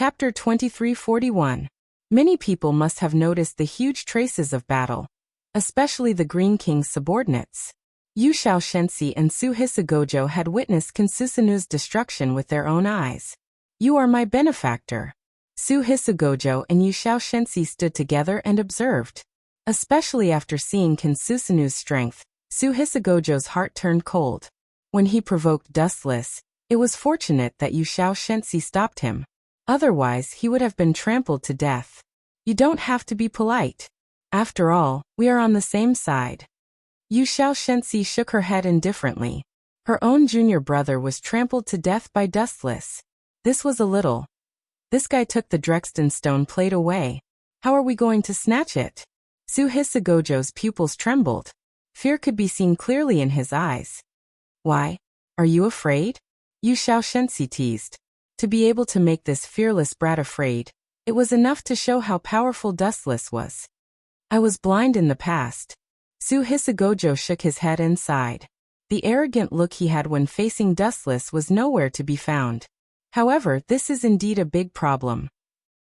Chapter 2341. Many people must have noticed the huge traces of battle, especially the Green King's subordinates. Yu Shaoshensi and Su Hisagojo had witnessed Kinsusanu's destruction with their own eyes. "You are my benefactor." Su Hisagojo and Yu Shaoshensi stood together and observed. Especially after seeing Kinsusanu's strength, Su Hisagojo's heart turned cold. When he provoked Dustless, it was fortunate that Yu Shaoshensi stopped him. Otherwise, he would have been trampled to death. You don't have to be polite. After all, we are on the same side. Yu Shaoshensi shook her head indifferently. Her own junior brother was trampled to death by Dustless. This was a little. This guy took the Drexten stone plate away. How are we going to snatch it? Su Hisagojo's pupils trembled. Fear could be seen clearly in his eyes. Why? Are you afraid? Yu Shaoshensi teased. To be able to make this fearless brat afraid, it was enough to show how powerful Dustless was. I was blind in the past. Su Hisagojo shook his head and sighed. The arrogant look he had when facing Dustless was nowhere to be found. However, this is indeed a big problem.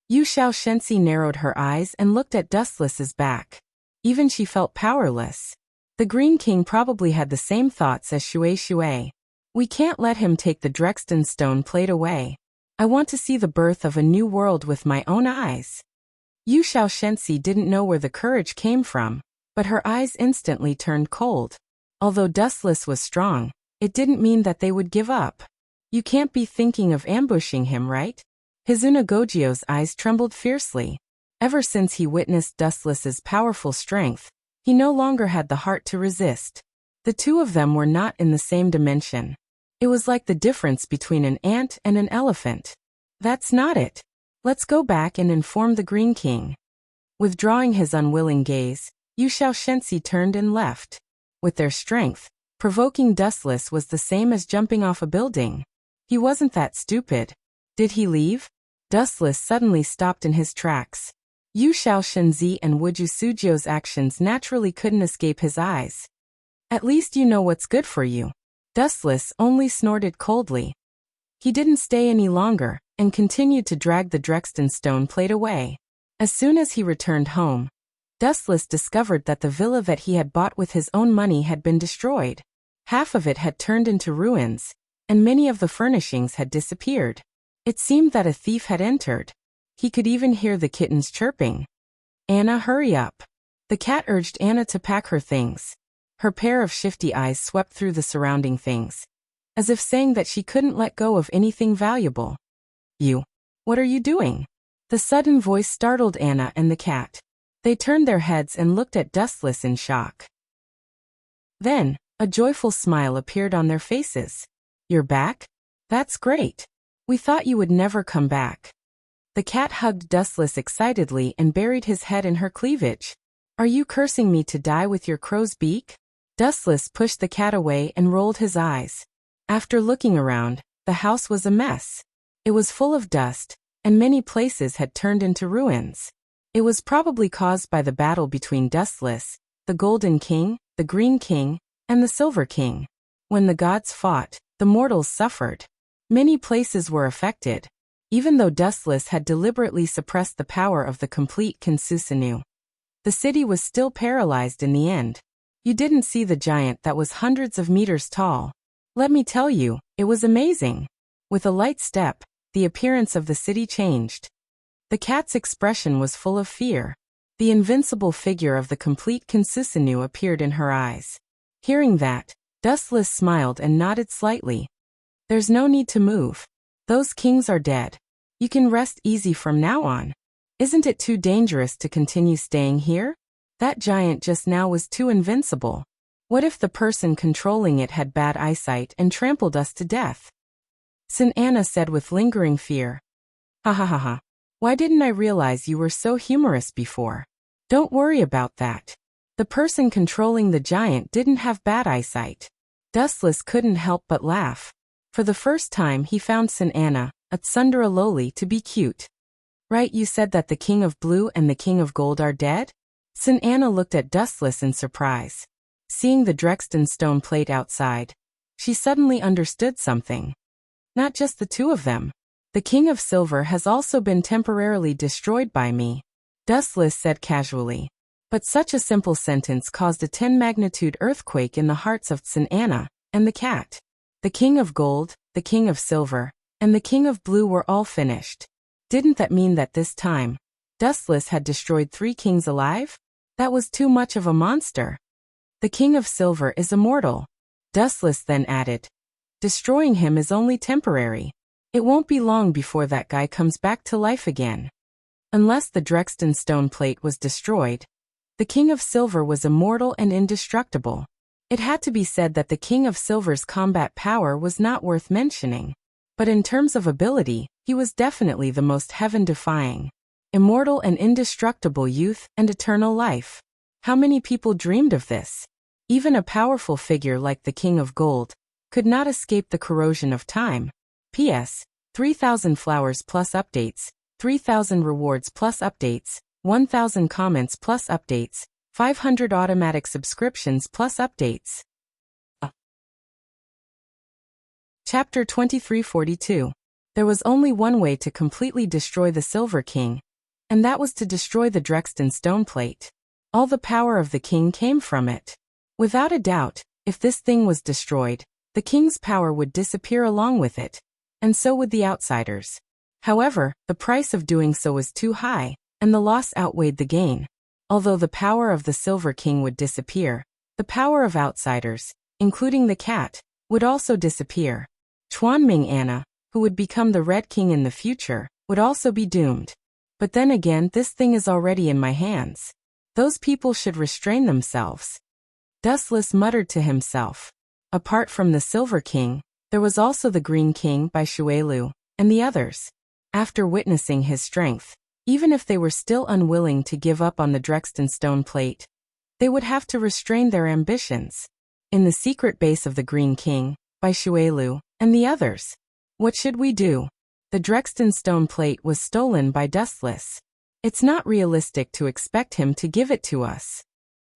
Yu Shaoshensi narrowed her eyes and looked at Dustless's back. Even she felt powerless. The Green King probably had the same thoughts as Shui. We can't let him take the Drexten stone plate away. I want to see the birth of a new world with my own eyes. Yu Shaoshensi didn't know where the courage came from, but her eyes instantly turned cold. Although Dustless was strong, it didn't mean that they would give up. You can't be thinking of ambushing him, right? Hizuna Gojio's eyes trembled fiercely. Ever since he witnessed Dustless's powerful strength, he no longer had the heart to resist. The two of them were not in the same dimension. It was like the difference between an ant and an elephant. That's not it. Let's go back and inform the Green King. Withdrawing his unwilling gaze, Yu Shaoshensi turned and left. With their strength, provoking Dustless was the same as jumping off a building. He wasn't that stupid. Did he leave? Dustless suddenly stopped in his tracks. Yu Shaoshensi and Wuju Sujio's actions naturally couldn't escape his eyes. At least you know what's good for you. Dustless only snorted coldly. He didn't stay any longer, and continued to drag the Drexten stone plate away. As soon as he returned home, Dustless discovered that the villa that he had bought with his own money had been destroyed. Half of it had turned into ruins, and many of the furnishings had disappeared. It seemed that a thief had entered. He could even hear the kittens chirping. "Anna, hurry up." The cat urged Anna to pack her things. Her pair of shifty eyes swept through the surrounding things, as if saying that she couldn't let go of anything valuable. "You, what are you doing?" The sudden voice startled Anna and the cat. They turned their heads and looked at Dustless in shock. Then, a joyful smile appeared on their faces. "You're back? That's great. We thought you would never come back." The cat hugged Dustless excitedly and buried his head in her cleavage. "Are you cursing me to die with your crow's beak?" Dustless pushed the cat away and rolled his eyes. After looking around, the house was a mess. It was full of dust, and many places had turned into ruins. It was probably caused by the battle between Dustless, the Golden King, the Green King, and the Silver King. When the gods fought, the mortals suffered. Many places were affected, even though Dustless had deliberately suppressed the power of the complete Kinsusanu. The city was still paralyzed in the end. You didn't see the giant that was hundreds of meters tall. Let me tell you, it was amazing. With a light step, the appearance of the city changed. The cat's expression was full of fear. The invincible figure of the complete Kinsusanu appeared in her eyes. Hearing that, Dustless smiled and nodded slightly. "There's no need to move. Those kings are dead. You can rest easy from now on. Isn't it too dangerous to continue staying here? That giant just now was too invincible. What if the person controlling it had bad eyesight and trampled us to death?" Anna said with lingering fear. "Ha ha ha ha. Why didn't I realize you were so humorous before? Don't worry about that. The person controlling the giant didn't have bad eyesight." Dustless couldn't help but laugh. For the first time he found Anna, a tsundere loli, to be cute. "Right, you said that the King of Blue and the King of Gold are dead?" Anna looked at Dustless in surprise. Seeing the Drexten stone plate outside, she suddenly understood something. Not just the two of them. The King of Silver has also been temporarily destroyed by me, Dustless said casually. But such a simple sentence caused a 10-magnitude earthquake in the hearts of Tsin Anna and the cat. The King of Gold, the King of Silver, and the King of Blue were all finished. Didn't that mean that this time, Dustless had destroyed 3 kings alive? That was too much of a monster. The King of Silver is immortal, Dustless then added. Destroying him is only temporary. It won't be long before that guy comes back to life again. Unless the Drexten stone plate was destroyed, the King of Silver was immortal and indestructible. It had to be said that the King of Silver's combat power was not worth mentioning. But in terms of ability, he was definitely the most heaven-defying. Immortal and indestructible youth and eternal life. How many people dreamed of this? Even a powerful figure like the King of Gold could not escape the corrosion of time. P.S. 3,000 flowers plus updates, 3,000 rewards plus updates, 1,000 comments plus updates, 500 automatic subscriptions plus updates. Chapter 2342. There was only one way to completely destroy the Silver King, and that was to destroy the Drexten stone plate. All the power of the king came from it. Without a doubt, if this thing was destroyed, the king's power would disappear along with it, and so would the outsiders. However, the price of doing so was too high, and the loss outweighed the gain. Although the power of the Silver King would disappear, the power of outsiders, including the cat, would also disappear. Chuanming Anna, who would become the Red King in the future, would also be doomed. But then again, this thing is already in my hands. Those people should restrain themselves. Dustless muttered to himself. Apart from the Silver King, there was also the Green King by Shuelu, and the others. After witnessing his strength, even if they were still unwilling to give up on the Drexten stone plate, they would have to restrain their ambitions. In the secret base of the Green King, by Shuelu, and the others. What should we do? The Drexten stone plate was stolen by Dustless. It's not realistic to expect him to give it to us.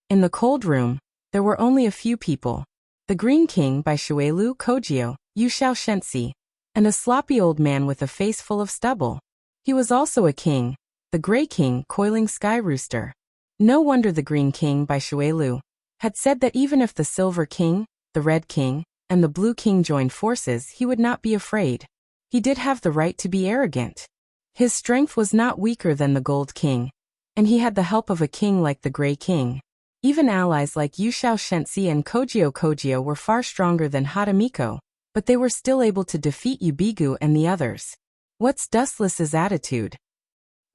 In the cold room, there were only a few people. The Green King by Shuelu Kojio, Yu Xiao Shensi, and a sloppy old man with a face full of stubble. He was also a king, the Grey King Coiling Sky Rooster. No wonder the Green King by Shuelu had said that even if the Silver King, the Red King, and the Blue King joined forces, he would not be afraid. He did have the right to be arrogant. His strength was not weaker than the Gold King, and he had the help of a king like the Grey King. Even allies like Yu Xiao Shensi and Kojio were far stronger than Hadamiko, but they were still able to defeat Yubigu and the others. What's Dustless's attitude?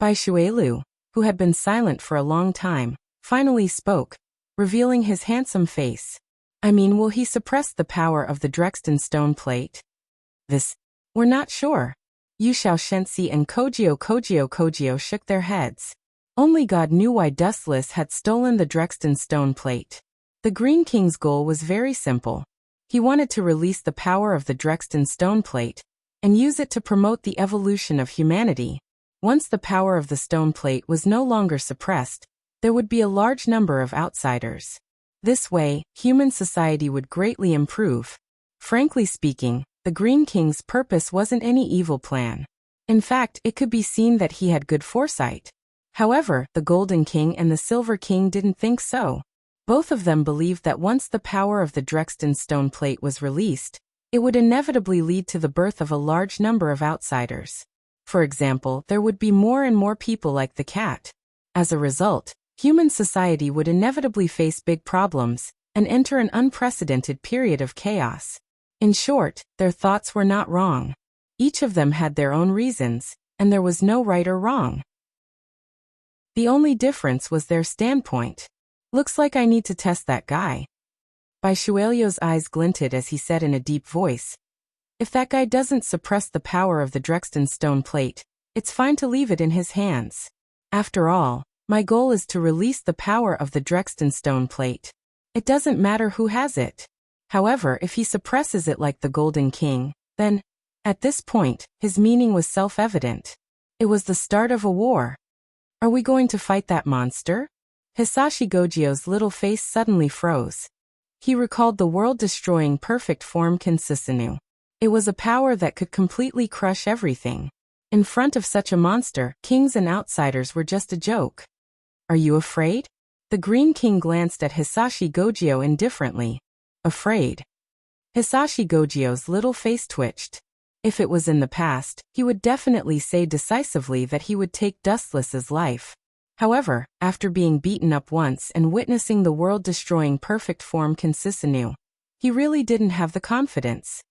Bai Shuelu, who had been silent for a long time, finally spoke, revealing his handsome face. I mean, will he suppress the power of the Drexten stone plate? We're not sure. Yu Xiao Shensi and Kojio shook their heads. Only God knew why Dustless had stolen the Drexten stone plate. The Green King's goal was very simple. He wanted to release the power of the Drexten stone plate and use it to promote the evolution of humanity. Once the power of the stone plate was no longer suppressed, there would be a large number of outsiders. This way, human society would greatly improve. Frankly speaking, the Green King's purpose wasn't any evil plan. In fact, it could be seen that he had good foresight. However, the Golden King and the Silver King didn't think so. Both of them believed that once the power of the Drexten stone plate was released, it would inevitably lead to the birth of a large number of outsiders. For example, there would be more and more people like the cat. As a result, human society would inevitably face big problems and enter an unprecedented period of chaos. In short, their thoughts were not wrong. Each of them had their own reasons, and there was no right or wrong. The only difference was their standpoint. Looks like I need to test that guy. Bai Shuelio's eyes glinted as he said in a deep voice. If that guy doesn't suppress the power of the Drexten stone plate, it's fine to leave it in his hands. After all, my goal is to release the power of the Drexten stone plate. It doesn't matter who has it. However, if he suppresses it like the Golden King, then, at this point, his meaning was self-evident. It was the start of a war. Are we going to fight that monster? Hisashi Gojio's little face suddenly froze. He recalled the world-destroying perfect form Kinsisanu. It was a power that could completely crush everything. In front of such a monster, kings and outsiders were just a joke. Are you afraid? The Green King glanced at Hisashi Gojo indifferently. Afraid? Hisashi Gojo's little face twitched. If it was in the past, he would definitely say decisively that he would take Dustless's life. However, after being beaten up once and witnessing the world-destroying perfect form Kinsisanu, he really didn't have the confidence.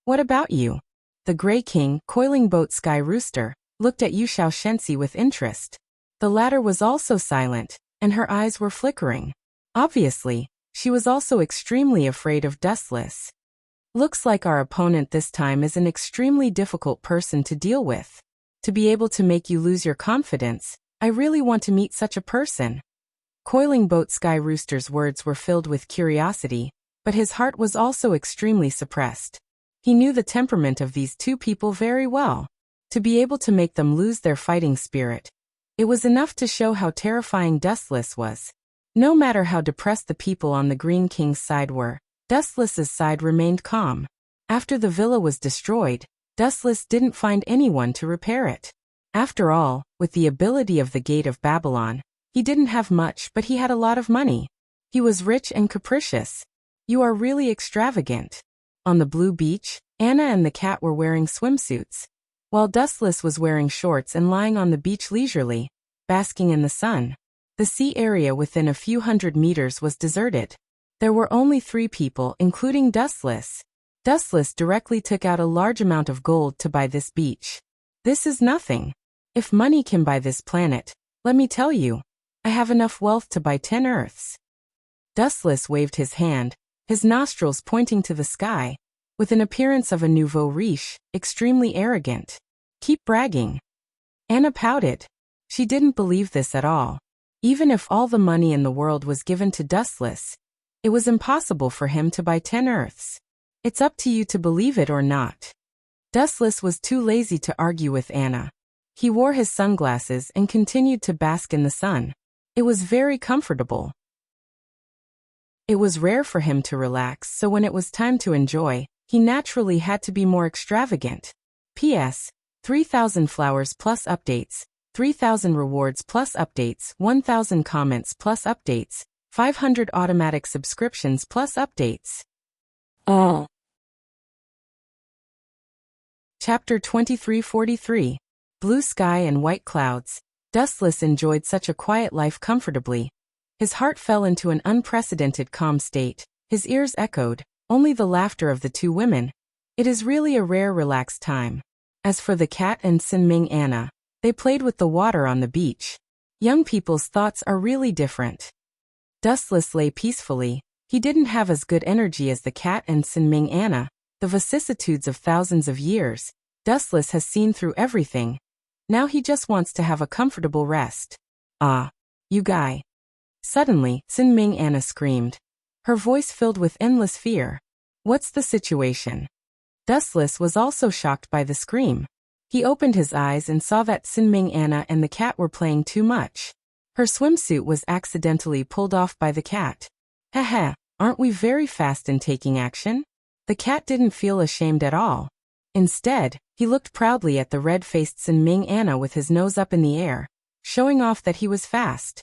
What about you? The Grey King, Coiling Boat Sky Rooster, looked at Yu Xiao Shensi with interest. The latter was also silent, and her eyes were flickering. Obviously, she was also extremely afraid of Dustless. Looks like our opponent this time is an extremely difficult person to deal with. To be able to make you lose your confidence, I really want to meet such a person. Coiling Boat Sky Rooster's words were filled with curiosity, but his heart was also extremely suppressed. He knew the temperament of these two people very well. To be able to make them lose their fighting spirit, it was enough to show how terrifying Dustless was. No matter how depressed the people on the Green King's side were, Dustless's side remained calm. After the villa was destroyed, Dustless didn't find anyone to repair it. After all, with the ability of the Gate of Babylon, he didn't have much, but he had a lot of money. He was rich and capricious. You are really extravagant. On the blue beach, Anna and the cat were wearing swimsuits, while Dustless was wearing shorts and lying on the beach leisurely, basking in the sun. The sea area within a few hundred meters was deserted. There were only 3 people, including Dustless. Dustless directly took out a large amount of gold to buy this beach. This is nothing. If money can buy this planet, let me tell you, I have enough wealth to buy 10 Earths. Dustless waved his hand, his nostrils pointing to the sky, with an appearance of a nouveau riche, extremely arrogant. Keep bragging. Anna pouted. She didn't believe this at all. Even if all the money in the world was given to Dustless, it was impossible for him to buy 10 Earths. It's up to you to believe it or not. Dustless was too lazy to argue with Anna. He wore his sunglasses and continued to bask in the sun. It was very comfortable. It was rare for him to relax, so when it was time to enjoy, he naturally had to be more extravagant. P.S. 3,000 flowers plus updates, 3,000 rewards plus updates, 1,000 comments plus updates, 500 automatic subscriptions plus updates. Oh. Chapter 2343. Blue Sky and White Clouds. Dustless enjoyed such a quiet life comfortably. His heart fell into an unprecedented calm state. His ears echoed only the laughter of the 2 women. It is really a rare relaxed time. As for the cat and Sinming Anna, they played with the water on the beach. Young people's thoughts are really different. Dustless lay peacefully. He didn't have as good energy as the cat and Sinming Anna. The vicissitudes of thousands of years, Dustless has seen through everything. Now he just wants to have a comfortable rest. Ah, you guy. Suddenly, Sinming Anna screamed. Her voice filled with endless fear. What's the situation? Dustless was also shocked by the scream. He opened his eyes and saw that Sinming Anna and the cat were playing too much. Her swimsuit was accidentally pulled off by the cat. Heh, aren't we very fast in taking action? The cat didn't feel ashamed at all. Instead, he looked proudly at the red-faced Sinming Anna with his nose up in the air, showing off that he was fast.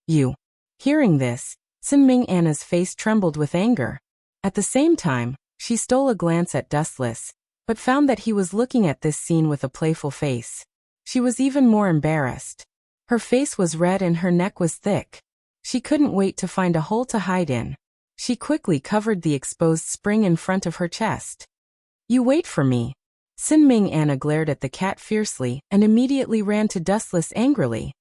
You. Hearing this, Sinming Anna's face trembled with anger. At the same time, she stole a glance at Dustless, but found that he was looking at this scene with a playful face. She was even more embarrassed. Her face was red and her neck was thick. She couldn't wait to find a hole to hide in. She quickly covered the exposed spring in front of her chest. You wait for me. Sinming Anna glared at the cat fiercely and immediately ran to Dustless angrily.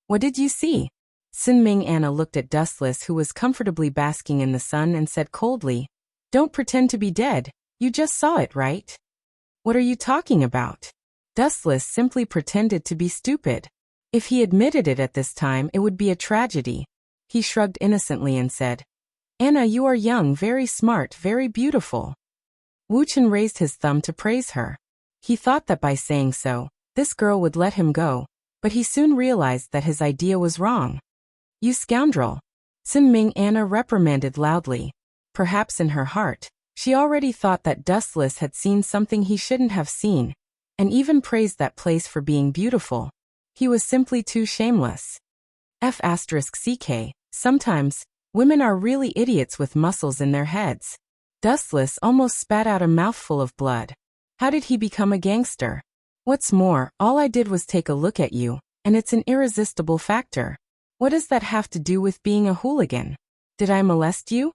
What did you see? Sinming Anna looked at Dustless, who was comfortably basking in the sun, and said coldly, Don't pretend to be dead, you just saw it, right? What are you talking about? Dustless simply pretended to be stupid. If he admitted it at this time, it would be a tragedy. He shrugged innocently and said, Anna, you are young, very smart, very beautiful. Wu Chen raised his thumb to praise her. He thought that by saying so, this girl would let him go, but he soon realized that his idea was wrong. You scoundrel! Sinming Anna reprimanded loudly. Perhaps in her heart, She already thought that Dustless had seen something he shouldn't have seen, and even praised that place for being beautiful. He was simply too shameless. F***ck. Sometimes, women are really idiots with muscles in their heads. Dustless almost spat out a mouthful of blood. How did he become a gangster? What's more, all I did was take a look at you, and it's an irresistible factor. What does that have to do with being a hooligan? Did I molest you?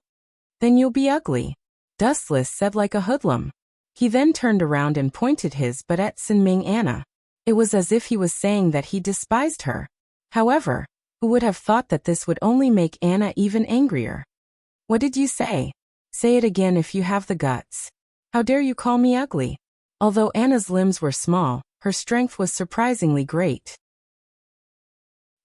Then you'll be ugly, Dustless said like a hoodlum. He then turned around and pointed his butt at Sin-Ming Anna. It was as if he was saying that he despised her. However, who would have thought that this would only make Anna even angrier? What did you say? Say it again if you have the guts. How dare you call me ugly? Although Anna's limbs were small, her strength was surprisingly great.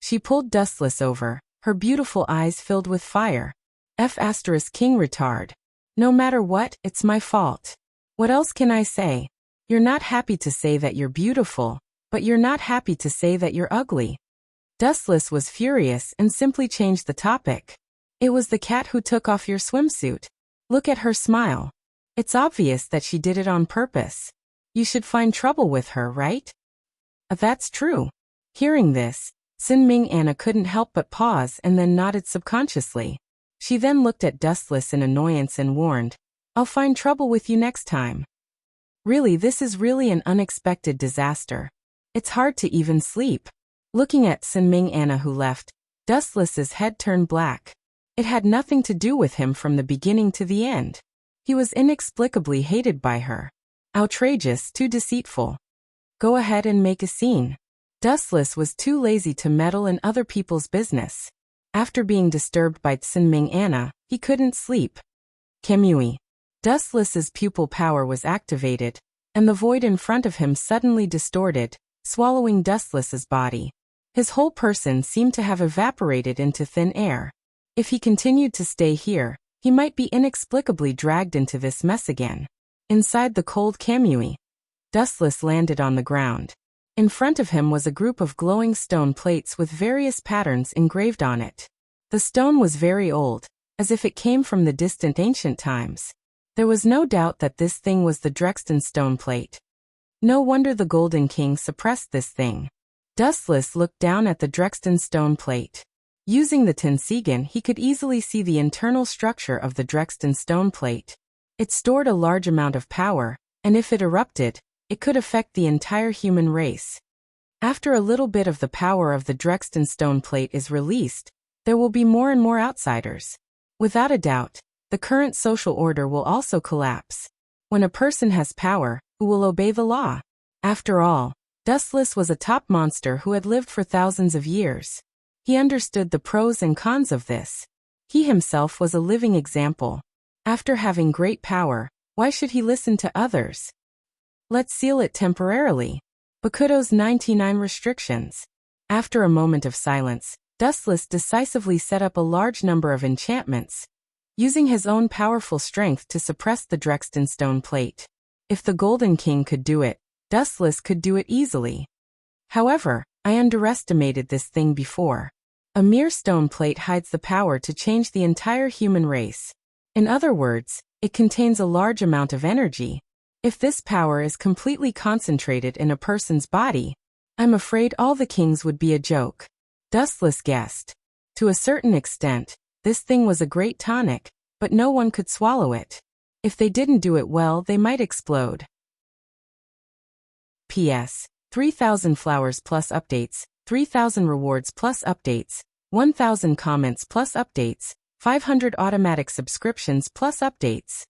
She pulled Dustless over, her beautiful eyes filled with fire. F***king retard. No matter what, it's my fault. What else can I say? You're not happy to say that you're beautiful, but you're not happy to say that you're ugly. Dustless was furious and simply changed the topic. It was the cat who took off your swimsuit. Look at her smile. It's obvious that she did it on purpose. You should find trouble with her, right? That's true. Hearing this, Sin-Ming Anna couldn't help but pause and then nodded subconsciously. She then looked at Dustless in annoyance and warned, I'll find trouble with you next time. Really, this is really an unexpected disaster. It's hard to even sleep. Looking at Sin-Ming Anna who left, Dustless's head turned black. It had nothing to do with him from the beginning to the end. He was inexplicably hated by her. Outrageous, too deceitful. Go ahead and make a scene. Dustless was too lazy to meddle in other people's business. After being disturbed by Sin-Ming Anna, he couldn't sleep. Kemui. Dustless's pupil power was activated, and the void in front of him suddenly distorted, swallowing Dustless's body. His whole person seemed to have evaporated into thin air. If he continued to stay here, he might be inexplicably dragged into this mess again. Inside the cold Kemui, Dustless landed on the ground. In front of him was a group of glowing stone plates with various patterns engraved on it. The stone was very old, as if it came from the distant ancient times. There was no doubt that this thing was the Drexten stone plate. No wonder the Golden King suppressed this thing. Dustless looked down at the Drexten stone plate. Using the Tensigan, he could easily see the internal structure of the Drexten stone plate. It stored a large amount of power, and if it erupted, it could affect the entire human race. After a little bit of the power of the Drexten stone plate is released, there will be more and more outsiders. Without a doubt, the current social order will also collapse. When a person has power, who will obey the law? After all, Dustless was a top monster who had lived for thousands of years. He understood the pros and cons of this. He himself was a living example. After having great power, why should he listen to others? Let's seal it temporarily. Bakudo's 99 restrictions. After a moment of silence, Dustless decisively set up a large number of enchantments, using his own powerful strength to suppress the Drexten stone plate. If the Golden King could do it, Dustless could do it easily. However, I underestimated this thing before. A mere stone plate hides the power to change the entire human race. In other words, it contains a large amount of energy. If this power is completely concentrated in a person's body, I'm afraid all the kings would be a joke. Dustless guessed. To a certain extent, this thing was a great tonic, but no one could swallow it. If they didn't do it well, they might explode. P.S. 3,000 flowers plus updates, 3,000 rewards plus updates, 1,000 comments plus updates, 500 automatic subscriptions plus updates.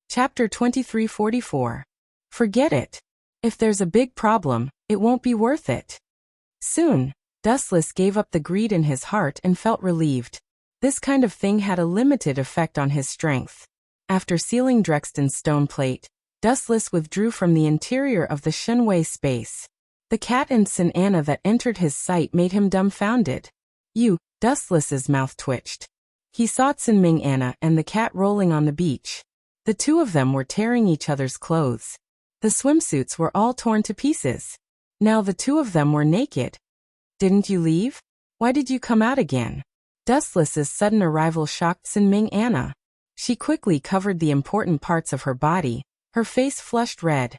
Chapter 2344. Forget it. If there's a big problem, it won't be worth it. Soon, Dustless gave up the greed in his heart and felt relieved. This kind of thing had a limited effect on his strength. After sealing Drexten's stone plate, Dustless withdrew from the interior of the Shenwei space. The cat and Sin-Anna that entered his sight made him dumbfounded. Dustless's mouth twitched. He saw Sin-Ming Anna and the cat rolling on the beach. The two of them were tearing each other's clothes. The swimsuits were all torn to pieces. Now the two of them were naked. Didn't you leave? Why did you come out again? Dustless's sudden arrival shocked Sinming Anna. She quickly covered the important parts of her body, her face flushed red.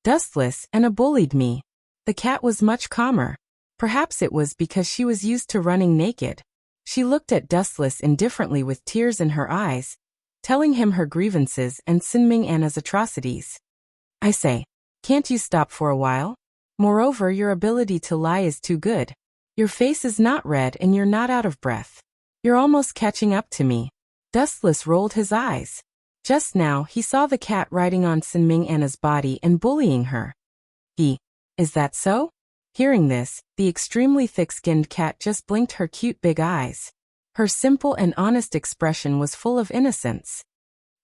Dustless Anna bullied me. The cat was much calmer. Perhaps it was because she was used to running naked. She looked at Dustless indifferently with tears in her eyes, telling him her grievances and Sinming Anna's atrocities. I say, can't you stop for a while? Moreover, your ability to lie is too good. Your face is not red and you're not out of breath. You're almost catching up to me. Dustless rolled his eyes. Just now, he saw the cat riding on Sinming Anna's body and bullying her. Is that so? Hearing this, the extremely thick-skinned cat just blinked her cute big eyes. Her simple and honest expression was full of innocence.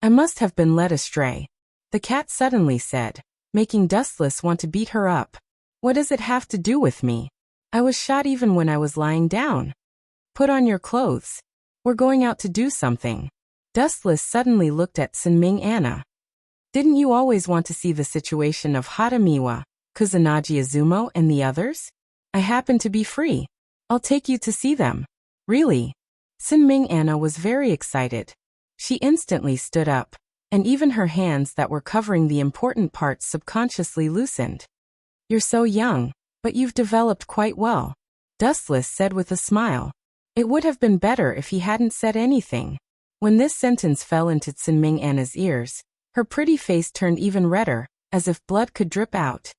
I must have been led astray, the cat suddenly said, making Dustless want to beat her up. What does it have to do with me? I was shot even when I was lying down. Put on your clothes. We're going out to do something. Dustless suddenly looked at Sinming Anna. Didn't you always want to see the situation of Hadamiwa, Kusanagi Izumo and the others? I happen to be free. I'll take you to see them. Really? Sinming Anna was very excited. She instantly stood up, and even her hands that were covering the important parts subconsciously loosened. You're so young, but you've developed quite well, Dustless said with a smile. It would have been better if he hadn't said anything. When this sentence fell into Sinming Anna's ears, her pretty face turned even redder, as if blood could drip out.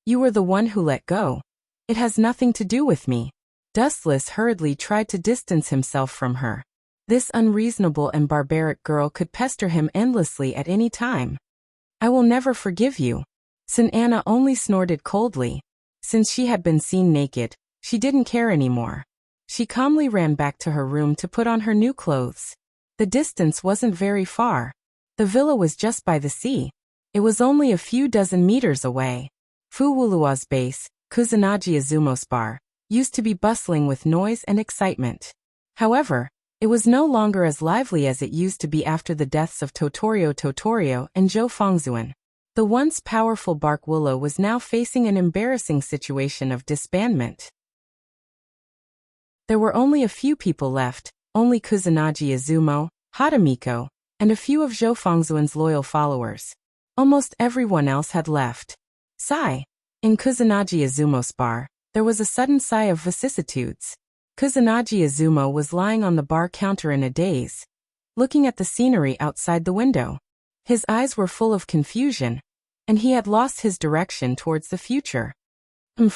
You were the one who let go. It has nothing to do with me. Dustless hurriedly tried to distance himself from her. This unreasonable and barbaric girl could pester him endlessly at any time. I will never forgive you. Sin Anna only snorted coldly. Since she had been seen naked, she didn't care anymore. She calmly ran back to her room to put on her new clothes. The distance wasn't very far. The villa was just by the sea. It was only a few dozen meters away. Fuwulua's base, Kusanagi Izumo's bar, used to be bustling with noise and excitement. However, it was no longer as lively as it used to be after the deaths of Totorio and Zhou Fengzuan. The once powerful Bark Willow was now facing an embarrassing situation of disbandment. There were only a few people left, only Kusanagi Izumo, Hadamiko, and a few of Zhou Fengzuan's loyal followers. Almost everyone else had left. Sigh. In Kusanagi Izumo's bar, there was a sudden sigh of vicissitudes. Kusanagi Izumo was lying on the bar counter in a daze, looking at the scenery outside the window. His eyes were full of confusion, and he had lost his direction towards the future.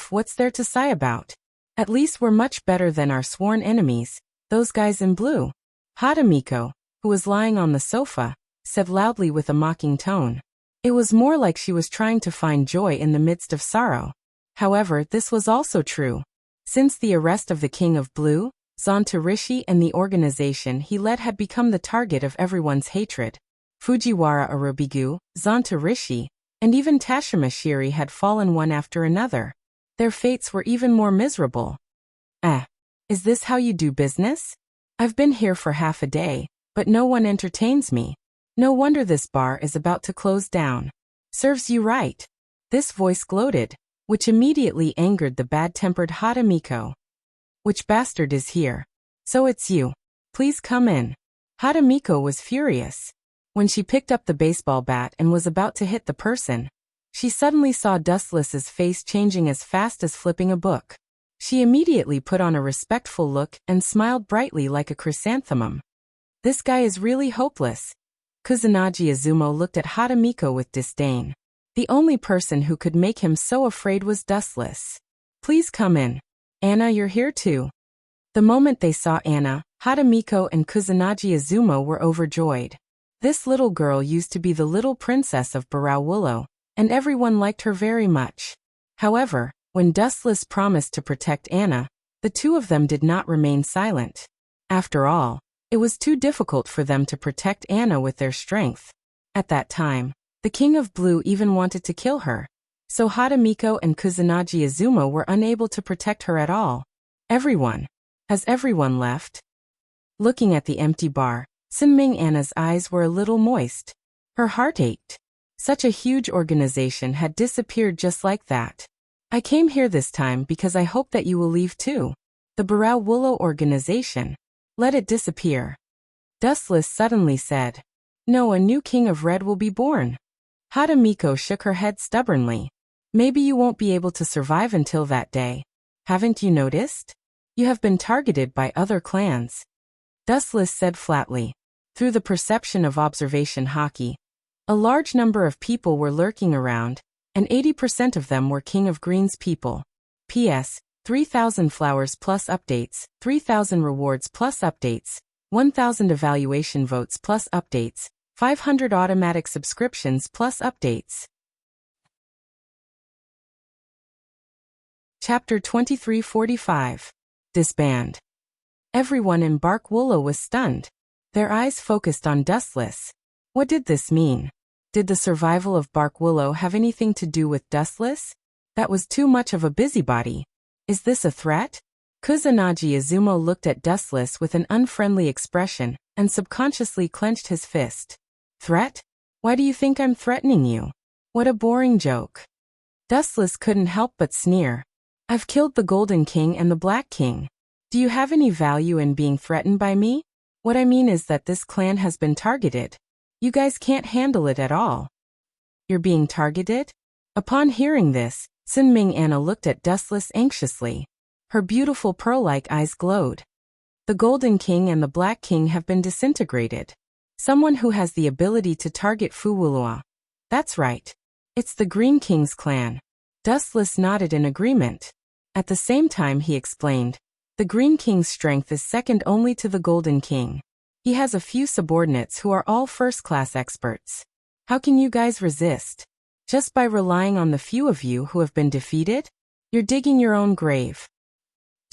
What's there to sigh about? At least we're much better than our sworn enemies, those guys in blue. Hadamiko, who was lying on the sofa, said loudly with a mocking tone. It was more like she was trying to find joy in the midst of sorrow. However, this was also true. Since the arrest of the King of Blue, Zonta Rishi and the organization he led had become the target of everyone's hatred. Fujiwara Arubigu, Zonta Rishi, and even Tashima Shiri had fallen one after another. Their fates were even more miserable. Is this how you do business? I've been here for half a day, but no one entertains me. No wonder this bar is about to close down. Serves you right. This voice gloated, which immediately angered the bad-tempered Hadamiko. Which bastard is here? So it's you. Please come in. Hadamiko was furious. When she picked up the baseball bat and was about to hit the person, she suddenly saw Dustless's face changing as fast as flipping a book. She immediately put on a respectful look and smiled brightly like a chrysanthemum. This guy is really hopeless. Kusanagi Izumo looked at Hadamiko with disdain. The only person who could make him so afraid was Dustless. Please come in. Anna, you're here too. The moment they saw Anna, Hadamiko and Kusanagi Izumo were overjoyed. This little girl used to be the little princess of Barao Willow, and everyone liked her very much. However, when Dustless promised to protect Anna, the two of them did not remain silent. After all, it was too difficult for them to protect Anna with their strength. At that time, the King of Blue even wanted to kill her. So Hadamiko and Kusanagi Izumo were unable to protect her at all. Has everyone left? Looking at the empty bar, Sinming Anna's eyes were a little moist. Her heart ached. Such a huge organization had disappeared just like that. I came here this time because I hope that you will leave too. The Barao Willow organization. Let it disappear. Dustless suddenly said. No, a new king of red will be born. Hadamiko shook her head stubbornly. Maybe you won't be able to survive until that day. Haven't you noticed? You have been targeted by other clans. Dustless said flatly. Through the perception of observation hockey, a large number of people were lurking around, and 80% of them were King of Green's people. P.S. 3,000 flowers plus updates, 3,000 rewards plus updates, 1,000 evaluation votes plus updates, 500 automatic subscriptions plus updates. Chapter 2345. Disband. Everyone in Bark Willow was stunned. Their eyes focused on Dustless. What did this mean? Did the survival of Bark Willow have anything to do with Dustless? That was too much of a busybody. Is this a threat? Kusanagi Izumo looked at Dustless with an unfriendly expression and subconsciously clenched his fist. Threat? Why do you think I'm threatening you? What a boring joke. Dustless couldn't help but sneer. I've killed the Golden King and the Black King. Do you have any value in being threatened by me? What I mean is that this clan has been targeted. You guys can't handle it at all. You're being targeted? Upon hearing this, Sinming Anna looked at Dustless anxiously. Her beautiful pearl-like eyes glowed. The Golden King and the Black King have been disintegrated. Someone who has the ability to target Fuwulua. That's right. It's the Green King's clan. Dustless nodded in agreement. At the same time he explained, the Green King's strength is second only to the Golden King. He has a few subordinates who are all first-class experts. How can you guys resist? Just by relying on the few of you who have been defeated? You're digging your own grave.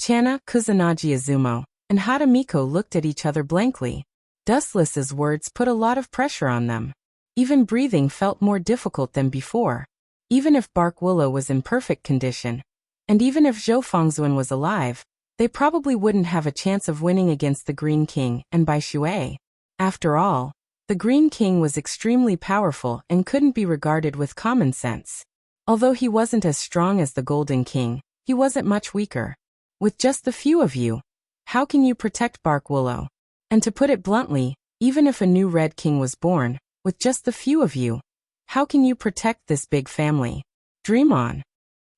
Chana, Kusanagi Izumo, and Hadamiko looked at each other blankly. Dustless's words put a lot of pressure on them. Even breathing felt more difficult than before. Even if Bark Willow was in perfect condition, and even if Zhou Fengzuan was alive, they probably wouldn't have a chance of winning against the Green King and Bai Shui. After all, the Green King was extremely powerful and couldn't be regarded with common sense. Although he wasn't as strong as the Golden King, he wasn't much weaker. With just the few of you, how can you protect Bark Willow? And to put it bluntly, even if a new Red King was born, with just the few of you, how can you protect this big family? Dream on.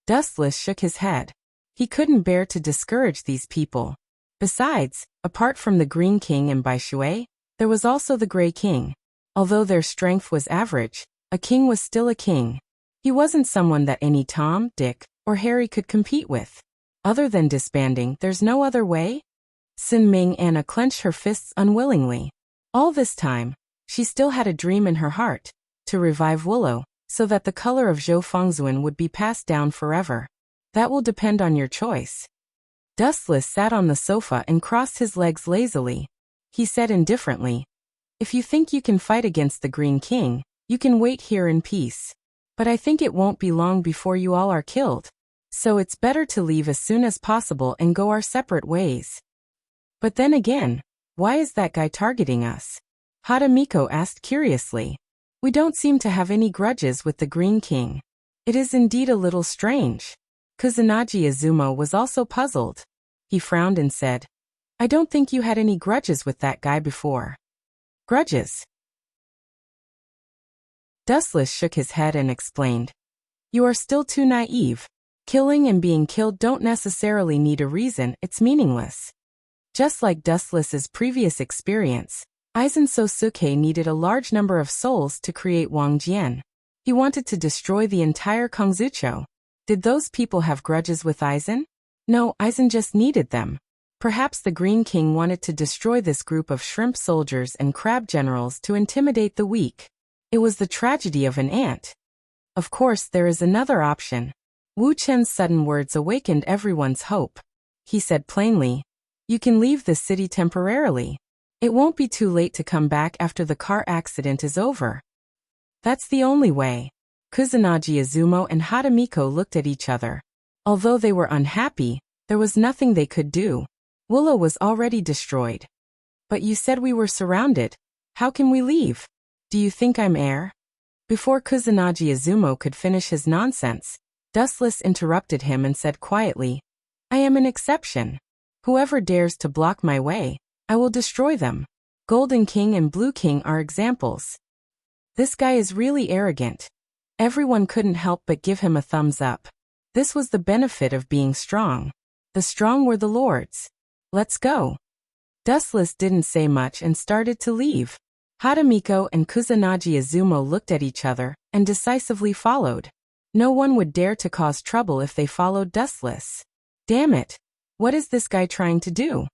Dustless shook his head. He couldn't bear to discourage these people. Besides, apart from the Green King and Bai Shui, there was also the Grey King. Although their strength was average, a king was still a king. He wasn't someone that any Tom, Dick, or Harry could compete with. Other than disbanding, there's no other way? Sinming Anna clenched her fists unwillingly. All this time, she still had a dream in her heart, to revive Willow, so that the color of Zhou Fengzuan would be passed down forever. That will depend on your choice. Dustless sat on the sofa and crossed his legs lazily. He said indifferently, if you think you can fight against the Green King, you can wait here in peace. But I think it won't be long before you all are killed. So it's better to leave as soon as possible and go our separate ways. But then again, why is that guy targeting us? Hadamiko asked curiously. We don't seem to have any grudges with the Green King. It is indeed a little strange. Kusanagi Izumo was also puzzled. He frowned and said, I don't think you had any grudges with that guy before. Grudges? Dustless shook his head and explained. You are still too naive. Killing and being killed don't necessarily need a reason, it's meaningless. Just like Dustless's previous experience, Aizen Sosuke needed a large number of souls to create Wang Jian. He wanted to destroy the entire Kongzucho. Did those people have grudges with Aizen? No, Aizen just needed them. Perhaps the Green King wanted to destroy this group of shrimp soldiers and crab generals to intimidate the weak. It was the tragedy of an ant. Of course, there is another option. Wu Chen's sudden words awakened everyone's hope. He said plainly, you can leave the city temporarily. It won't be too late to come back after the car accident is over. That's the only way. Kusanagi Izumo and Hadamiko looked at each other. Although they were unhappy, there was nothing they could do. Willow was already destroyed. But you said we were surrounded. How can we leave? Do you think I'm heir? Before Kusanagi Izumo could finish his nonsense, Dustless interrupted him and said quietly, I am an exception. Whoever dares to block my way, I will destroy them. Golden King and Blue King are examples. This guy is really arrogant. Everyone couldn't help but give him a thumbs up. This was the benefit of being strong. The strong were the lords. Let's go. Dustless didn't say much and started to leave. Hadamiko and Kusanagi Izumo looked at each other and decisively followed. No one would dare to cause trouble if they followed Dustless. Damn it! What is this guy trying to do?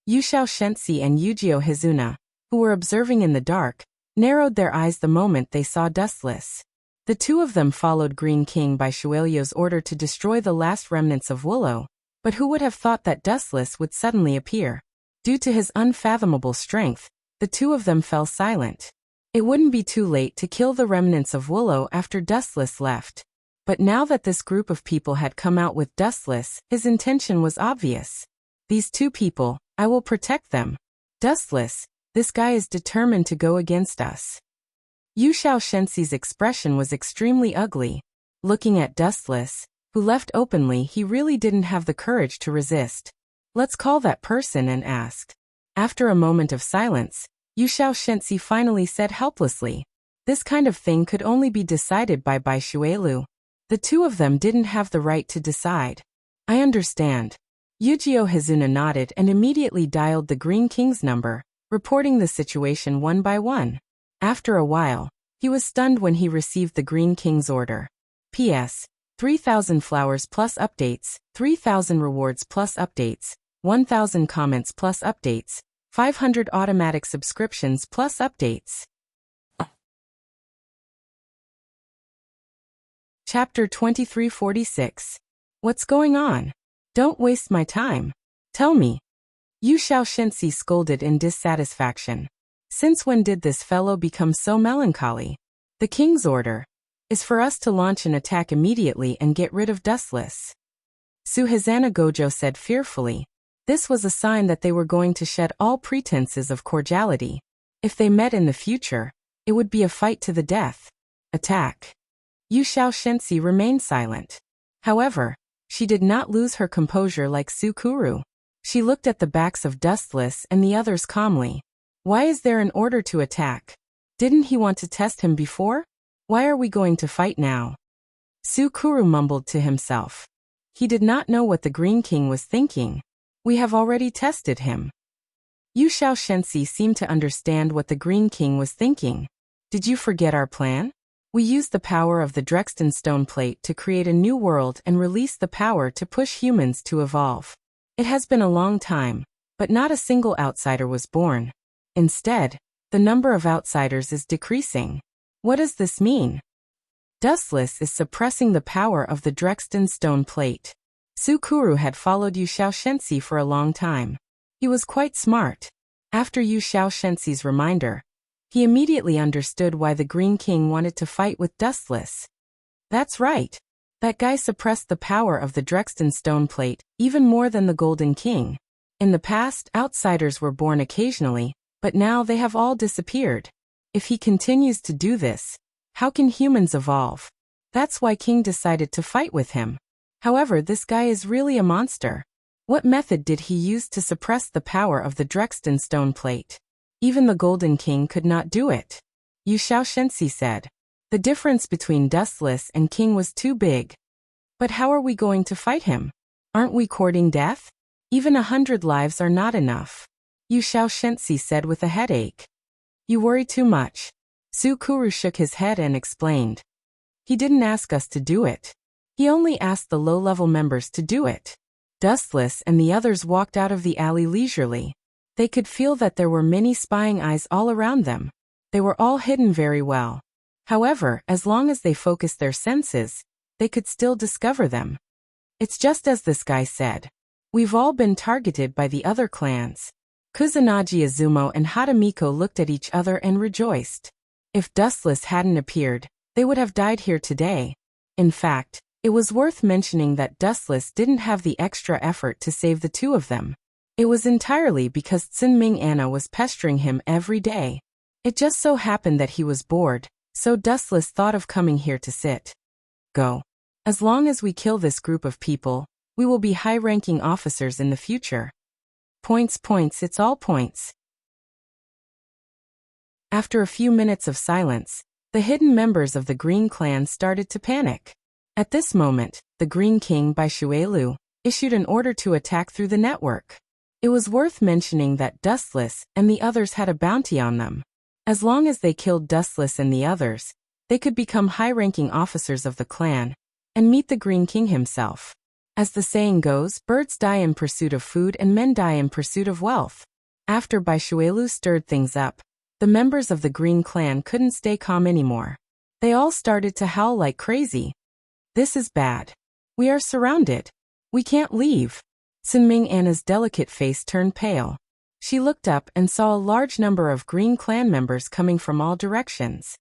Yushao Shensi and Yujio Hizuna, who were observing in the dark, narrowed their eyes the moment they saw Dustless. The two of them followed Green King by Shuelyo's order to destroy the last remnants of Willow, but who would have thought that Dustless would suddenly appear? Due to his unfathomable strength, the two of them fell silent. It wouldn't be too late to kill the remnants of Willow after Dustless left. But now that this group of people had come out with Dustless, his intention was obvious. These two people, I will protect them. Dustless, this guy is determined to go against us. Yushao Shensi's expression was extremely ugly. Looking at Dustless, who left openly, he really didn't have the courage to resist. Let's call that person and ask. After a moment of silence, Yushao Shensi finally said helplessly, this kind of thing could only be decided by Shuelu. The two of them didn't have the right to decide. I understand. Yujio Hizuna nodded and immediately dialed the Green King's number, reporting the situation one by one. After a while, he was stunned when he received the Green King's order. P.S. 3,000 flowers plus updates, 3,000 rewards plus updates, 1,000 comments plus updates, 500 automatic subscriptions plus updates. Chapter 2346. What's going on? Don't waste my time. Tell me. Yushao Shensi scolded in dissatisfaction. Since when did this fellow become so melancholy? The king's order is for us to launch an attack immediately and get rid of Dustless. Suhazana Gojo said fearfully. This was a sign that they were going to shed all pretenses of cordiality. If they met in the future, it would be a fight to the death. Attack. Yushao Shensi remained silent. However, she did not lose her composure like Sukuru. She looked at the backs of Dustless and the others calmly. Why is there an order to attack? Didn't he want to test him before? Why are we going to fight now? Sukuru mumbled to himself. He did not know what the Green King was thinking. We have already tested him. Yushao Shensi seemed to understand what the Green King was thinking. Did you forget our plan? We used the power of the Drexten stone plate to create a new world and release the power to push humans to evolve. It has been a long time, but not a single outsider was born. Instead, the number of outsiders is decreasing. What does this mean? Dustless is suppressing the power of the Drexten stone plate. Sukuru had followed Yushao Shensi for a long time. He was quite smart. After Yushao Shensi's reminder, he immediately understood why the Green King wanted to fight with Dustless. That's right. That guy suppressed the power of the Drexten stone plate, even more than the Golden King. In the past, outsiders were born occasionally, but now they have all disappeared. If he continues to do this, how can humans evolve? That's why King decided to fight with him. However, this guy is really a monster. What method did he use to suppress the power of the Drexten stone plate? Even the Golden King could not do it. Yushao Shensi said. The difference between Dustless and King was too big. But how are we going to fight him? Aren't we courting death? Even 100 lives are not enough. Yushao Shensi said with a headache. You worry too much. Sukuru shook his head and explained. He didn't ask us to do it. He only asked the low-level members to do it. Dustless and the others walked out of the alley leisurely. They could feel that there were many spying eyes all around them. They were all hidden very well. However, as long as they focused their senses, they could still discover them. It's just as this guy said. We've all been targeted by the other clans. Kusanagi Izumo and Hadamiko looked at each other and rejoiced. If Dustless hadn't appeared, they would have died here today. In fact, it was worth mentioning that Dustless didn't have the extra effort to save the two of them. It was entirely because Tsinming Anna was pestering him every day. It just so happened that he was bored, so Dustless thought of coming here to sit. Go. As long as we kill this group of people, we will be high-ranking officers in the future. Points, points, it's all points. After a few minutes of silence, the hidden members of the Green Clan started to panic. At this moment, the Green King by Xuelu issued an order to attack through the network. It was worth mentioning that Dustless and the others had a bounty on them. As long as they killed Dustless and the others, they could become high-ranking officers of the clan and meet the Green King himself. As the saying goes, birds die in pursuit of food and men die in pursuit of wealth. After Bai Xuelu stirred things up, the members of the Green Clan couldn't stay calm anymore. They all started to howl like crazy. This is bad. We are surrounded. We can't leave. Sinming Anna's delicate face turned pale. She looked up and saw a large number of Green Clan members coming from all directions.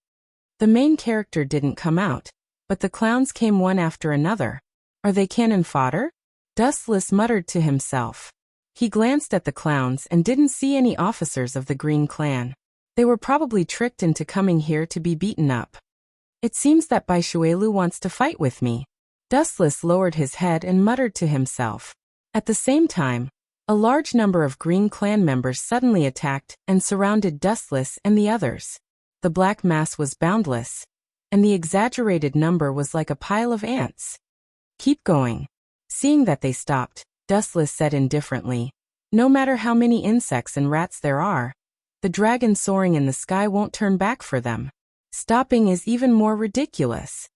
The main character didn't come out, but the clowns came one after another. Are they cannon fodder? Dustless muttered to himself. He glanced at the clowns and didn't see any officers of the Green Clan. They were probably tricked into coming here to be beaten up. It seems that Bai Xuelu wants to fight with me. Dustless lowered his head and muttered to himself. At the same time, a large number of Green Clan members suddenly attacked and surrounded Dustless and the others. The black mass was boundless, and the exaggerated number was like a pile of ants. Keep going. Seeing that they stopped, Dustless said indifferently, no matter how many insects and rats there are, the dragon soaring in the sky won't turn back for them. Stopping is even more ridiculous.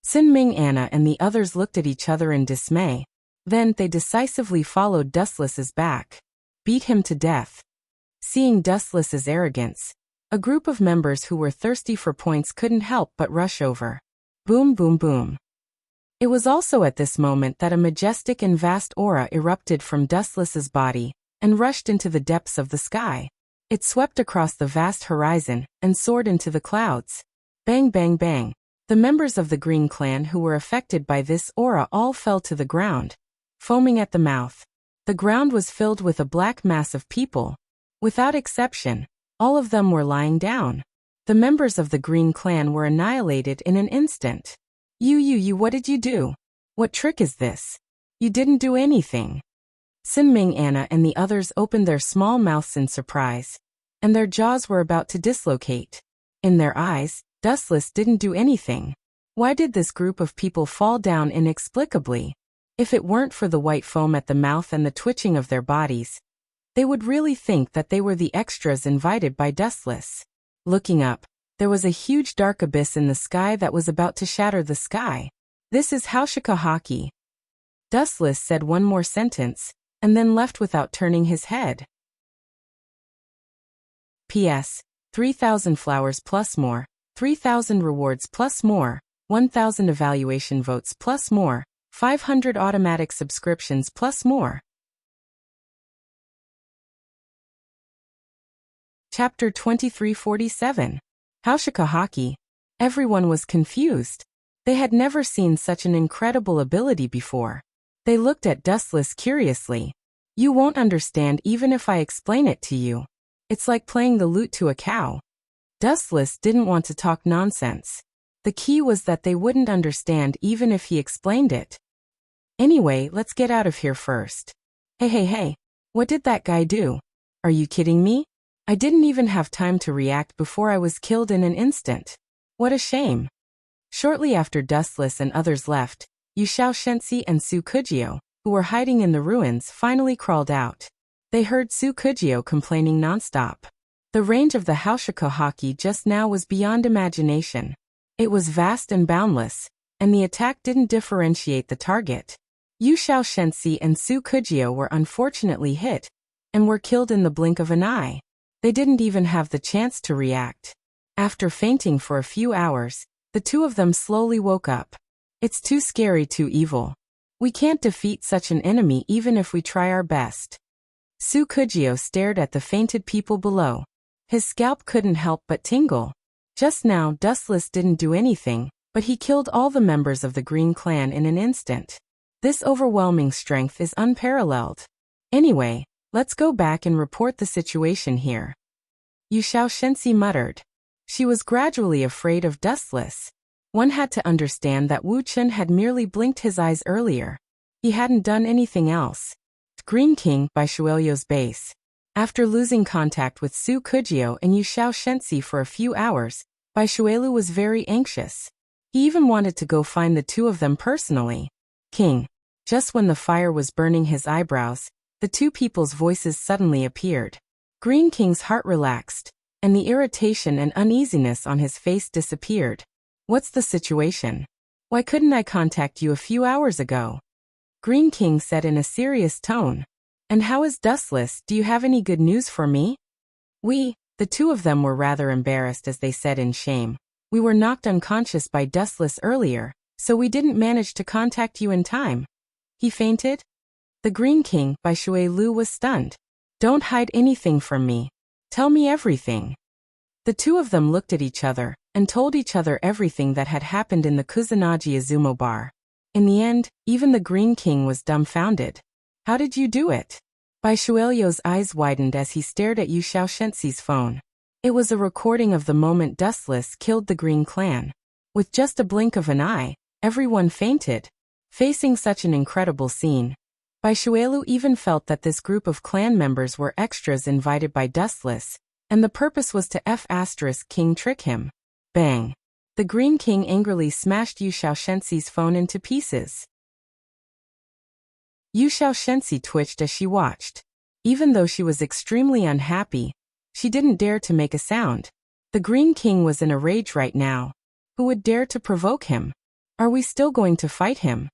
Sinming Anna and the others looked at each other in dismay. Then they decisively followed Dustless's back. Beat him to death. Seeing Dustless's arrogance, a group of members who were thirsty for points couldn't help but rush over. Boom, boom, boom. It was also at this moment that a majestic and vast aura erupted from Dustless's body and rushed into the depths of the sky. It swept across the vast horizon and soared into the clouds. Bang, bang, bang. The members of the Green Clan who were affected by this aura all fell to the ground, foaming at the mouth. The ground was filled with a black mass of people. Without exception, all of them were lying down. The members of the Green Clan were annihilated in an instant. You, what did you do? What trick is this? You didn't do anything. Sinming Anna and the others opened their small mouths in surprise, and their jaws were about to dislocate. In their eyes, Dustless didn't do anything. Why did this group of people fall down inexplicably? If it weren't for the white foam at the mouth and the twitching of their bodies, they would really think that they were the extras invited by Dustless. Looking up, there was a huge dark abyss in the sky that was about to shatter the sky. This is Haushikahaki. Dustless said one more sentence, and then left without turning his head. P.S. 3,000 flowers plus more, 3,000 rewards plus more, 1,000 evaluation votes plus more, 500 automatic subscriptions plus more. Chapter 2347. Haushikahaki. Everyone was confused. They had never seen such an incredible ability before. They looked at Dustless curiously. You won't understand even if I explain it to you. It's like playing the lute to a cow. Dustless didn't want to talk nonsense. The key was that they wouldn't understand even if he explained it. Anyway, let's get out of here first. Hey, what did that guy do? Are you kidding me? I didn't even have time to react before I was killed in an instant. What a shame. Shortly after Dustless and others left, Yushao Shensi and Su Kujio, who were hiding in the ruins, finally crawled out. They heard Su Kujio complaining nonstop. The range of the Haushikahaki just now was beyond imagination. It was vast and boundless, and the attack didn't differentiate the target. Yushao Shensi and Su Kujio were unfortunately hit, and were killed in the blink of an eye. They didn't even have the chance to react. After fainting for a few hours, the two of them slowly woke up. It's too scary, too evil. We can't defeat such an enemy even if we try our best. Su Kujio stared at the fainted people below. His scalp couldn't help but tingle. Just now, Dustless didn't do anything, but he killed all the members of the Green Clan in an instant. This overwhelming strength is unparalleled. Anyway, let's go back and report the situation here. Yushao Shensi muttered. She was gradually afraid of Dustless. One had to understand that Wu Chen had merely blinked his eyes earlier. He hadn't done anything else. Green King by Shuelyo's base. After losing contact with Su Kujio and Yu Xiao Shensi for a few hours, Bai Shuelu was very anxious. He even wanted to go find the two of them personally. King. Just when the fire was burning his eyebrows, the two people's voices suddenly appeared. Green King's heart relaxed, and the irritation and uneasiness on his face disappeared. What's the situation? Why couldn't I contact you a few hours ago? Green King said in a serious tone. And how is Dustless? Do you have any good news for me? The two of them were rather embarrassed as they said in shame. We were knocked unconscious by Dustless earlier, so we didn't manage to contact you in time. He fainted? The Green King by Shui Lu was stunned. Don't hide anything from me. Tell me everything. The two of them looked at each other and told each other everything that had happened in the Kusanagi Izumo bar. In the end, even the Green King was dumbfounded. How did you do it? Bai Shuelyo's eyes widened as he stared at Yu Xiao Shensi's phone. It was a recording of the moment Dustless killed the Green Clan. With just a blink of an eye, everyone fainted. Facing such an incredible scene, Bai Shuelu even felt that this group of clan members were extras invited by Dustless, and the purpose was to King trick him. Bang! The Green King angrily smashed Yu Xiao Shensi's phone into pieces. Yu Xiao Shensi twitched as she watched. Even though she was extremely unhappy, she didn't dare to make a sound. The Green King was in a rage right now. Who would dare to provoke him? Are we still going to fight him?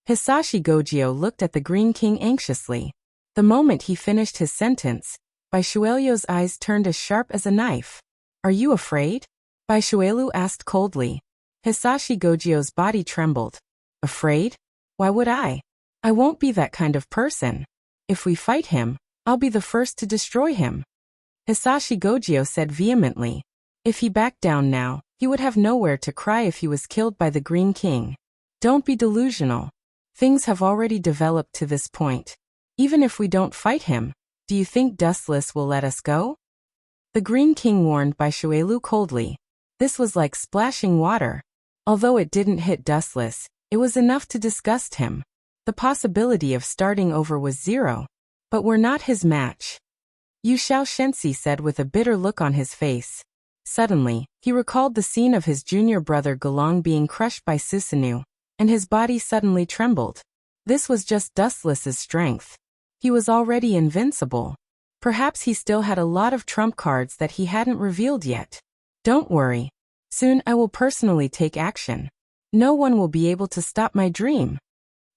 Hisashi Gojio looked at the Green King anxiously. The moment he finished his sentence, Bai Shuelyo's eyes turned as sharp as a knife. Are you afraid? Bai Shuelu asked coldly. Hisashi Gojio's body trembled. Afraid? Why would I? I won't be that kind of person. If we fight him, I'll be the first to destroy him. Hisashi Gojio said vehemently. If he backed down now, he would have nowhere to cry if he was killed by the Green King. Don't be delusional. Things have already developed to this point. Even if we don't fight him, do you think Dustless will let us go? The Green King warned Bai Shuelu coldly. This was like splashing water. Although it didn't hit Dustless, it was enough to disgust him. The possibility of starting over was zero. But we're not his match. Yu Xiao Shensi said with a bitter look on his face. Suddenly, he recalled the scene of his junior brother Galang being crushed by Susanoo, and his body suddenly trembled. This was just Dustless's strength. He was already invincible. Perhaps he still had a lot of trump cards that he hadn't revealed yet. Don't worry. Soon I will personally take action. No one will be able to stop my dream.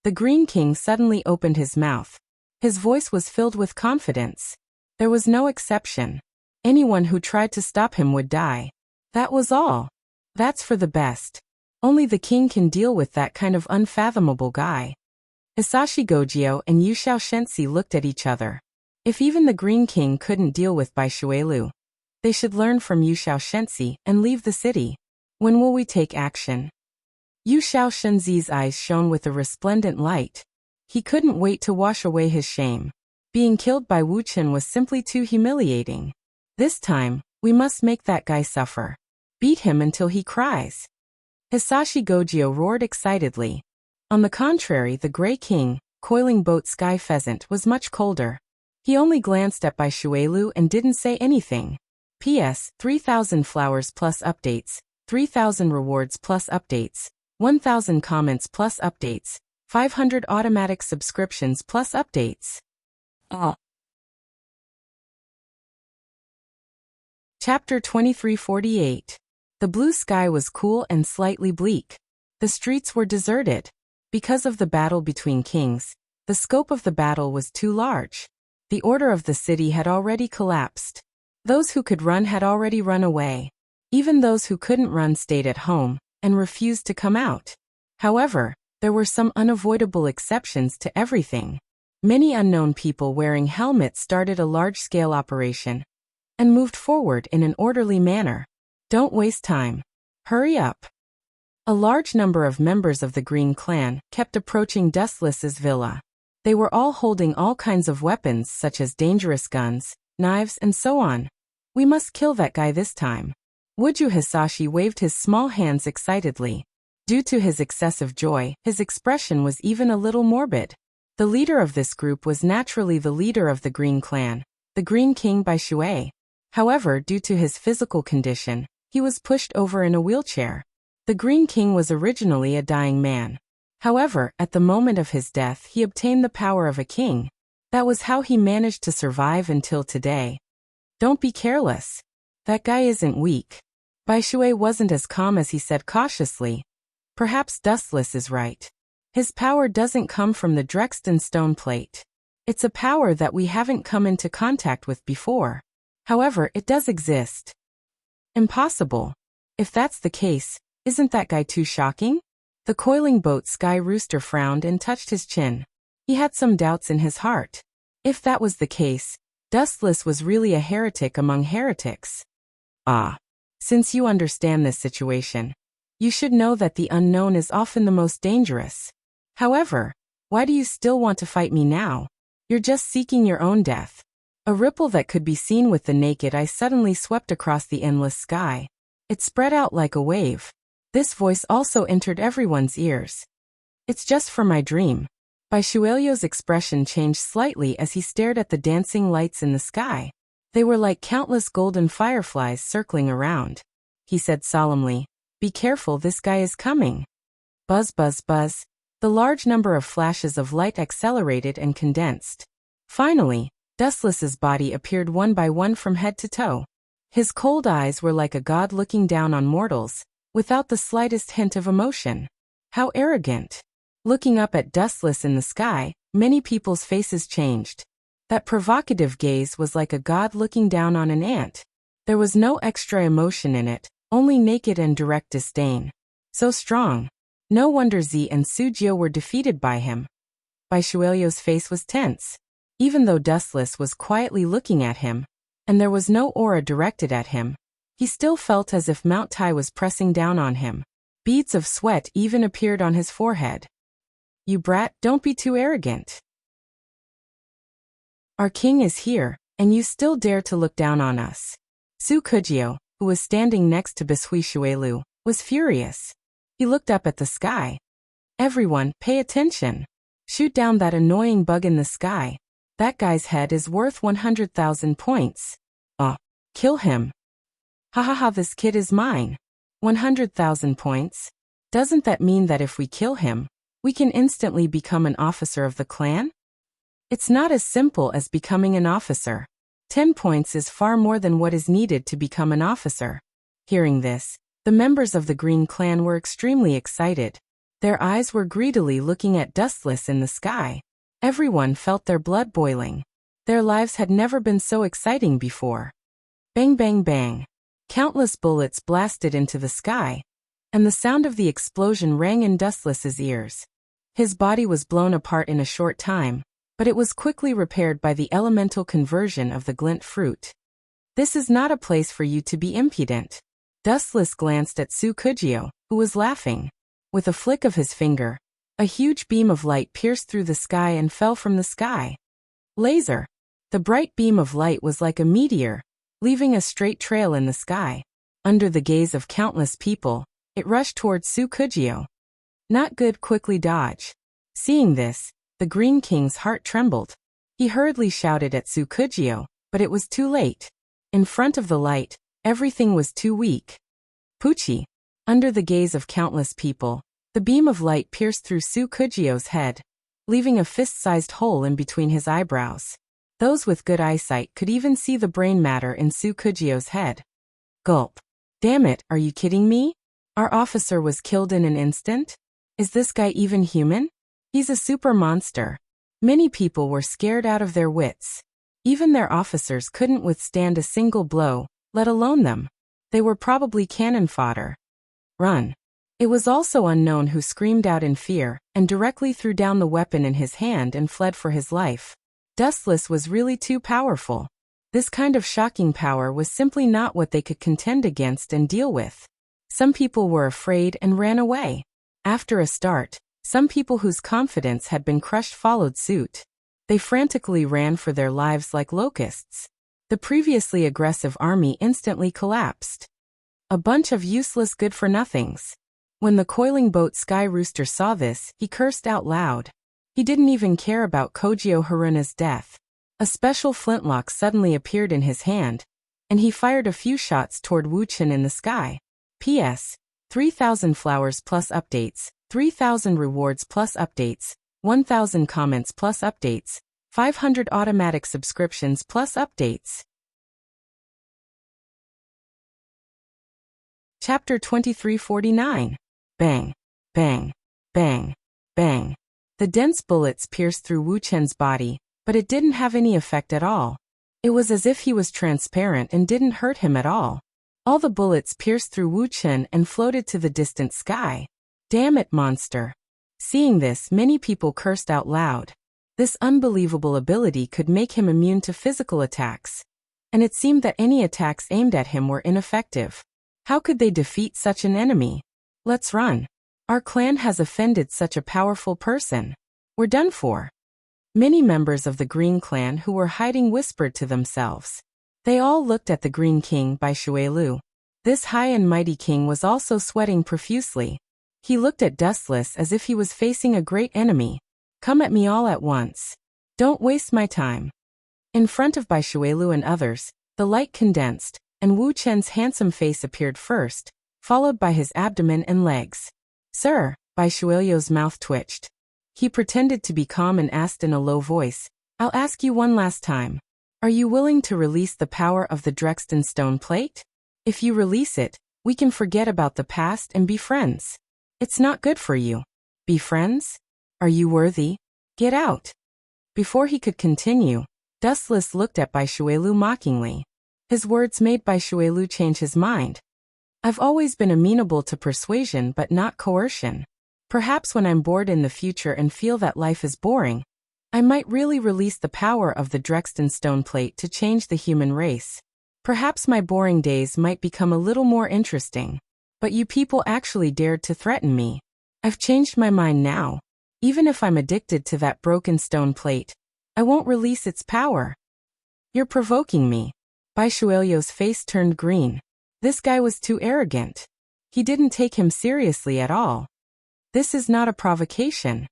The Green King suddenly opened his mouth. His voice was filled with confidence. There was no exception. Anyone who tried to stop him would die. That was all. That's for the best. Only the king can deal with that kind of unfathomable guy. Hisashi Gojio and Yu Xiao Shensi looked at each other. If even the Green King couldn't deal with Bai Shuelu, they should learn from Yu Xiao Shensi and leave the city. When will we take action? Yu Xiao Shenzi's eyes shone with a resplendent light. He couldn't wait to wash away his shame. Being killed by Wu Chen was simply too humiliating. This time, we must make that guy suffer. Beat him until he cries. Hisashi Gojio roared excitedly. On the contrary, the Grey King, Coiling Boat Sky Pheasant, was much colder. He only glanced at Bai Shuelu and didn't say anything. P.S. 3,000 flowers plus updates, 3,000 rewards plus updates, 1,000 comments plus updates, 500 automatic subscriptions plus updates. Chapter 2348. The blue sky was cool and slightly bleak. The streets were deserted. Because of the battle between kings, the scope of the battle was too large. The order of the city had already collapsed. Those who could run had already run away. Even those who couldn't run stayed at home and refused to come out. However, there were some unavoidable exceptions to everything. Many unknown people wearing helmets started a large-scale operation and moved forward in an orderly manner. Don't waste time. Hurry up. A large number of members of the Green Clan kept approaching Dustless's villa. They were all holding all kinds of weapons such as dangerous guns, knives and so on. We must kill that guy this time. Wuju Hisashi waved his small hands excitedly. Due to his excessive joy, his expression was even a little morbid. The leader of this group was naturally the leader of the Green Clan, the Green King Bai Shui. However, due to his physical condition, he was pushed over in a wheelchair. The Green King was originally a dying man. However, at the moment of his death he obtained the power of a king. That was how he managed to survive until today. Don't be careless. That guy isn't weak. Bai Shui wasn't as calm as he said cautiously. Perhaps Dustless is right. His power doesn't come from the Drexton stone plate. It's a power that we haven't come into contact with before. However, it does exist. Impossible. If that's the case, isn't that guy too shocking? The coiling boat Sky Rooster frowned and touched his chin. He had some doubts in his heart. If that was the case, Dustless was really a heretic among heretics. Since you understand this situation, you should know that the unknown is often the most dangerous. However, why do you still want to fight me now? You're just seeking your own death. A ripple that could be seen with the naked eye suddenly swept across the endless sky. It spread out like a wave. This voice also entered everyone's ears. It's just for my dream. Bai Shuelio's expression changed slightly as he stared at the dancing lights in the sky. They were like countless golden fireflies circling around. He said solemnly, "Be careful, this guy is coming." Buzz, buzz, buzz. The large number of flashes of light accelerated and condensed. Finally, Dustless's body appeared one by one from head to toe. His cold eyes were like a god looking down on mortals, without the slightest hint of emotion. How arrogant! Looking up at Dustless in the sky, many people's faces changed. That provocative gaze was like a god looking down on an ant. There was no extra emotion in it, only naked and direct disdain. So strong. No wonder Z and Sujio were defeated by him. Bai Shuelio's face was tense. Even though Dustless was quietly looking at him, and there was no aura directed at him, he still felt as if Mount Tai was pressing down on him. Beads of sweat even appeared on his forehead. You brat, don't be too arrogant. Our king is here, and you still dare to look down on us. Su Kujio, who was standing next to Bishui Shuelu, was furious. He looked up at the sky. Everyone, pay attention. Shoot down that annoying bug in the sky. That guy's head is worth 100,000 points. Kill him. Ha ha ha, this kid is mine. 100,000 points. Doesn't that mean that if we kill him, we can instantly become an officer of the clan? It's not as simple as becoming an officer. 10 points is far more than what is needed to become an officer. Hearing this, the members of the Green Clan were extremely excited. Their eyes were greedily looking at Dustless in the sky. Everyone felt their blood boiling. Their lives had never been so exciting before. Bang bang bang. Countless bullets blasted into the sky, and the sound of the explosion rang in Dustless's ears. His body was blown apart in a short time, but it was quickly repaired by the elemental conversion of the glint fruit. This is not a place for you to be impudent. Dustless glanced at Su Kujio, who was laughing. With a flick of his finger, a huge beam of light pierced through the sky and fell from the sky. Laser. The bright beam of light was like a meteor, leaving a straight trail in the sky. Under the gaze of countless people, it rushed towards Su Kujio. Not good, quickly dodge. Seeing this, the Green King's heart trembled. He hurriedly shouted at Su Kujio, but it was too late. In front of the light, everything was too weak. Poochie. Under the gaze of countless people, the beam of light pierced through Su Kujio's head, leaving a fist-sized hole in between his eyebrows. Those with good eyesight could even see the brain matter in Su Kujio's head. Gulp. Damn it, are you kidding me? Our officer was killed in an instant? Is this guy even human? He's a super monster. Many people were scared out of their wits. Even their officers couldn't withstand a single blow, let alone them. They were probably cannon fodder. Run. It was also unknown who screamed out in fear and directly threw down the weapon in his hand and fled for his life. Dustless was really too powerful. This kind of shocking power was simply not what they could contend against and deal with. Some people were afraid and ran away. After a start, some people whose confidence had been crushed followed suit. They frantically ran for their lives like locusts. The previously aggressive army instantly collapsed. A bunch of useless good-for-nothings. When the coiling boat Sky Rooster saw this, he cursed out loud. He didn't even care about Kojio Haruna's death. A special flintlock suddenly appeared in his hand, and he fired a few shots toward Wu-Chen in the sky. P.S. 3,000 flowers plus updates, 3,000 rewards plus updates, 1,000 comments plus updates, 500 automatic subscriptions plus updates. Chapter 2349. Bang, bang, bang, bang. The dense bullets pierced through Wu-Chen's body, but it didn't have any effect at all. It was as if he was transparent and didn't hurt him at all. All the bullets pierced through Wu-Chen and floated to the distant sky. Damn it, monster. Seeing this, many people cursed out loud. This unbelievable ability could make him immune to physical attacks. And it seemed that any attacks aimed at him were ineffective. How could they defeat such an enemy? Let's run. Our clan has offended such a powerful person. We're done for. Many members of the Green Clan who were hiding whispered to themselves. They all looked at the Green King by Xuelu. This high and mighty king was also sweating profusely. He looked at Dustless as if he was facing a great enemy. Come at me all at once. Don't waste my time. In front of Bai Xuelu and others, the light condensed, and Wu Chen's handsome face appeared first, followed by his abdomen and legs. Sir, Bai Xuelu's mouth twitched. He pretended to be calm and asked in a low voice, I'll ask you one last time. Are you willing to release the power of the Drexten stone plate? If you release it, we can forget about the past and be friends. It's not good for you. Be friends? Are you worthy? Get out. Before he could continue, Dustless looked at Bai Xuelu mockingly. His words made Bai Xuelu change his mind. I've always been amenable to persuasion but not coercion. Perhaps when I'm bored in the future and feel that life is boring, I might really release the power of the Drexten stone plate to change the human race. Perhaps my boring days might become a little more interesting. But you people actually dared to threaten me. I've changed my mind now. Even if I'm addicted to that broken stone plate, I won't release its power. You're provoking me. Bai Xuelu's face turned green. This guy was too arrogant. He didn't take him seriously at all. This is not a provocation.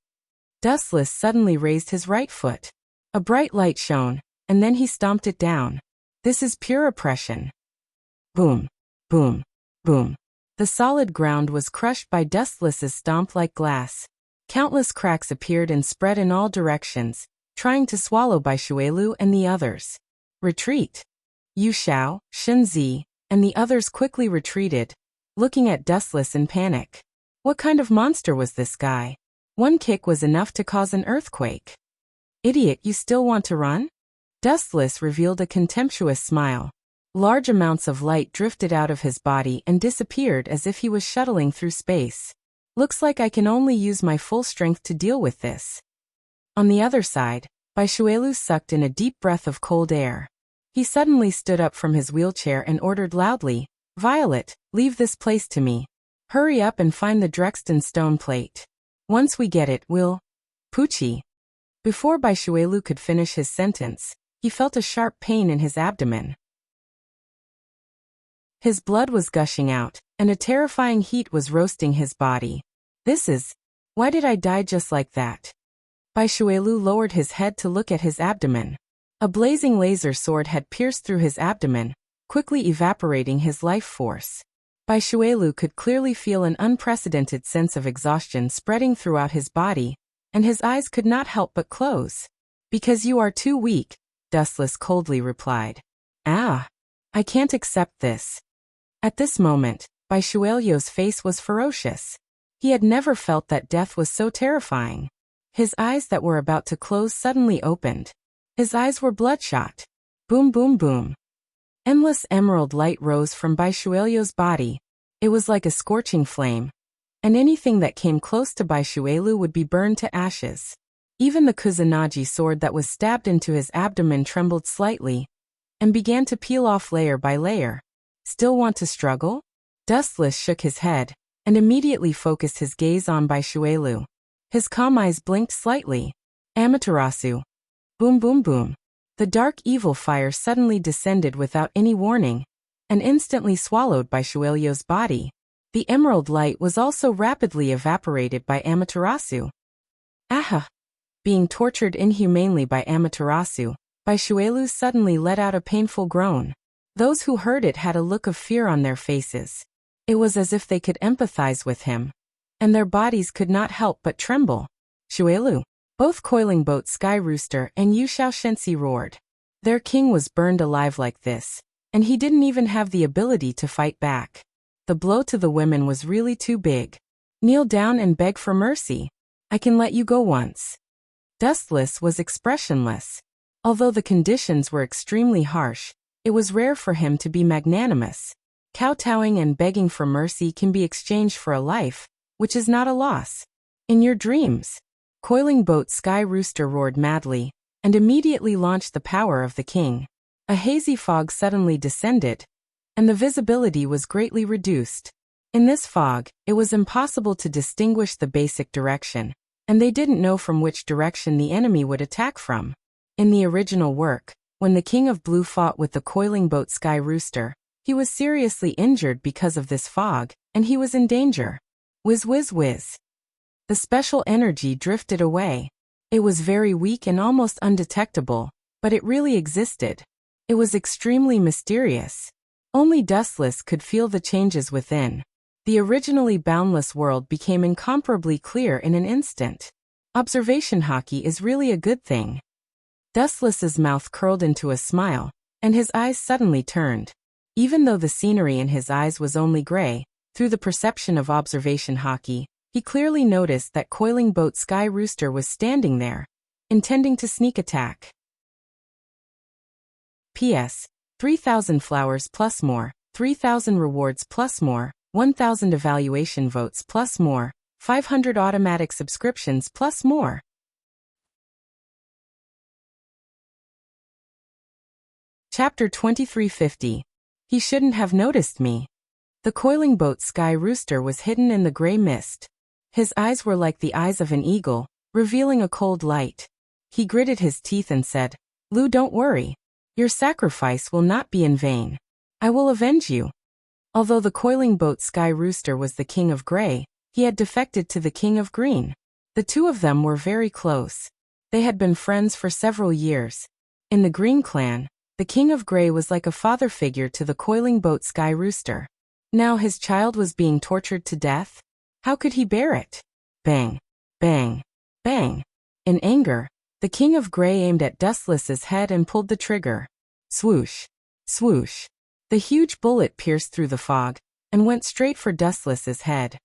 Dustless suddenly raised his right foot. A bright light shone, and then he stomped it down. This is pure oppression. Boom, boom, boom. The solid ground was crushed by Dustless's stomp like glass. Countless cracks appeared and spread in all directions, trying to swallow Bai Xuelu and the others. Retreat. Yu Xiao, Shen Zi, and the others quickly retreated, looking at Dustless in panic. What kind of monster was this guy? One kick was enough to cause an earthquake. Idiot, you still want to run? Dustless revealed a contemptuous smile. Large amounts of light drifted out of his body and disappeared as if he was shuttling through space. Looks like I can only use my full strength to deal with this. On the other side, Bai Xuelu sucked in a deep breath of cold air. He suddenly stood up from his wheelchair and ordered loudly, Violet, leave this place to me. Hurry up and find the Drexten stone plate. Once we get it, we'll... Poochie. Before Bai Xuelu could finish his sentence, he felt a sharp pain in his abdomen. His blood was gushing out, and a terrifying heat was roasting his body. Why did I die just like that? Bai Xuelu lowered his head to look at his abdomen. A blazing laser sword had pierced through his abdomen, quickly evaporating his life force. Bai Xuelu could clearly feel an unprecedented sense of exhaustion spreading throughout his body, and his eyes could not help but close. Because you are too weak, Dustless coldly replied. I can't accept this. At this moment, Bai Xuelu's face was ferocious. He had never felt that death was so terrifying. His eyes that were about to close suddenly opened. His eyes were bloodshot. Boom, boom, boom. Endless emerald light rose from Bai Xuelu's body. It was like a scorching flame. And anything that came close to Bai Xuelu would be burned to ashes. Even the Kusanagi sword that was stabbed into his abdomen trembled slightly, and began to peel off layer by layer. Still want to struggle? Dustless shook his head, and immediately focused his gaze on Bai Xuelu. His calm eyes blinked slightly. Amaterasu. Boom, boom, boom. The dark evil fire suddenly descended without any warning, and instantly swallowed Bai Xuelu's body. The emerald light was also rapidly evaporated by Amaterasu. Aha! being tortured inhumanely by Amaterasu, by Shuelu suddenly let out a painful groan. Those who heard it had a look of fear on their faces. It was as if they could empathize with him, and their bodies could not help but tremble. Shuelu! Both Coiling Boat Sky Rooster and Yu Shaoshensi roared. Their king was burned alive like this, and he didn't even have the ability to fight back. The blow to the women was really too big. Kneel down and beg for mercy. I can let you go once. Dustless was expressionless. Although the conditions were extremely harsh, it was rare for him to be magnanimous. Kowtowing and begging for mercy can be exchanged for a life, which is not a loss. In your dreams. Coiling Boat Sky Rooster roared madly, and immediately launched the power of the king. A hazy fog suddenly descended, and the visibility was greatly reduced. In this fog, it was impossible to distinguish the basic direction, and they didn't know from which direction the enemy would attack from. In the original work, when the King of Blue fought with the Coiling Boat Sky Rooster, he was seriously injured because of this fog, and he was in danger. Whiz whiz whiz. The special energy drifted away. It was very weak and almost undetectable, but it really existed. It was extremely mysterious. Only Dustless could feel the changes within. The originally boundless world became incomparably clear in an instant. Observation hockey is really a good thing. Dustless's mouth curled into a smile, and his eyes suddenly turned. Even though the scenery in his eyes was only gray, through the perception of observation hockey, he clearly noticed that Coiling Boat Sky Rooster was standing there, intending to sneak attack. P.S. 3,000 flowers plus more, 3,000 rewards plus more, 1,000 evaluation votes plus more, 500 automatic subscriptions plus more. Chapter 2350. He shouldn't have noticed me. The Coiling Boat Sky Rooster was hidden in the gray mist. His eyes were like the eyes of an eagle, revealing a cold light. He gritted his teeth and said, "Lu, don't worry. Your sacrifice will not be in vain. I will avenge you." Although the Coiling Boat Sky Rooster was the King of Gray, he had defected to the King of Green. The two of them were very close. They had been friends for several years. In the Green clan, the King of Gray was like a father figure to the Coiling Boat Sky Rooster. Now his child was being tortured to death? How could he bear it? Bang, bang, bang. In anger, the King of Gray aimed at Dustless's head and pulled the trigger. Swoosh, swoosh. The huge bullet pierced through the fog and went straight for Dustless's head.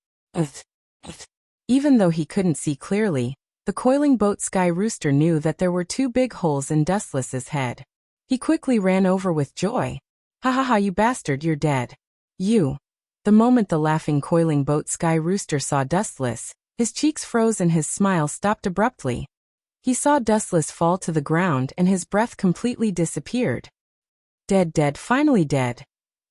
Even though he couldn't see clearly, the Coiling Boat Sky Rooster knew that there were two big holes in Dustless's head. He quickly ran over with joy. "Ha ha ha, you bastard, you're dead. You." The moment the laughing Coiling Boat Sky Rooster saw Dustless, his cheeks froze and his smile stopped abruptly. He saw Dustless fall to the ground and his breath completely disappeared. Dead, dead, finally dead.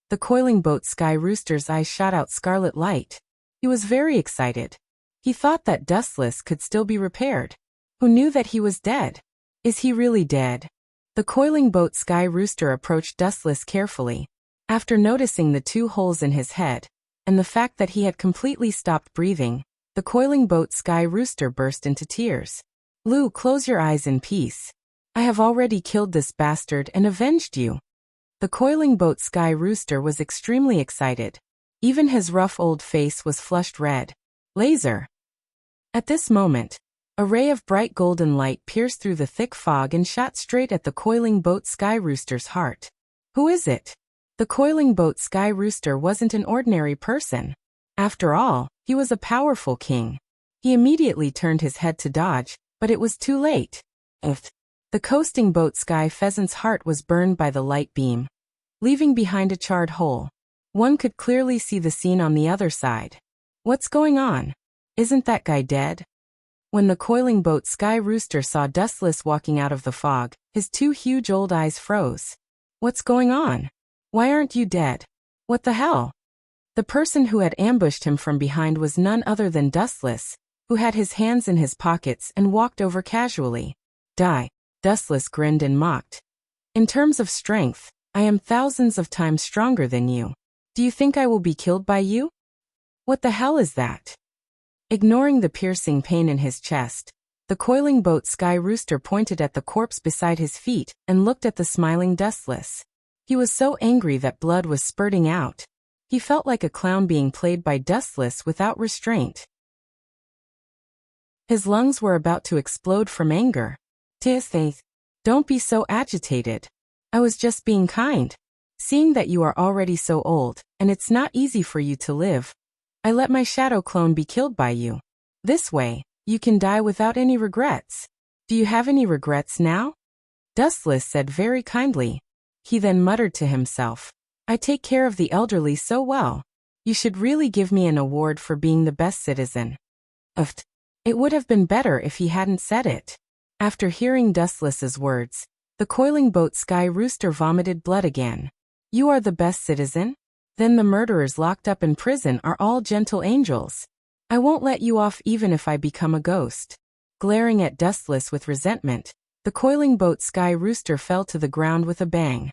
The Coiling Boat Sky Rooster's eyes shot out scarlet light. He was very excited. He thought that Dustless could still be repaired. Who knew that he was dead? Is he really dead? The Coiling Boat Sky Rooster approached Dustless carefully. After noticing the two holes in his head, and the fact that he had completely stopped breathing, the Coiling Boat Sky Rooster burst into tears. "Lu, close your eyes in peace. I have already killed this bastard and avenged you." The Coiling Boat Sky Rooster was extremely excited. Even his rough old face was flushed red. Laser. At this moment, a ray of bright golden light pierced through the thick fog and shot straight at the Coiling Boat Sky Rooster's heart. Who is it? The Coiling Boat Sky Rooster wasn't an ordinary person. After all, he was a powerful king. He immediately turned his head to dodge, but it was too late. The coasting boat Sky Pheasant's heart was burned by the light beam, leaving behind a charred hole. One could clearly see the scene on the other side. What's going on? Isn't that guy dead? When the Coiling Boat Sky Rooster saw Dustless walking out of the fog, his two huge old eyes froze. What's going on? Why aren't you dead? What the hell? The person who had ambushed him from behind was none other than Dustless, who had his hands in his pockets and walked over casually. Die. Dustless grinned and mocked. In terms of strength, I am thousands of times stronger than you. Do you think I will be killed by you? What the hell is that? Ignoring the piercing pain in his chest, The coiling boat sky rooster pointed at the corpse beside his feet and looked at the smiling Dustless. He was so angry that blood was spurting out. He felt like a clown being played by Dustless without restraint. His lungs were about to explode from anger. Faith, don't be so agitated. I was just being kind. Seeing that you are already so old, and it's not easy for you to live, I let my shadow clone be killed by you. This way, you can die without any regrets. Do you have any regrets now? Dustless said very kindly. He then muttered to himself, I take care of the elderly so well. You should really give me an award for being the best citizen. It would have been better if he hadn't said it. After hearing Dustless's words, the coiling boat sky rooster vomited blood again. You are the best citizen? Then the murderers locked up in prison are all gentle angels. I won't let you off even if I become a ghost. Glaring at Dustless with resentment, the coiling boat sky rooster fell to the ground with a bang.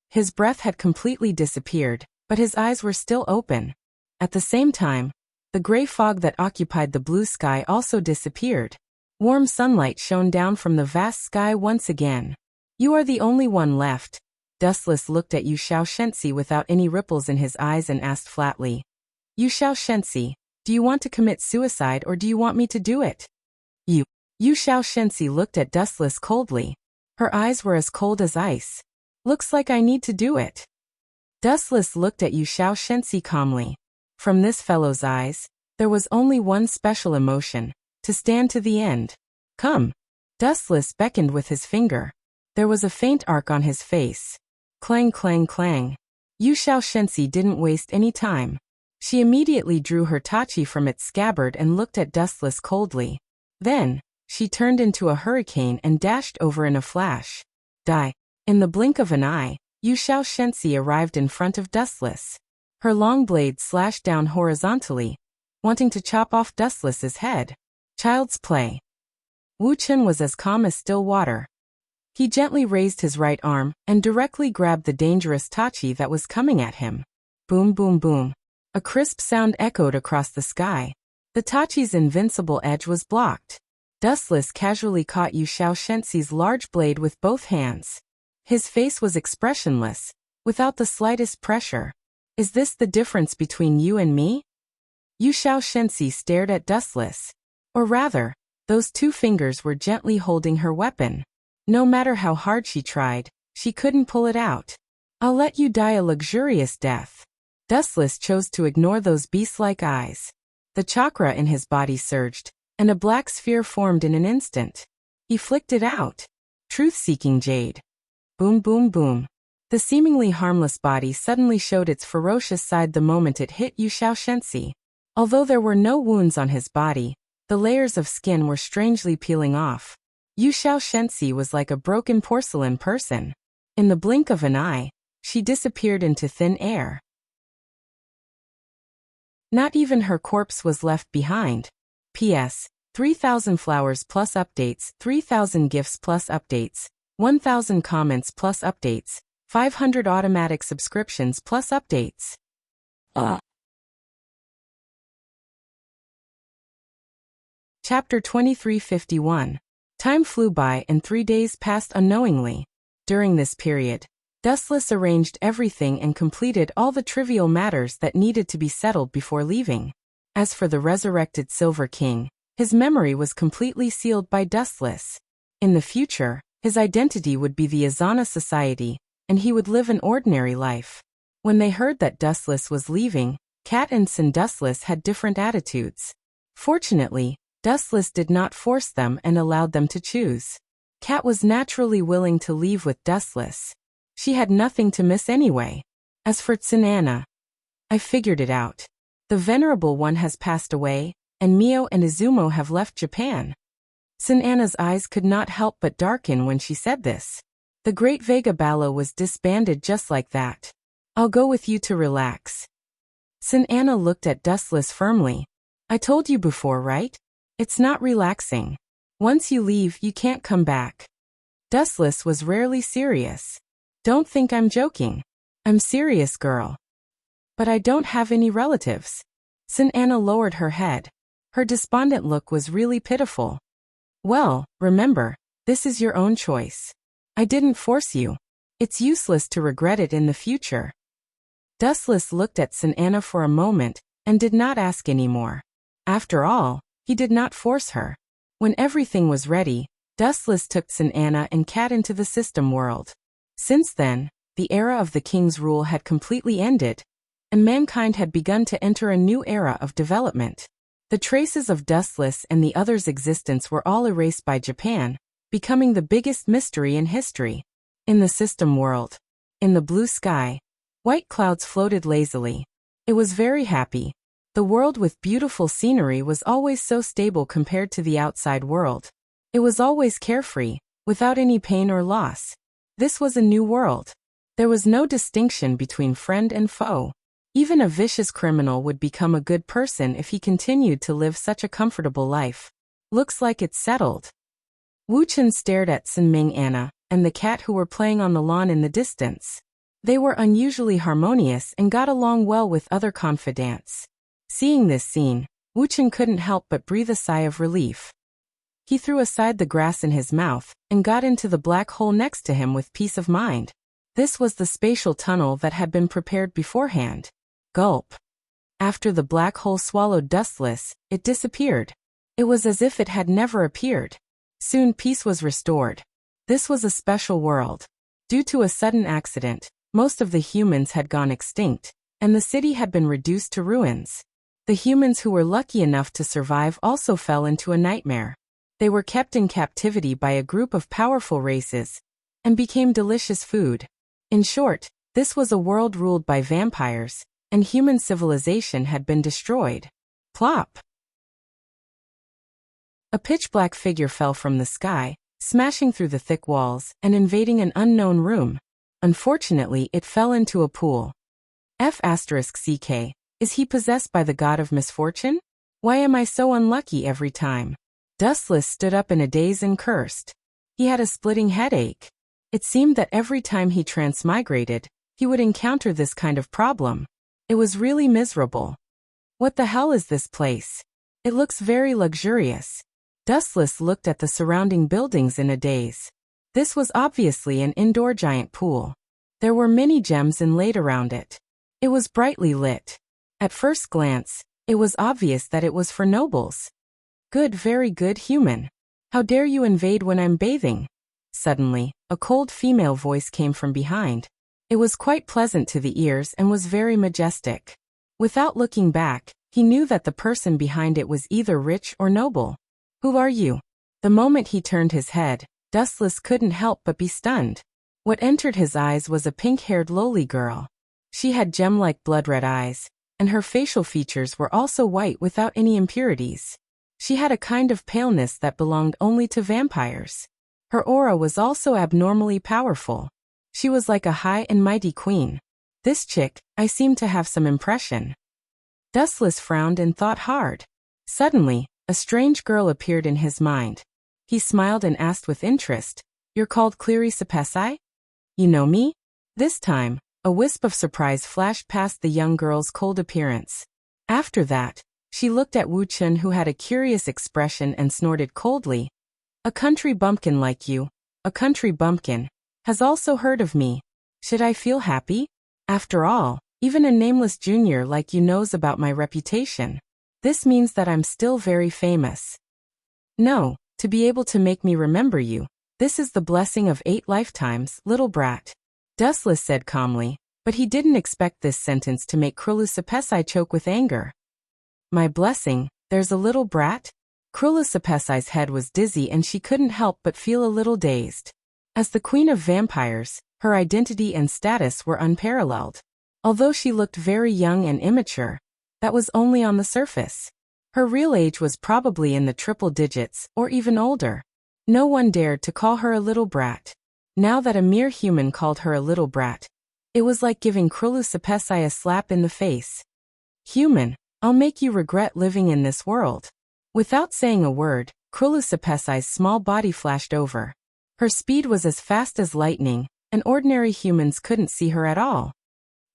His breath had completely disappeared, but his eyes were still open. At the same time, the gray fog that occupied the blue sky also disappeared. Warm sunlight shone down from the vast sky once again. You are the only one left. Dustless looked at Yu Shensi without any ripples in his eyes and asked flatly, Yu Shensi, do you want to commit suicide or do you want me to do it? Yu Shensi looked at Dustless coldly. Her eyes were as cold as ice. Looks like I need to do it. Dustless looked at Yu Shensi calmly. From this fellow's eyes, there was only one special emotion, to stand to the end. Come. Dustless beckoned with his finger. There was a faint arc on his face. Clang clang clang. Yu Shensi didn't waste any time. She immediately drew her tachi from its scabbard and looked at Dustless coldly. Then, she turned into a hurricane and dashed over in a flash. Die. In the blink of an eye, Yu Shensi arrived in front of Dustless. Her long blade slashed down horizontally, wanting to chop off Dustless's head. Child's play. Wu Chen was as calm as still water. He gently raised his right arm and directly grabbed the dangerous tachi that was coming at him. Boom boom boom. A crisp sound echoed across the sky. The tachi's invincible edge was blocked. Dustless casually caught Yu Shensi's large blade with both hands. His face was expressionless, without the slightest pressure. Is this the difference between you and me? Yu Shensi stared at Dustless. Or rather, those two fingers were gently holding her weapon. No matter how hard she tried, she couldn't pull it out. I'll let you die a luxurious death. Dustless chose to ignore those beast-like eyes. The chakra in his body surged, and a black sphere formed in an instant. He flicked it out. Truth-seeking jade. Boom boom boom. The seemingly harmless body suddenly showed its ferocious side the moment it hit Yu Shensi. Although there were no wounds on his body, the layers of skin were strangely peeling off. Yu Shensi was like a broken porcelain person. In the blink of an eye, she disappeared into thin air. Not even her corpse was left behind. P.S. 3,000 flowers plus updates, 3,000 gifts plus updates, 1,000 comments plus updates, 500 automatic subscriptions plus updates. Chapter 2351. Time flew by and 3 days passed unknowingly. During this period, Dustless arranged everything and completed all the trivial matters that needed to be settled before leaving. As for the resurrected Silver King, his memory was completely sealed by Dustless. In the future, his identity would be the Azana Society, and he would live an ordinary life. When they heard that Dustless was leaving, Cat and Sin Dustless had different attitudes. Fortunately, Dustless did not force them and allowed them to choose. Cat was naturally willing to leave with Dustless. She had nothing to miss anyway. As for Tsunana, I figured it out. The Venerable One has passed away, and Mio and Izumo have left Japan. Tsunana's eyes could not help but darken when she said this. The Great Vega Ballo was disbanded just like that. I'll go with you to relax. Tsunana looked at Dustless firmly. I told you before, right? It's not relaxing. Once you leave, you can't come back. Dustless was rarely serious. Don't think I'm joking. I'm serious, girl. But I don't have any relatives. Tsunana lowered her head. Her despondent look was really pitiful. Well, remember, this is your own choice. I didn't force you. It's useless to regret it in the future. Dustless looked at St. Anna for a moment, and did not ask any more. After all, he did not force her. When everything was ready, Dustless took St. Anna and Cat into the system world. Since then, the era of the king's rule had completely ended, and mankind had begun to enter a new era of development. The traces of Dustless and the others' existence were all erased by Japan, becoming the biggest mystery in history. In the system world, in the blue sky, white clouds floated lazily. It was very happy. The world with beautiful scenery was always so stable compared to the outside world. It was always carefree, without any pain or loss. This was a new world. There was no distinction between friend and foe. Even a vicious criminal would become a good person if he continued to live such a comfortable life. Looks like it's settled. Wu Chen stared at St. Anna and the cat who were playing on the lawn in the distance. They were unusually harmonious and got along well with other confidants. Seeing this scene, Wu Chen couldn't help but breathe a sigh of relief. He threw aside the grass in his mouth and got into the black hole next to him with peace of mind. This was the spatial tunnel that had been prepared beforehand. Gulp. After the black hole swallowed Dustless, it disappeared. It was as if it had never appeared. Soon peace was restored. This was a special world. Due to a sudden accident, most of the humans had gone extinct, and the city had been reduced to ruins. The humans who were lucky enough to survive also fell into a nightmare. They were kept in captivity by a group of powerful races, and became delicious food. In short, this was a world ruled by vampires, and human civilization had been destroyed. Plop! A pitch-black figure fell from the sky, smashing through the thick walls and invading an unknown room. Unfortunately, it fell into a pool. F***CK. Is he possessed by the god of misfortune? Why am I so unlucky every time? Dustless stood up in a daze and cursed. He had a splitting headache. It seemed that every time he transmigrated, he would encounter this kind of problem. It was really miserable. What the hell is this place? It looks very luxurious. Dustless looked at the surrounding buildings in a daze. This was obviously an indoor giant pool. There were many gems inlaid around it. It was brightly lit. At first glance, it was obvious that it was for nobles. Good, very good human. How dare you invade when I'm bathing? Suddenly, a cold female voice came from behind. It was quite pleasant to the ears and was very majestic. Without looking back, he knew that the person behind it was either rich or noble. Who are you? The moment he turned his head, Dustless couldn't help but be stunned. What entered his eyes was a pink-haired lowly girl. She had gem-like blood-red eyes, and her facial features were also white without any impurities. She had a kind of paleness that belonged only to vampires. Her aura was also abnormally powerful. She was like a high and mighty queen. This chick, I seem to have some impression. Dustless frowned and thought hard. Suddenly, a strange girl appeared in his mind. He smiled and asked with interest, "You're called Clarissa Pesai? You know me?" This time, a wisp of surprise flashed past the young girl's cold appearance. After that, she looked at Wu Chen, who had a curious expression, and snorted coldly. "A country bumpkin like you, a country bumpkin, has also heard of me. Should I feel happy? After all, even a nameless junior like you knows about my reputation. This means that I'm still very famous. No, to be able to make me remember you. This is the blessing of 8 lifetimes, little brat." Dustless said calmly, but he didn't expect this sentence to make Clarissa Pesai choke with anger. "My blessing, there's a little brat?" Clarissa Pesai's head was dizzy and she couldn't help but feel a little dazed. As the queen of vampires, her identity and status were unparalleled. Although she looked very young and immature, that was only on the surface. Her real age was probably in the triple digits, or even older. No one dared to call her a little brat. Now that a mere human called her a little brat, it was like giving Clarissa Pesai a slap in the face. "Human, I'll make you regret living in this world." Without saying a word, Clarissa Pesai's small body flashed over. Her speed was as fast as lightning, and ordinary humans couldn't see her at all.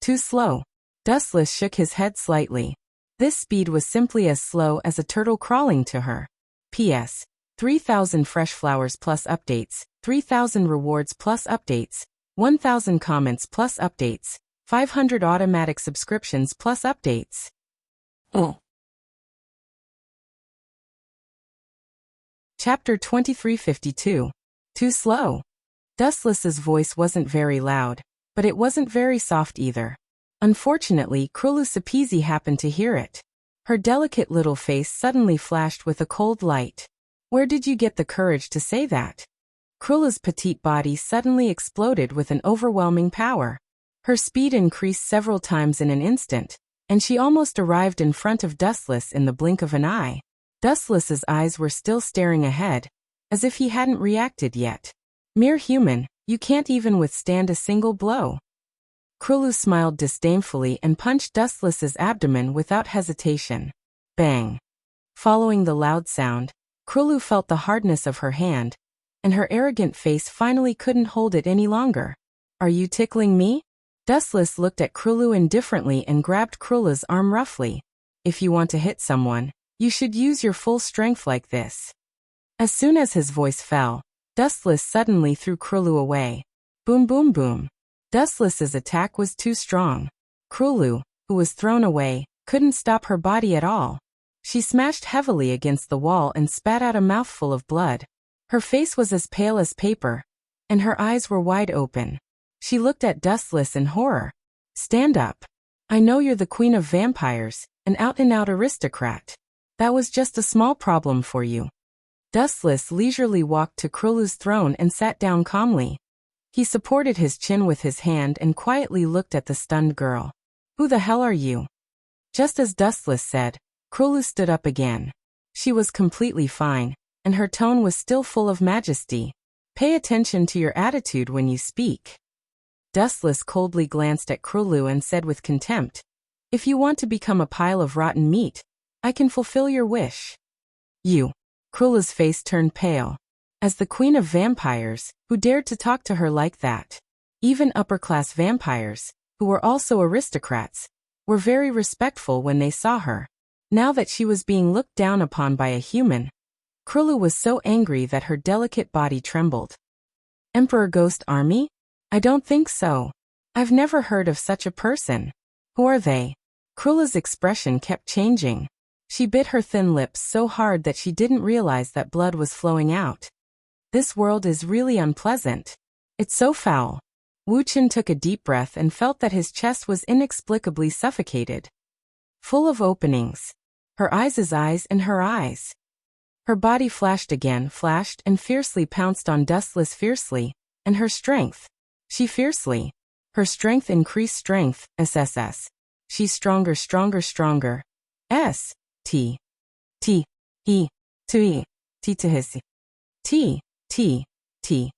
Too slow. Dustless shook his head slightly. This speed was simply as slow as a turtle crawling to her. P.S. 3,000 fresh flowers plus updates, 3,000 rewards plus updates, 1,000 comments plus updates, 500 automatic subscriptions plus updates. Oh. Chapter 2352. Too slow. Dustless's voice wasn't very loud, but it wasn't very soft either. Unfortunately, Krulusapizi happened to hear it. Her delicate little face suddenly flashed with a cold light. Where did you get the courage to say that? Krula's petite body suddenly exploded with an overwhelming power. Her speed increased several times in an instant, and she almost arrived in front of Dustless in the blink of an eye. Dustless's eyes were still staring ahead, as if he hadn't reacted yet. Mere human, you can't even withstand a single blow. Krulu smiled disdainfully and punched Dustless's abdomen without hesitation. Bang! Following the loud sound, Krulu felt the hardness of her hand, and her arrogant face finally couldn't hold it any longer. Are you tickling me? Dustless looked at Krulu indifferently and grabbed Krula's arm roughly. If you want to hit someone, you should use your full strength like this. As soon as his voice fell, Dustless suddenly threw Krulu away. Boom boom boom. Dustless's attack was too strong. Krulu, who was thrown away, couldn't stop her body at all. She smashed heavily against the wall and spat out a mouthful of blood. Her face was as pale as paper, and her eyes were wide open. She looked at Dustless in horror. Stand up. I know you're the queen of vampires, an out-and-out aristocrat. That was just a small problem for you. Dustless leisurely walked to Krulu's throne and sat down calmly. He supported his chin with his hand and quietly looked at the stunned girl. Who the hell are you? Just as Dustless said, Krulu stood up again. She was completely fine, and her tone was still full of majesty. Pay attention to your attitude when you speak. Dustless coldly glanced at Krulu and said with contempt, If you want to become a pile of rotten meat, I can fulfill your wish. You. Krulu's face turned pale. As the queen of vampires, who dared to talk to her like that? Even upper-class vampires, who were also aristocrats, were very respectful when they saw her. Now that she was being looked down upon by a human, Krulu was so angry that her delicate body trembled. Emperor Ghost Army? I don't think so. I've never heard of such a person. Who are they? Krulu's expression kept changing. She bit her thin lips so hard that she didn't realize that blood was flowing out. This world is really unpleasant. It's so foul. Wu Chen took a deep breath and felt that his chest was inexplicably suffocated. Full of openings. Her eyes and her eyes. Her body flashed and fiercely pounced on Dustless fiercely, and her strength. She fiercely. Her strength increased strength, SSS. She's stronger. S. T. T. E. T. T. T. His. T. T. T.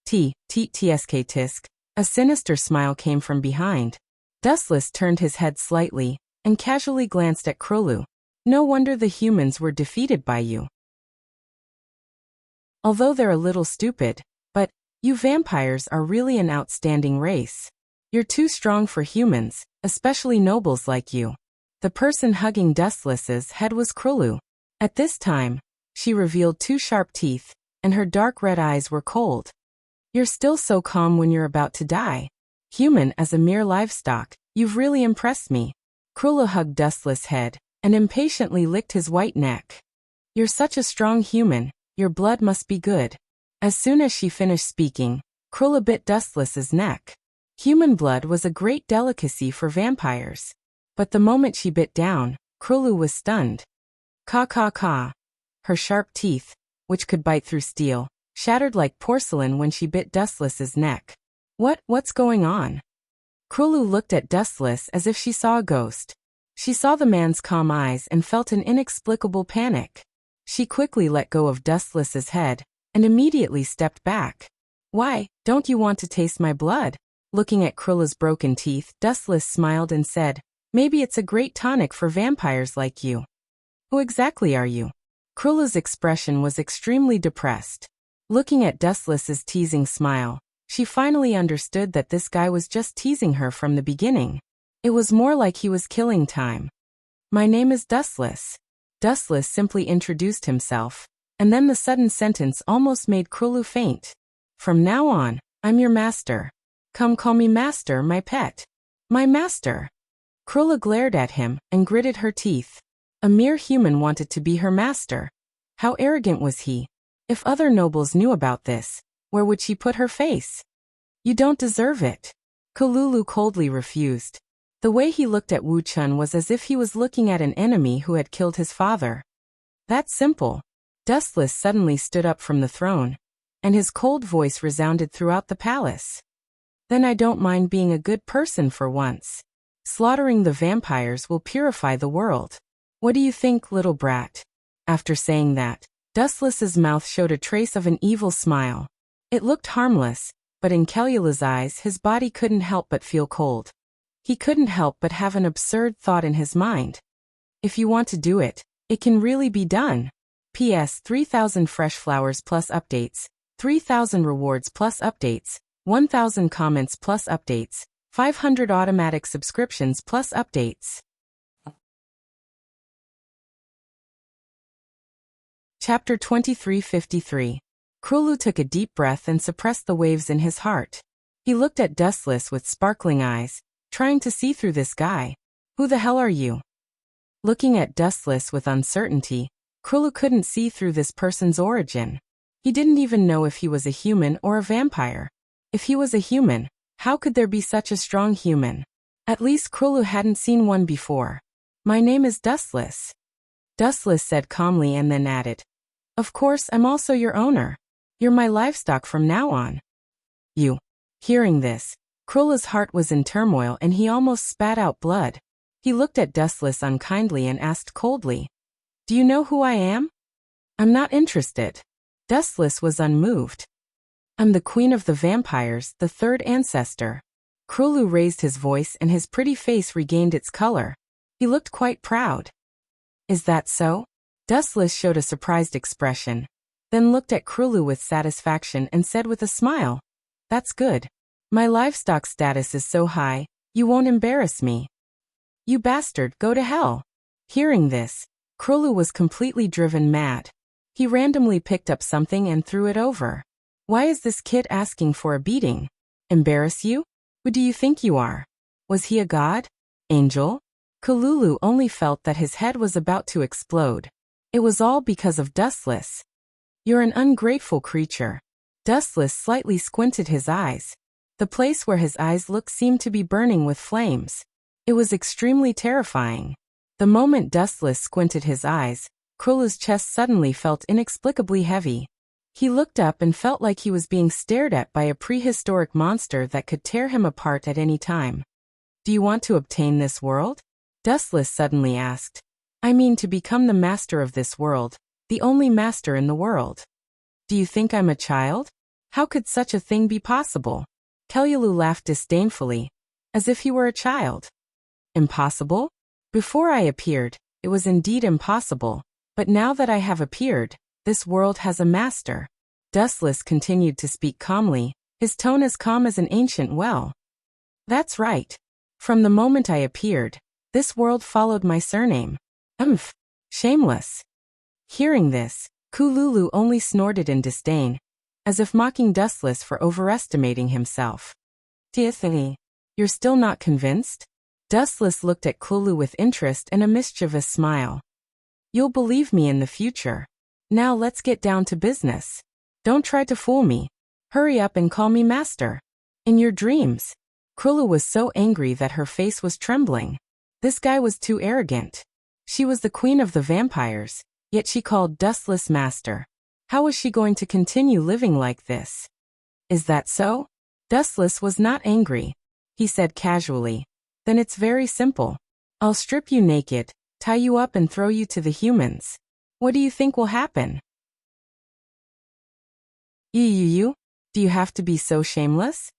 T. T. TSK Tisk. A sinister smile came from behind. Dustless turned his head slightly, and casually glanced at Krulu. No wonder the humans were defeated by you. Although they're a little stupid, but you vampires are really an outstanding race. You're too strong for humans, especially nobles like you. The person hugging Dustless's head was Krulu. At this time, she revealed two sharp teeth, and her dark red eyes were cold. You're still so calm when you're about to die. Human as a mere livestock, you've really impressed me. Krulu hugged Dustless's head, and impatiently licked his white neck. You're such a strong human, your blood must be good. As soon as she finished speaking, Krulu bit Dustless's neck. Human blood was a great delicacy for vampires. But the moment she bit down, Krulu was stunned. Caw caw caw. Her sharp teeth, which could bite through steel, shattered like porcelain when she bit Dustless's neck. What's going on? Krulu looked at Dustless as if she saw a ghost. She saw the man's calm eyes and felt an inexplicable panic. She quickly let go of Dustless's head, and immediately stepped back. Why, don't you want to taste my blood? Looking at Krulu's broken teeth, Dustless smiled and said, Maybe it's a great tonic for vampires like you. Who exactly are you? Krulu's expression was extremely depressed. Looking at Dustless's teasing smile, she finally understood that this guy was just teasing her from the beginning. It was more like he was killing time. My name is Dustless. Dustless simply introduced himself, And then the sudden sentence almost made Krulu faint. From now on, I'm your master. Come call me master, my pet. My master. Krulu glared at him and gritted her teeth. A mere human wanted to be her master. How arrogant was he? If other nobles knew about this, where would she put her face? You don't deserve it. Krulu coldly refused. The way he looked at Wu Chun was as if he was looking at an enemy who had killed his father. That's simple. Dustless suddenly stood up from the throne, and his cold voice resounded throughout the palace. Then I don't mind being a good person for once. Slaughtering the vampires will purify the world. What do you think, little brat? After saying that, Dustless's mouth showed a trace of an evil smile. It looked harmless, but in Kellula's eyes his body couldn't help but feel cold. He couldn't help but have an absurd thought in his mind. If you want to do it, it can really be done. P.S. 3,000 fresh flowers plus updates, 3,000 rewards plus updates, 1,000 comments plus updates, 500 automatic subscriptions plus updates. Chapter 2353. Krulu took a deep breath and suppressed the waves in his heart. He looked at Dustless with sparkling eyes, trying to see through this guy. Who the hell are you? Looking at Dustless with uncertainty, Krulu couldn't see through this person's origin. He didn't even know if he was a human or a vampire. If he was a human, how could there be such a strong human? At least Krulu hadn't seen one before. My name is Dustless. Dustless said calmly and then added, of course I'm also your owner. You're my livestock from now on. You. Hearing this, Krulu's heart was in turmoil and he almost spat out blood. He looked at Dustless unkindly and asked coldly, do you know who I am? I'm not interested. Dustless was unmoved. I'm the queen of the vampires, the third ancestor. Krulu raised his voice and his pretty face regained its color. He looked quite proud. Is that so? Dustless showed a surprised expression, then looked at Krulu with satisfaction and said with a smile, that's good. My livestock status is so high, you won't embarrass me. You bastard, go to hell. Hearing this, Krulu was completely driven mad. He randomly picked up something and threw it over. Why is this kid asking for a beating? Embarrass you? Who do you think you are? Was he a god? Angel? Krulu only felt that his head was about to explode. It was all because of Dustless. You're an ungrateful creature. Dustless slightly squinted his eyes. The place where his eyes looked seemed to be burning with flames. It was extremely terrifying. The moment Dustless squinted his eyes, Krulu's chest suddenly felt inexplicably heavy. He looked up and felt like he was being stared at by a prehistoric monster that could tear him apart at any time. Do you want to obtain this world? Dustless suddenly asked. I mean to become the master of this world, the only master in the world. Do you think I'm a child? How could such a thing be possible? Kellulu laughed disdainfully, as if he were a child. Impossible? Before I appeared, it was indeed impossible, but now that I have appeared, this world has a master. Dustless continued to speak calmly, his tone as calm as an ancient well. That's right. From the moment I appeared, this world followed my surname. Shameless. Hearing this, Krulu only snorted in disdain, as if mocking Dustless for overestimating himself. Tithily, you're still not convinced? Dustless looked at Krulu with interest and a mischievous smile. You'll believe me in the future. Now let's get down to business. Don't try to fool me. Hurry up and call me master. In your dreams. Krulu was so angry that her face was trembling. This guy was too arrogant. She was the queen of the vampires, yet she called Dustless master. How was she going to continue living like this? Is that so? Dustless was not angry. He said casually. Then it's very simple. I'll strip you naked, tie you up and throw you to the humans. What do you think will happen? You? Do you have to be so shameless?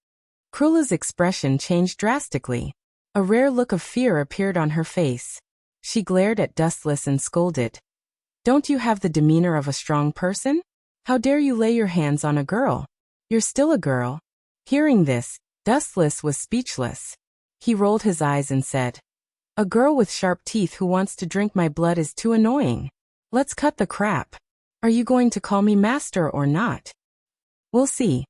Krulu's expression changed drastically. A rare look of fear appeared on her face. She glared at Dustless and scolded. Don't you have the demeanor of a strong person? How dare you lay your hands on a girl? You're still a girl. Hearing this, Dustless was speechless. He rolled his eyes and said, a girl with sharp teeth who wants to drink my blood is too annoying. Let's cut the crap. Are you going to call me master or not? We'll see.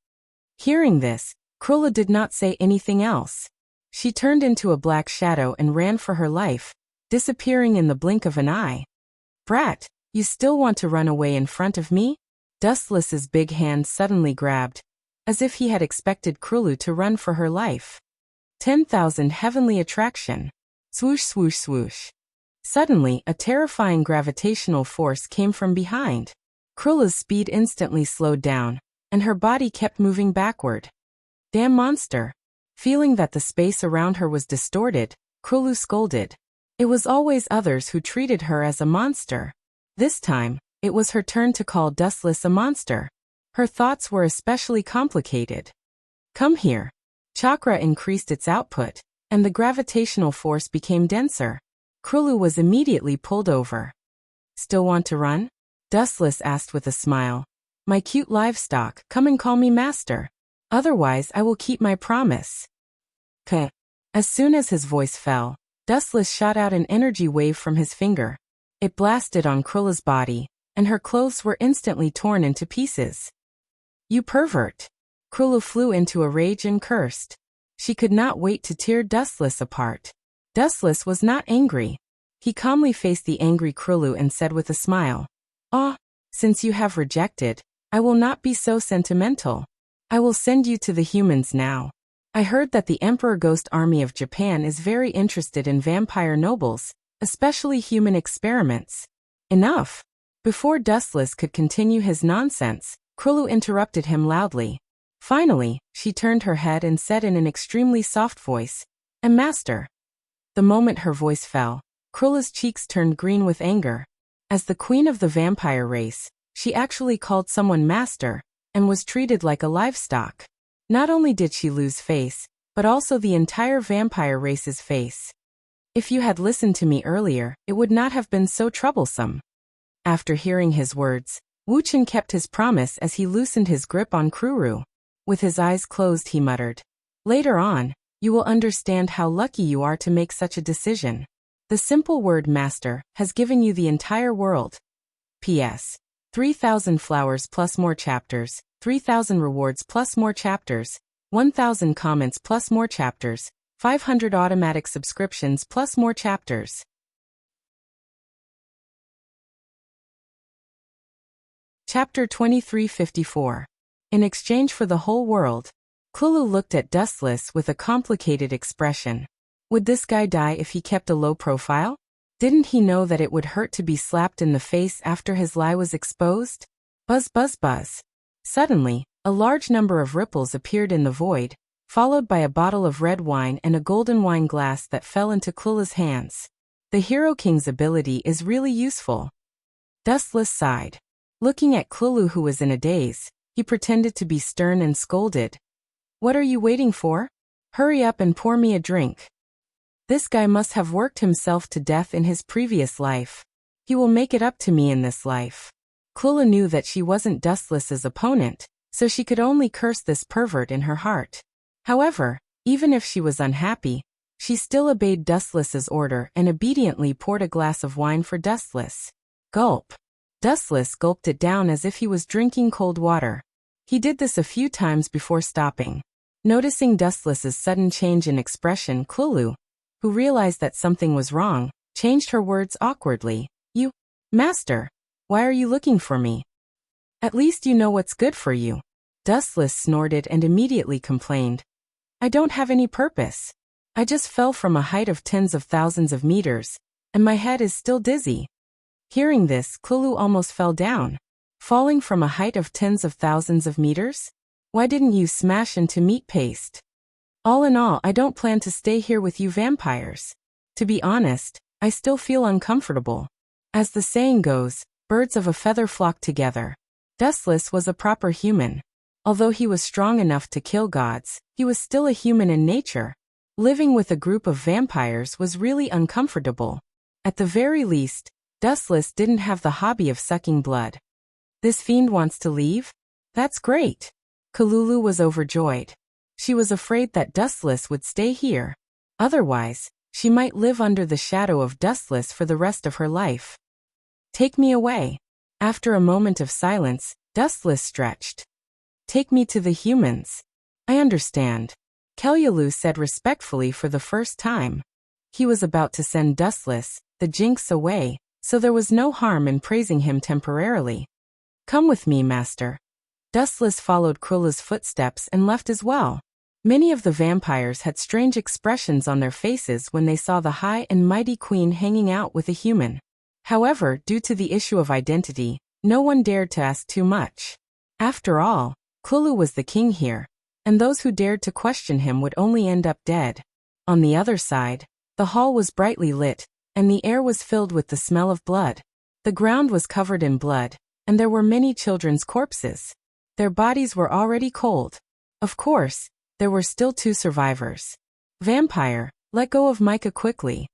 Hearing this, Cruella did not say anything else. She turned into a black shadow and ran for her life, disappearing in the blink of an eye. Brat, you still want to run away in front of me? Dustless's big hand suddenly grabbed, as if he had expected Cruella to run for her life. 10,000 heavenly attraction. Swoosh swoosh swoosh. Suddenly, a terrifying gravitational force came from behind. Cruella's speed instantly slowed down, and her body kept moving backward. Damn monster. Feeling that the space around her was distorted, Cruella scolded. It was always others who treated her as a monster. This time, it was her turn to call Dustless a monster. Her thoughts were especially complicated. Come here. Chakra increased its output, and the gravitational force became denser. Cruella was immediately pulled over. Still want to run? Dustless asked with a smile. My cute livestock, come and call me master. Otherwise I will keep my promise. As soon as his voice fell, Dustless shot out an energy wave from his finger. It blasted on Cruella's body, and her clothes were instantly torn into pieces. You pervert! Cruella flew into a rage and cursed. She could not wait to tear Dustless apart. Dustless was not angry. He calmly faced the angry Cruella and said with a smile, "Ah, since you have rejected, I will not be so sentimental. I will send you to the humans now. I heard that the Emperor Ghost Army of Japan is very interested in vampire nobles, especially human experiments." Enough! Before Dustless could continue his nonsense, Cruella interrupted him loudly. Finally, she turned her head and said in an extremely soft voice, "And master." The moment her voice fell, Cruella's cheeks turned green with anger. As the queen of the vampire race, she actually called someone master, and was treated like a livestock. Not only did she lose face, but also the entire vampire race's face. If you had listened to me earlier, it would not have been so troublesome. After hearing his words, Wu Chen kept his promise as he loosened his grip on Kruru. With his eyes closed he muttered, "Later on, you will understand how lucky you are to make such a decision. The simple word master has given you the entire world. P.S. 3,000 flowers plus more chapters, 3,000 rewards plus more chapters, 1,000 comments plus more chapters, 500 automatic subscriptions plus more chapters." Chapter 2354. In exchange for the whole world. Cruella looked at Dustless with a complicated expression. Would this guy die if he kept a low profile? Didn't he know that it would hurt to be slapped in the face after his lie was exposed? Buzz buzz buzz. Suddenly, a large number of ripples appeared in the void, followed by a bottle of red wine and a golden wine glass that fell into Cruella's hands. The Hero King's ability is really useful. Dustless sighed. Looking at Cruella, who was in a daze, he pretended to be stern and scolded. What are you waiting for? Hurry up and pour me a drink. This guy must have worked himself to death in his previous life. He will make it up to me in this life. Cruella knew that she wasn't Dustless's opponent, so she could only curse this pervert in her heart. However, even if she was unhappy, she still obeyed Dustless's order and obediently poured a glass of wine for Dustless. Gulp. Dustless gulped it down as if he was drinking cold water. He did this a few times before stopping. Noticing Dustless's sudden change in expression, Cruella, who realized that something was wrong, changed her words awkwardly. You, master, why are you looking for me? At least you know what's good for you. Dustless snorted and immediately complained. I don't have any purpose. I just fell from a height of tens of thousands of meters, and my head is still dizzy. Hearing this, Cruella almost fell down. Falling from a height of tens of thousands of meters? Why didn't you smash into meat paste? All in all, I don't plan to stay here with you vampires. To be honest, I still feel uncomfortable. As the saying goes, birds of a feather flock together. Dustless was a proper human. Although he was strong enough to kill gods, he was still a human in nature. Living with a group of vampires was really uncomfortable. At the very least, Dustless didn't have the hobby of sucking blood. This fiend wants to leave? That's great. Cruella was overjoyed. She was afraid that Dustless would stay here. Otherwise, she might live under the shadow of Dustless for the rest of her life. Take me away. After a moment of silence, Dustless stretched. Take me to the humans. I understand. Kelyalu said respectfully for the first time. He was about to send Dustless, the jinx, away, so there was no harm in praising him temporarily. Come with me, master. Dustless followed Krulla's footsteps and left as well. Many of the vampires had strange expressions on their faces when they saw the high and mighty queen hanging out with a human. However, due to the issue of identity, no one dared to ask too much. After all, Krulu was the king here, and those who dared to question him would only end up dead. On the other side, the hall was brightly lit, and the air was filled with the smell of blood. The ground was covered in blood, and there were many children's corpses. Their bodies were already cold. Of course, there were still 2 survivors. Vampire, let go of Micah quickly.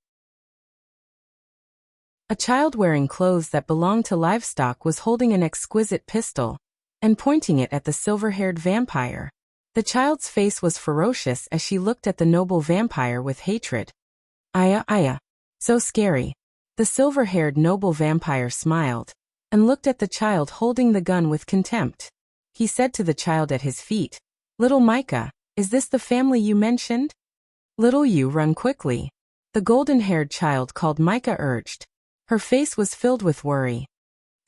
A child wearing clothes that belonged to livestock was holding an exquisite pistol and pointing it at the silver-haired vampire. The child's face was ferocious as she looked at the noble vampire with hatred. Aya, so scary. The silver-haired noble vampire smiled and looked at the child holding the gun with contempt. He said to the child at his feet, Little Micah, is this the family you mentioned? Little you, run quickly. The golden-haired child called Micah urged. Her face was filled with worry.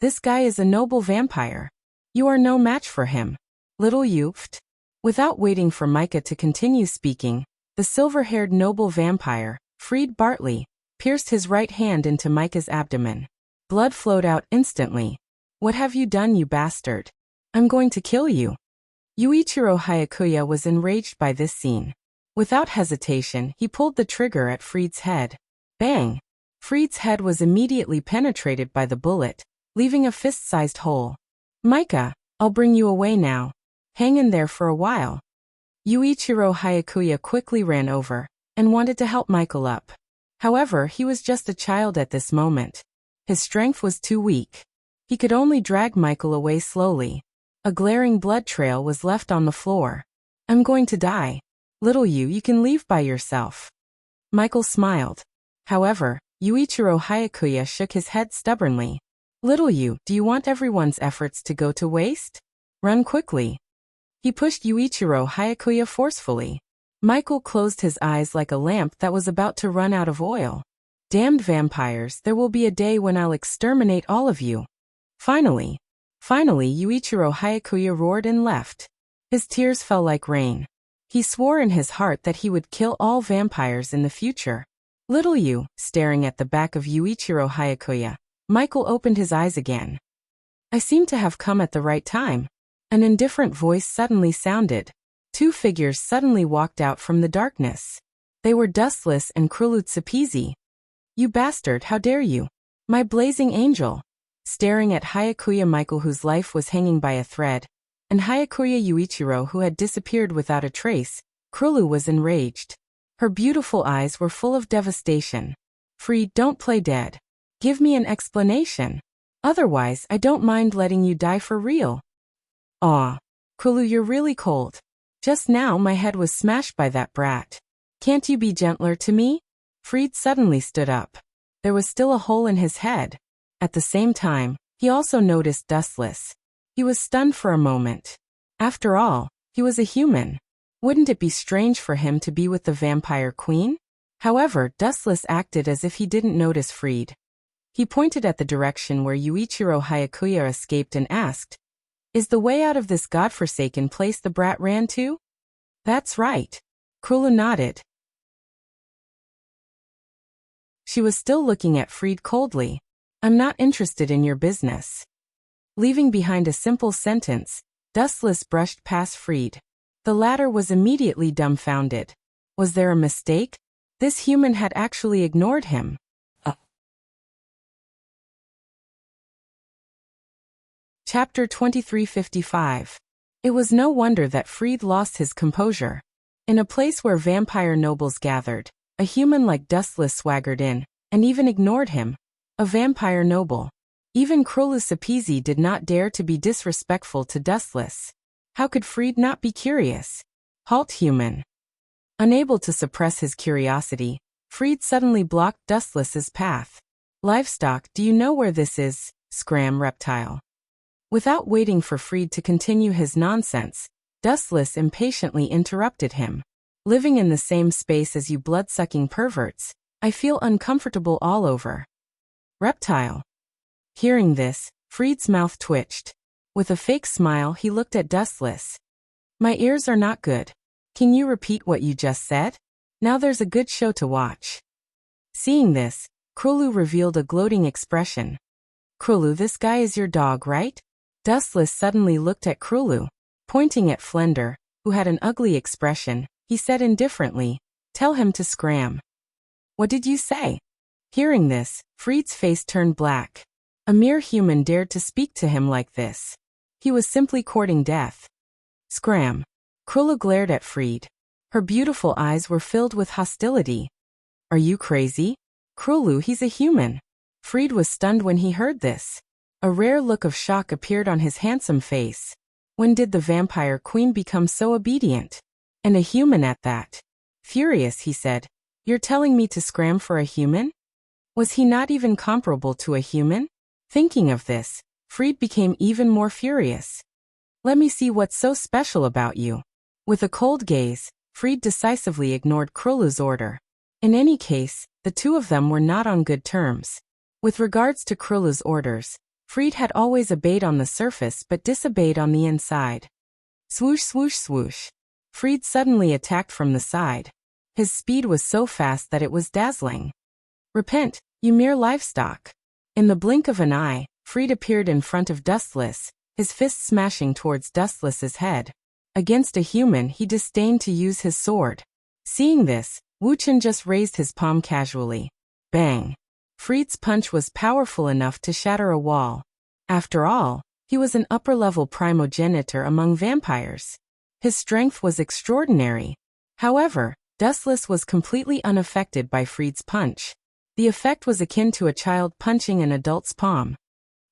This guy is a noble vampire. You are no match for him. Little you, Without waiting for Micah to continue speaking, the silver-haired noble vampire, Freed Bartley, pierced his right hand into Micah's abdomen. Blood flowed out instantly. What have you done, you bastard? I'm going to kill you. Yuichiro Hayakuya was enraged by this scene. Without hesitation, he pulled the trigger at Freed's head. Bang! Freed's head was immediately penetrated by the bullet, leaving a fist-sized hole. Micah, I'll bring you away now. Hang in there for a while. Yuichiro Hayakuya quickly ran over and wanted to help Michael up. However, he was just a child at this moment. His strength was too weak. He could only drag Michael away slowly. A glaring blood trail was left on the floor. I'm going to die. Little you can leave by yourself. Michael smiled. However, Yuichiro Hayakuya shook his head stubbornly. Little you, do you want everyone's efforts to go to waste? Run quickly. He pushed Yuichiro Hayakuya forcefully. Michael closed his eyes like a lamp that was about to run out of oil. Damned vampires, there will be a day when I'll exterminate all of you. Finally, Yuichiro Hayakuya roared and left. His tears fell like rain. He swore in his heart that he would kill all vampires in the future. Little you, staring at the back of Yuichiro Hayakuya, Michael opened his eyes again. I seem to have come at the right time. An indifferent voice suddenly sounded. 2 figures suddenly walked out from the darkness. They were Dustless and Krulutsupizi. You bastard, how dare you? My blazing angel. Staring at Hayakuya Michael, whose life was hanging by a thread, and Hayakuya Yuichiro, who had disappeared without a trace, Krulu was enraged. Her beautiful eyes were full of devastation. Free, don't play dead. Give me an explanation. Otherwise, I don't mind letting you die for real. Aw. Krulu, you're really cold. Just now my head was smashed by that brat. Can't you be gentler to me? Freed suddenly stood up. There was still a hole in his head. At the same time, he also noticed Dustless. He was stunned for a moment. After all, he was a human. Wouldn't it be strange for him to be with the vampire queen? However, Dustless acted as if he didn't notice Freed. He pointed at the direction where Yuichiro Hayakuya escaped and asked, Is the way out of this godforsaken place the brat ran to? That's right. Krulu nodded. She was still looking at Freed coldly. I'm not interested in your business. Leaving behind a simple sentence, Dustless brushed past Freed. The latter was immediately dumbfounded. Was there a mistake? This human had actually ignored him. Chapter 2355. It was no wonder that Freed lost his composure. In a place where vampire nobles gathered, a human like Dustless swaggered in, and even ignored him. A vampire noble. Even Krulutsupizi did not dare to be disrespectful to Dustless. How could Freed not be curious? Halt, human. Unable to suppress his curiosity, Freed suddenly blocked Dustless's path. Livestock, do you know where this is? Scram, reptile. Without waiting for Fried to continue his nonsense, Dustless impatiently interrupted him. Living in the same space as you blood-sucking perverts, I feel uncomfortable all over. Reptile. Hearing this, Fried's mouth twitched. With a fake smile, he looked at Dustless. My ears are not good. Can you repeat what you just said? Now there's a good show to watch. Seeing this, Krulu revealed a gloating expression. Krulu, this guy is your dog, right? Dustless suddenly looked at Krulu. Pointing at Flender, who had an ugly expression, he said indifferently, tell him to scram. What did you say? Hearing this, Fried's face turned black. A mere human dared to speak to him like this. He was simply courting death. Scram. Krulu glared at Fried. Her beautiful eyes were filled with hostility. Are you crazy? Krulu, he's a human. Fried was stunned when he heard this. A rare look of shock appeared on his handsome face. When did the vampire queen become so obedient? And a human at that. Furious, he said, you're telling me to scram for a human? Was he not even comparable to a human? Thinking of this, Fried became even more furious. Let me see what's so special about you. With a cold gaze, Fried decisively ignored Krulu's order. In any case, the two of them were not on good terms. With regards to Krulu's orders, Fried had always obeyed on the surface but disobeyed on the inside. Swoosh, swoosh, swoosh. Fried suddenly attacked from the side. His speed was so fast that it was dazzling. Repent, you mere livestock. In the blink of an eye, Fried appeared in front of Dustless, his fist smashing towards Dustless's head. Against a human, he disdained to use his sword. Seeing this, Wuchen just raised his palm casually. Bang! Fried's punch was powerful enough to shatter a wall. After all, he was an upper-level primogenitor among vampires. His strength was extraordinary. However, Dustless was completely unaffected by Fried's punch. The effect was akin to a child punching an adult's palm.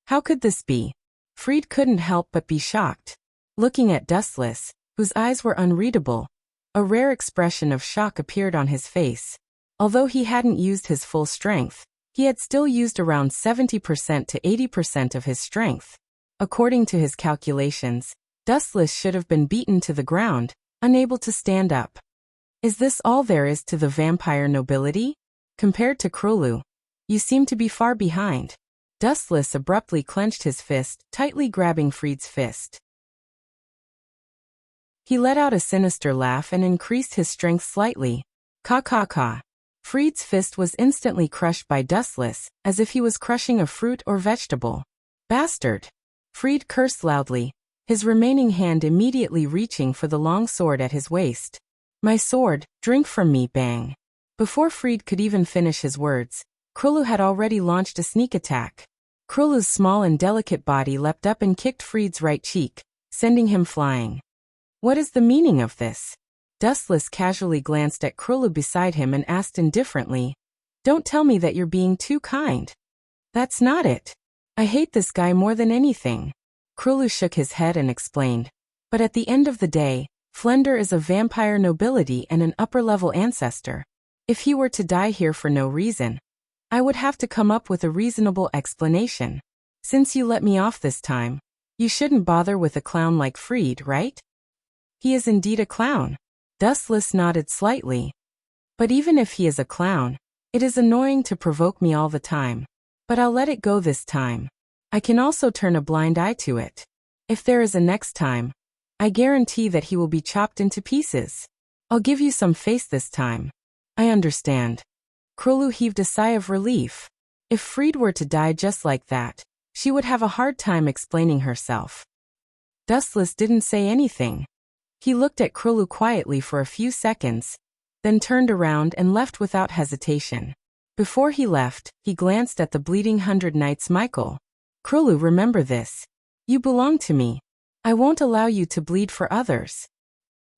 How could this be? Fried couldn't help but be shocked. Looking at Dustless, whose eyes were unreadable, a rare expression of shock appeared on his face. Although he hadn't used his full strength, he had still used around 70% to 80% of his strength. According to his calculations, Dustless should have been beaten to the ground, unable to stand up. Is this all there is to the vampire nobility? Compared to Krulu, you seem to be far behind. Dustless abruptly clenched his fist, tightly grabbing Fried's fist. He let out a sinister laugh and increased his strength slightly. Ka ka ka. Fried's fist was instantly crushed by Dustless, as if he was crushing a fruit or vegetable. Bastard! Fried cursed loudly, his remaining hand immediately reaching for the long sword at his waist. My sword, drink from me, bang. Before Fried could even finish his words, Krulu had already launched a sneak attack. Krulu's small and delicate body leapt up and kicked Fried's right cheek, sending him flying. What is the meaning of this? Dustless casually glanced at Krulu beside him and asked indifferently, don't tell me that you're being too kind. That's not it. I hate this guy more than anything. Krulu shook his head and explained, but at the end of the day, Flender is a vampire nobility and an upper-level ancestor. If he were to die here for no reason, I would have to come up with a reasonable explanation. Since you let me off this time, you shouldn't bother with a clown like Fried, right? He is indeed a clown. Dustless nodded slightly. But even if he is a clown, it is annoying to provoke me all the time. But I'll let it go this time. I can also turn a blind eye to it. If there is a next time, I guarantee that he will be chopped into pieces. I'll give you some face this time. I understand. Krulu heaved a sigh of relief. If Fried were to die just like that, she would have a hard time explaining herself. Dustless didn't say anything. He looked at Krulu quietly for a few seconds, then turned around and left without hesitation. Before he left, he glanced at the bleeding 100 Knights Michael. Krulu, remember this. You belong to me. I won't allow you to bleed for others.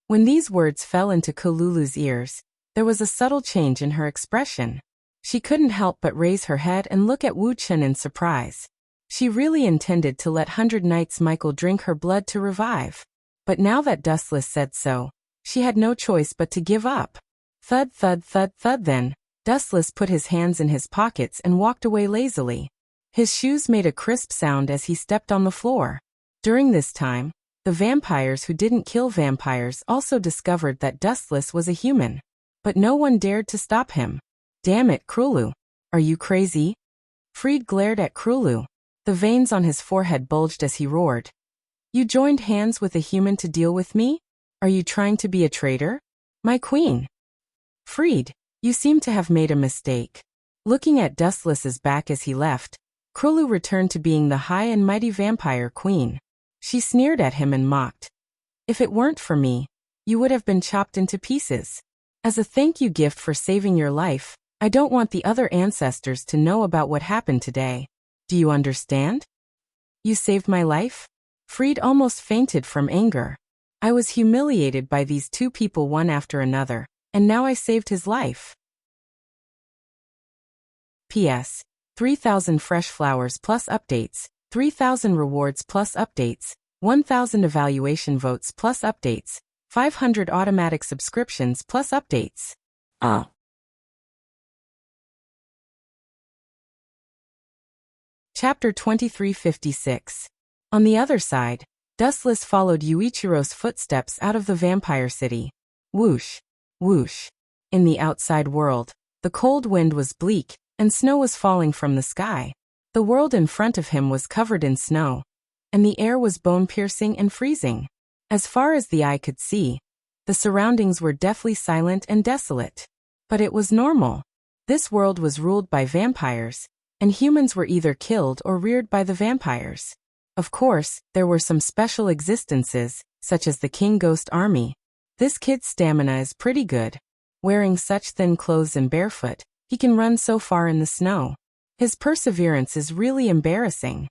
When these words fell into Krulu's ears, there was a subtle change in her expression. She couldn't help but raise her head and look at Wu Chen in surprise. She really intended to let 100 Knights Michael drink her blood to revive. But now that Dustless said so, she had no choice but to give up. Thud, thud, thud, thud. Then, Dustless put his hands in his pockets and walked away lazily. His shoes made a crisp sound as he stepped on the floor. During this time, the vampires who didn't kill vampires also discovered that Dustless was a human. But no one dared to stop him. Damn it, Krulu. Are you crazy? Fried glared at Krulu. The veins on his forehead bulged as he roared. You joined hands with a human to deal with me? Are you trying to be a traitor? My queen. Fried, you seem to have made a mistake. Looking at Dustless's back as he left, Krulu returned to being the high and mighty vampire queen. She sneered at him and mocked. If it weren't for me, you would have been chopped into pieces. As a thank you gift for saving your life, I don't want the other ancestors to know about what happened today. Do you understand? You saved my life? Fried almost fainted from anger. I was humiliated by these two people one after another, and now I saved his life. P.S. 3,000 fresh flowers plus updates, 3,000 rewards plus updates, 1,000 evaluation votes plus updates, 500 automatic subscriptions plus updates. Chapter 2356. On the other side, Dustless followed Yuichiro's footsteps out of the vampire city. Whoosh, whoosh. In the outside world, the cold wind was bleak, and snow was falling from the sky. The world in front of him was covered in snow, and the air was bone-piercing and freezing. As far as the eye could see, the surroundings were deathly silent and desolate. But it was normal. This world was ruled by vampires, and humans were either killed or reared by the vampires. Of course, there were some special existences, such as the King Ghost Army. This kid's stamina is pretty good. Wearing such thin clothes and barefoot, he can run so far in the snow. His perseverance is really embarrassing.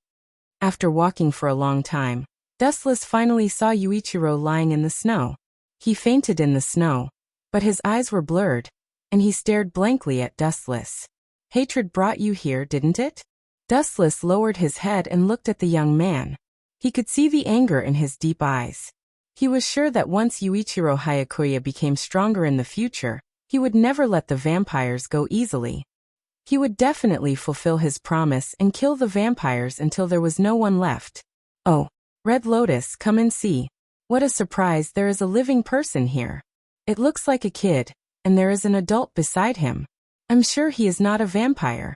After walking for a long time, Dustless finally saw Yuichiro lying in the snow. He fainted in the snow, but his eyes were blurred, and he stared blankly at Dustless. Hatred brought you here, didn't it? Dustless lowered his head and looked at the young man. He could see the anger in his deep eyes. He was sure that once Yuichiro Hayakuya became stronger in the future, he would never let the vampires go easily. He would definitely fulfill his promise and kill the vampires until there was no one left. Oh, Red Lotus, come and see. What a surprise, there is a living person here. It looks like a kid, and there is an adult beside him. I'm sure he is not a vampire.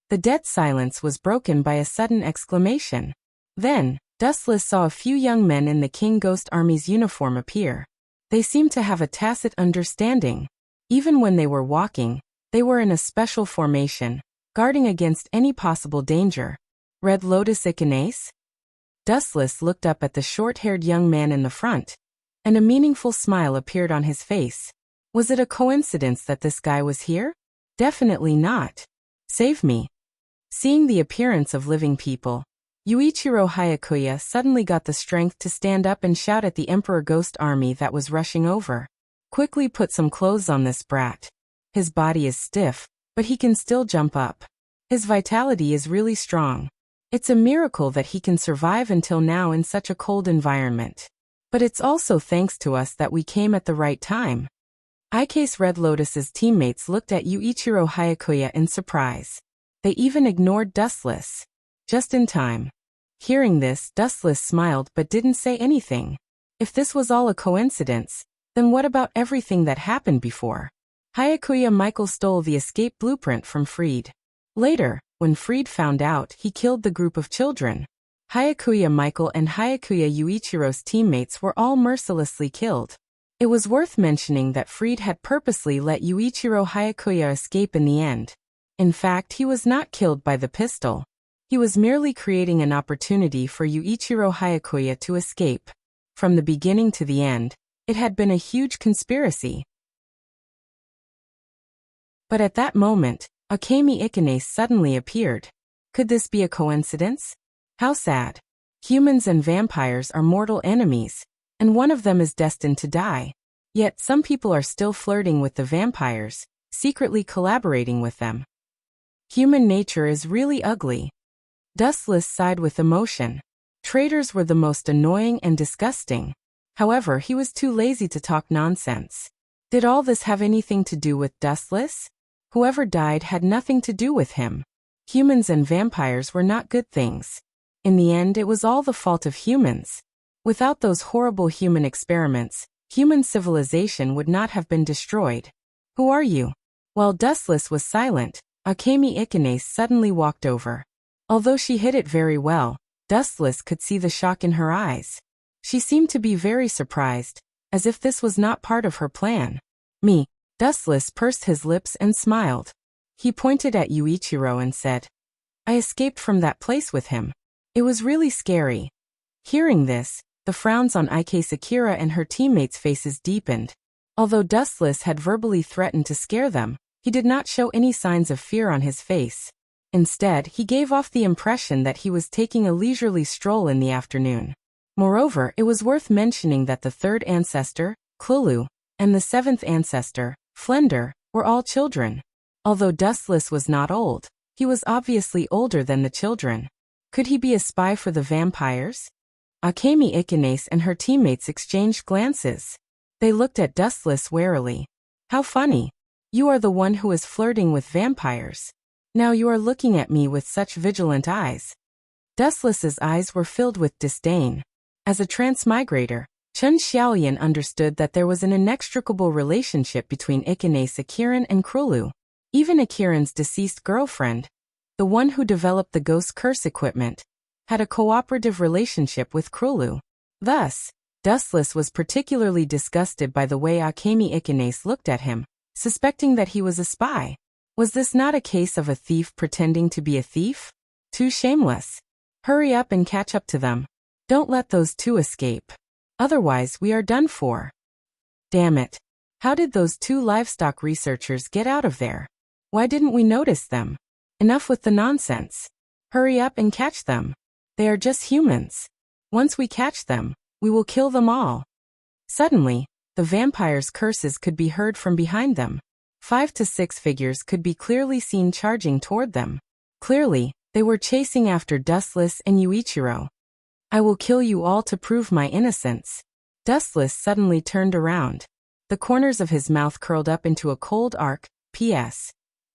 The dead silence was broken by a sudden exclamation. Then, Dustless saw a few young men in the King Ghost Army's uniform appear. They seemed to have a tacit understanding. Even when they were walking, they were in a special formation, guarding against any possible danger. Red Lotus Icanace? Dustless looked up at the short-haired young man in the front, and a meaningful smile appeared on his face. Was it a coincidence that this guy was here? Definitely not. Save me. Seeing the appearance of living people, Yuichiro Hayakuya suddenly got the strength to stand up and shout at the Emperor Ghost Army that was rushing over. Quickly put some clothes on this brat. His body is stiff, but he can still jump up. His vitality is really strong. It's a miracle that he can survive until now in such a cold environment. But it's also thanks to us that we came at the right time. Icase Red Lotus's teammates looked at Yuichiro Hayakuya in surprise. They even ignored Dustless. Just in time. Hearing this, Dustless smiled but didn't say anything. If this was all a coincidence, then what about everything that happened before? Hayakuya Michael stole the escape blueprint from Fried. Later, when Fried found out, he killed the group of children. Hayakuya Michael and Hayakuya Yuichiro's teammates were all mercilessly killed. It was worth mentioning that Fried had purposely let Yuichiro Hayakuya escape in the end. In fact, he was not killed by the pistol. He was merely creating an opportunity for Yuichiro Hayakuya to escape. From the beginning to the end, it had been a huge conspiracy. But at that moment, Akemi Icanace suddenly appeared. Could this be a coincidence? How sad. Humans and vampires are mortal enemies, and one of them is destined to die. Yet some people are still flirting with the vampires, secretly collaborating with them. Human nature is really ugly. Dustless sighed with emotion. Traitors were the most annoying and disgusting. However, he was too lazy to talk nonsense. Did all this have anything to do with Dustless? Whoever died had nothing to do with him. Humans and vampires were not good things. In the end, it was all the fault of humans. Without those horrible human experiments, human civilization would not have been destroyed. Who are you? While Dustless was silent, Akemi Ikanes suddenly walked over. Although she hid it very well, Dustless could see the shock in her eyes. She seemed to be very surprised, as if this was not part of her plan. Me. Dustless pursed his lips and smiled. He pointed at Yuichiro and said, I escaped from that place with him. It was really scary. Hearing this, the frowns on Ike Sakura and her teammates' faces deepened. Although Dustless had verbally threatened to scare them, he did not show any signs of fear on his face. Instead, he gave off the impression that he was taking a leisurely stroll in the afternoon. Moreover, it was worth mentioning that the third ancestor, Klulu, and the seventh ancestor, Flender, were all children. Although Dustless was not old, he was obviously older than the children. Could he be a spy for the vampires? Akemi Ikanes and her teammates exchanged glances. They looked at Dustless warily. How funny. You are the one who is flirting with vampires. Now you are looking at me with such vigilant eyes. Dustless's eyes were filled with disdain. As a transmigrator, Chun Xiaoyan understood that there was an inextricable relationship between Ikanes Akiran and Krulu. Even Akiran's deceased girlfriend, the one who developed the ghost curse equipment, had a cooperative relationship with Krulu. Thus, Dustless was particularly disgusted by the way Akemi Ikanes looked at him, suspecting that he was a spy. Was this not a case of a thief pretending to be a thief? Too shameless. Hurry up and catch up to them. Don't let those two escape. Otherwise, we are done for. Damn it. How did those two livestock researchers get out of there? Why didn't we notice them? Enough with the nonsense. Hurry up and catch them. They are just humans. Once we catch them, we will kill them all. Suddenly, the vampires' curses could be heard from behind them. 5 to 6 figures could be clearly seen charging toward them. Clearly, they were chasing after Dustless and Yuichiro. I will kill you all to prove my innocence. Dustless suddenly turned around. The corners of his mouth curled up into a cold arc. P.S.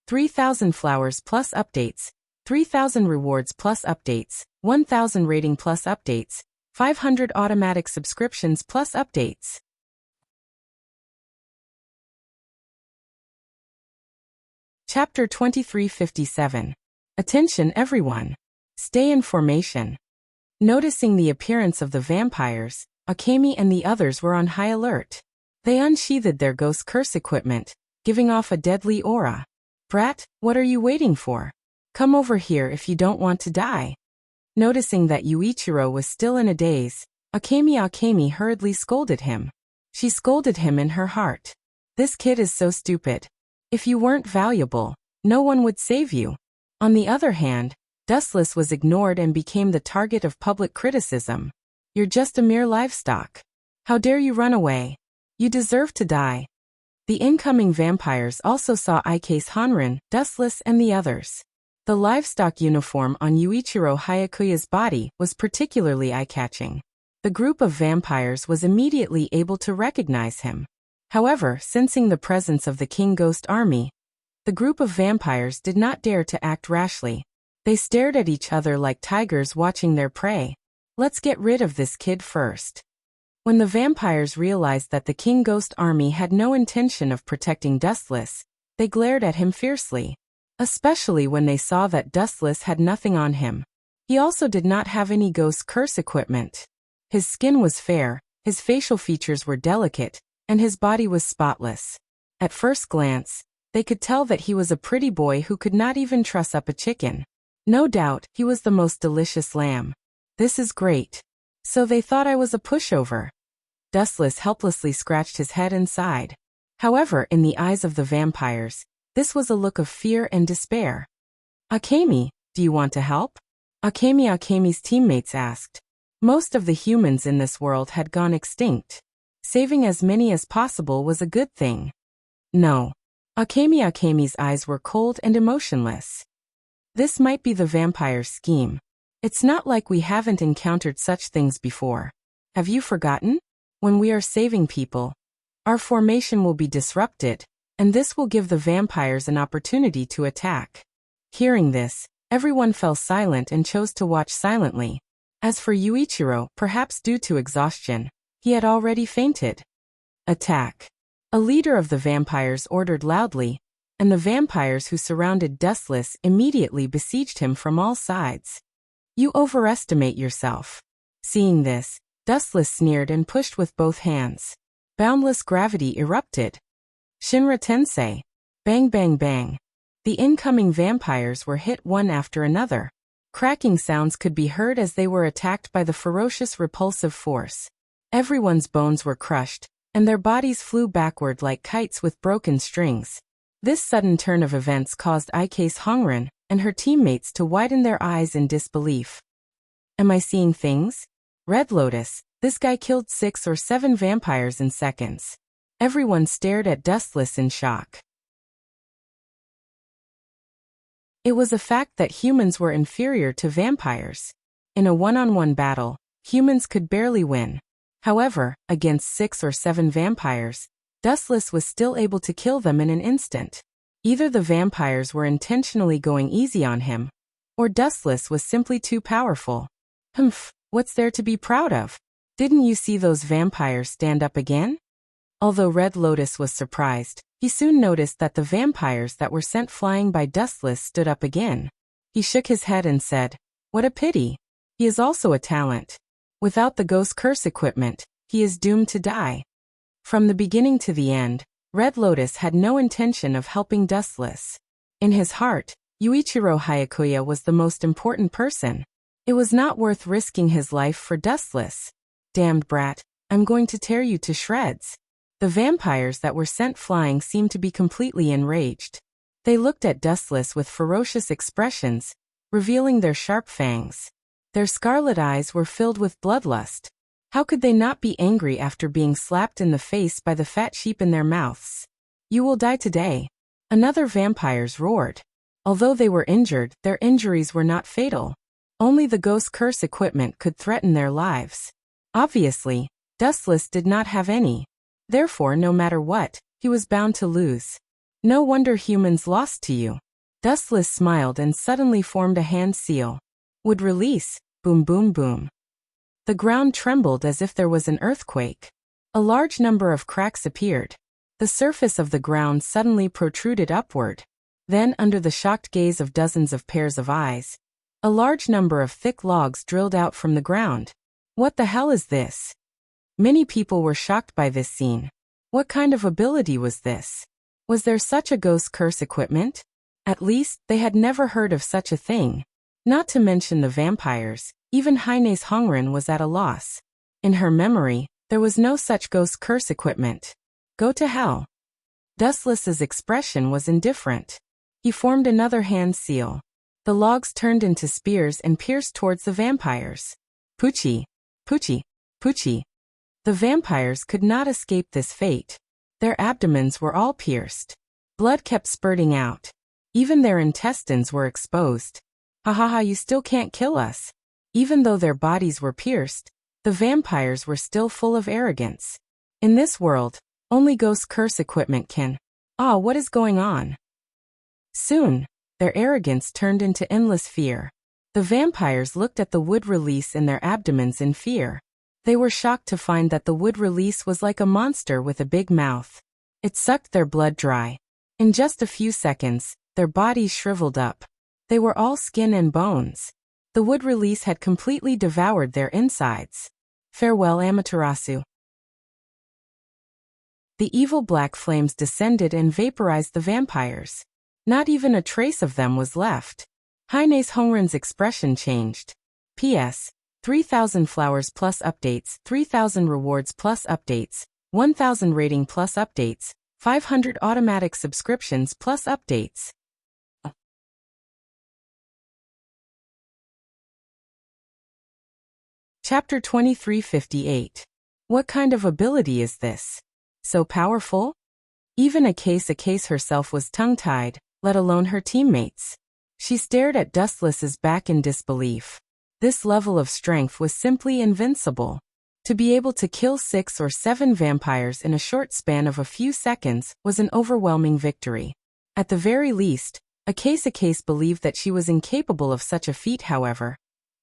3,000 flowers plus updates, 3,000 rewards plus updates, 1,000 rating plus updates, 500 automatic subscriptions plus updates. Chapter 2357. Attention everyone. Stay in formation. Noticing the appearance of the vampires, Akemi and the others were on high alert. They unsheathed their ghost curse equipment, giving off a deadly aura. Brat, what are you waiting for? Come over here if you don't want to die. Noticing that Yuichiro was still in a daze, Akemi hurriedly scolded him. She scolded him in her heart. This kid is so stupid. If you weren't valuable, no one would save you. On the other hand, Dustless was ignored and became the target of public criticism. You're just a mere livestock. How dare you run away? You deserve to die. The incoming vampires also saw Ike's Hanrin, Dustless and the others. The livestock uniform on Yuichiro Hayakuya's body was particularly eye-catching. The group of vampires was immediately able to recognize him. However, sensing the presence of the King Ghost Army, the group of vampires did not dare to act rashly. They stared at each other like tigers watching their prey. Let's get rid of this kid first. When the vampires realized that the King Ghost Army had no intention of protecting Dustless, they glared at him fiercely. Especially when they saw that Dustless had nothing on him. He also did not have any ghost curse equipment. His skin was fair, his facial features were delicate, and his body was spotless. At first glance, they could tell that he was a pretty boy who could not even truss up a chicken. No doubt, he was the most delicious lamb. This is great. So they thought I was a pushover. Dustless helplessly scratched his head and sighed. However, in the eyes of the vampires, this was a look of fear and despair. Akemi, do you want to help? Akemi's teammates asked. Most of the humans in this world had gone extinct. Saving as many as possible was a good thing. No. Akemi's eyes were cold and emotionless. This might be the vampire's scheme. It's not like we haven't encountered such things before. Have you forgotten? When we are saving people, our formation will be disrupted, and this will give the vampires an opportunity to attack. Hearing this, Everyone fell silent and chose to watch silently. As for Yuichiro, perhaps due to exhaustion, he had already fainted. Attack! A leader of the vampires ordered loudly, and the vampires who surrounded Dustless immediately besieged him from all sides. You overestimate yourself. Seeing this, Dustless sneered and pushed with both hands. Boundless gravity erupted. Shinra Tensei. Bang bang bang. The incoming vampires were hit one after another. Cracking sounds could be heard as they were attacked by the ferocious repulsive force. Everyone's bones were crushed, and their bodies flew backward like kites with broken strings. This sudden turn of events caused Ike's Hongren and her teammates to widen their eyes in disbelief. Am I seeing things? Red Lotus, this guy killed 6 or 7 vampires in seconds. Everyone stared at Dustless in shock. It was a fact that humans were inferior to vampires. In a one-on-one battle, humans could barely win. However, against 6 or 7 vampires, Dustless was still able to kill them in an instant. Either the vampires were intentionally going easy on him, or Dustless was simply too powerful. Humph, what's there to be proud of? Didn't you see those vampires stand up again? Although Red Lotus was surprised, he soon noticed that the vampires that were sent flying by Dustless stood up again. He shook his head and said, "What a pity. He is also a talent. Without the Ghost Curse equipment, he is doomed to die." From the beginning to the end, Red Lotus had no intention of helping Dustless. In his heart, Yuichiro Hayakuya was the most important person. It was not worth risking his life for Dustless. Damned brat, I'm going to tear you to shreds. The vampires that were sent flying seemed to be completely enraged. They looked at Dustless with ferocious expressions, revealing their sharp fangs. Their scarlet eyes were filled with bloodlust. How could they not be angry after being slapped in the face by the fat sheep in their mouths? You will die today. Another vampires roared. Although they were injured, their injuries were not fatal. Only the Ghost Curse equipment could threaten their lives. Obviously, Dustless did not have any. Therefore, no matter what, he was bound to lose. No wonder humans lost to you. Dustless smiled and suddenly formed a hand seal. Would release, boom boom boom. The ground trembled as if there was an earthquake. A large number of cracks appeared. The surface of the ground suddenly protruded upward. Then, under the shocked gaze of dozens of pairs of eyes, a large number of thick logs drilled out from the ground. What the hell is this? Many people were shocked by this scene. What kind of ability was this? Was there such a Ghost Curse equipment? At least, they had never heard of such a thing. Not to mention the vampires, even Heine's Hongren was at a loss. In her memory, there was no such Ghost Curse equipment. Go to hell. Dustless's expression was indifferent. He formed another hand seal. The logs turned into spears and pierced towards the vampires. Poochie, Poochie, Poochie. The vampires could not escape this fate. Their abdomens were all pierced. Blood kept spurting out. Even their intestines were exposed. Ha ha ha, you still can't kill us. Even though their bodies were pierced, the vampires were still full of arrogance. In this world, only Ghost Curse equipment can. Ah, what is going on? Soon, their arrogance turned into endless fear. The vampires looked at the wood release in their abdomens in fear. They were shocked to find that the wood release was like a monster with a big mouth. It sucked their blood dry. In just a few seconds, their bodies shriveled up. They were all skin and bones. The wood release had completely devoured their insides. Farewell, Amaterasu. The evil black flames descended and vaporized the vampires. Not even a trace of them was left. Heine's Hongren's expression changed. P.S. 3,000 flowers plus updates, 3,000 rewards plus updates, 1,000 rating plus updates, 500 automatic subscriptions plus updates. Chapter 2358. What kind of ability is this? So powerful? Even Akase herself was tongue-tied, let alone her teammates. She stared at Dustless's back in disbelief. This level of strength was simply invincible. To be able to kill 6 or 7 vampires in a short span of a few seconds was an overwhelming victory. At the very least, A case believed that she was incapable of such a feat, however.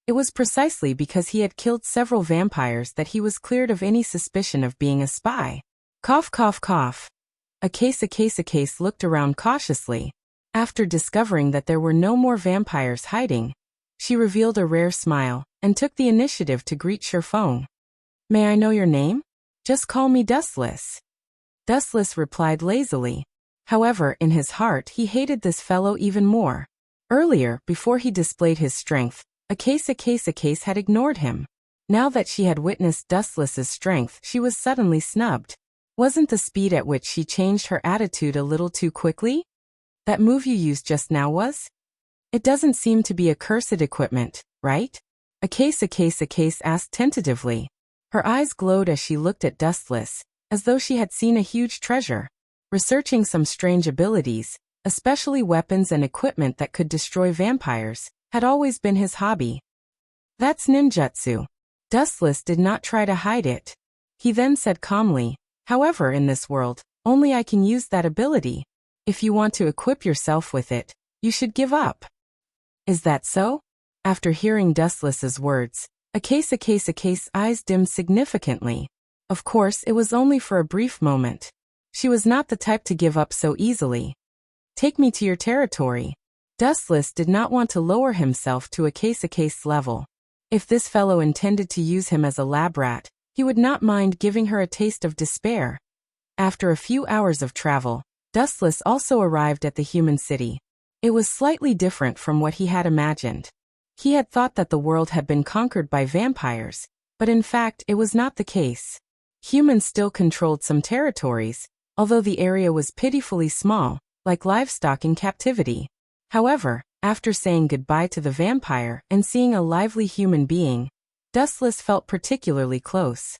It was precisely because he had killed several vampires that he was cleared of any suspicion of being a spy. Cough, cough, cough. A case looked around cautiously. After discovering that there were no more vampires hiding, she revealed a rare smile and took the initiative to greet Sherfone. May I know your name? Just call me Dustless. Dustless replied lazily. However, in his heart he hated this fellow even more. Earlier, before he displayed his strength, a case had ignored him. Now that she had witnessed Dustless's strength, she was suddenly snubbed. Wasn't the speed at which she changed her attitude a little too quickly? That move you used just now was? It doesn't seem to be accursed equipment, right? A case asked tentatively. Her eyes glowed as she looked at Dustless, as though she had seen a huge treasure. Researching some strange abilities, especially weapons and equipment that could destroy vampires, had always been his hobby. That's ninjutsu. Dustless did not try to hide it. He then said calmly, however, in this world, only I can use that ability. If you want to equip yourself with it, you should give up. Is that so? After hearing Dustless's words, a case eyes dimmed significantly. Of course, it was only for a brief moment. She was not the type to give up so easily. Take me to your territory. Dustless did not want to lower himself to a case level. If this fellow intended to use him as a lab rat, he would not mind giving her a taste of despair. After a few hours of travel, Dustless also arrived at the human city. It was slightly different from what he had imagined. He had thought that the world had been conquered by vampires, but in fact it was not the case. Humans still controlled some territories, although the area was pitifully small, like livestock in captivity. However, after saying goodbye to the vampire and seeing a lively human being, Dustless felt particularly close.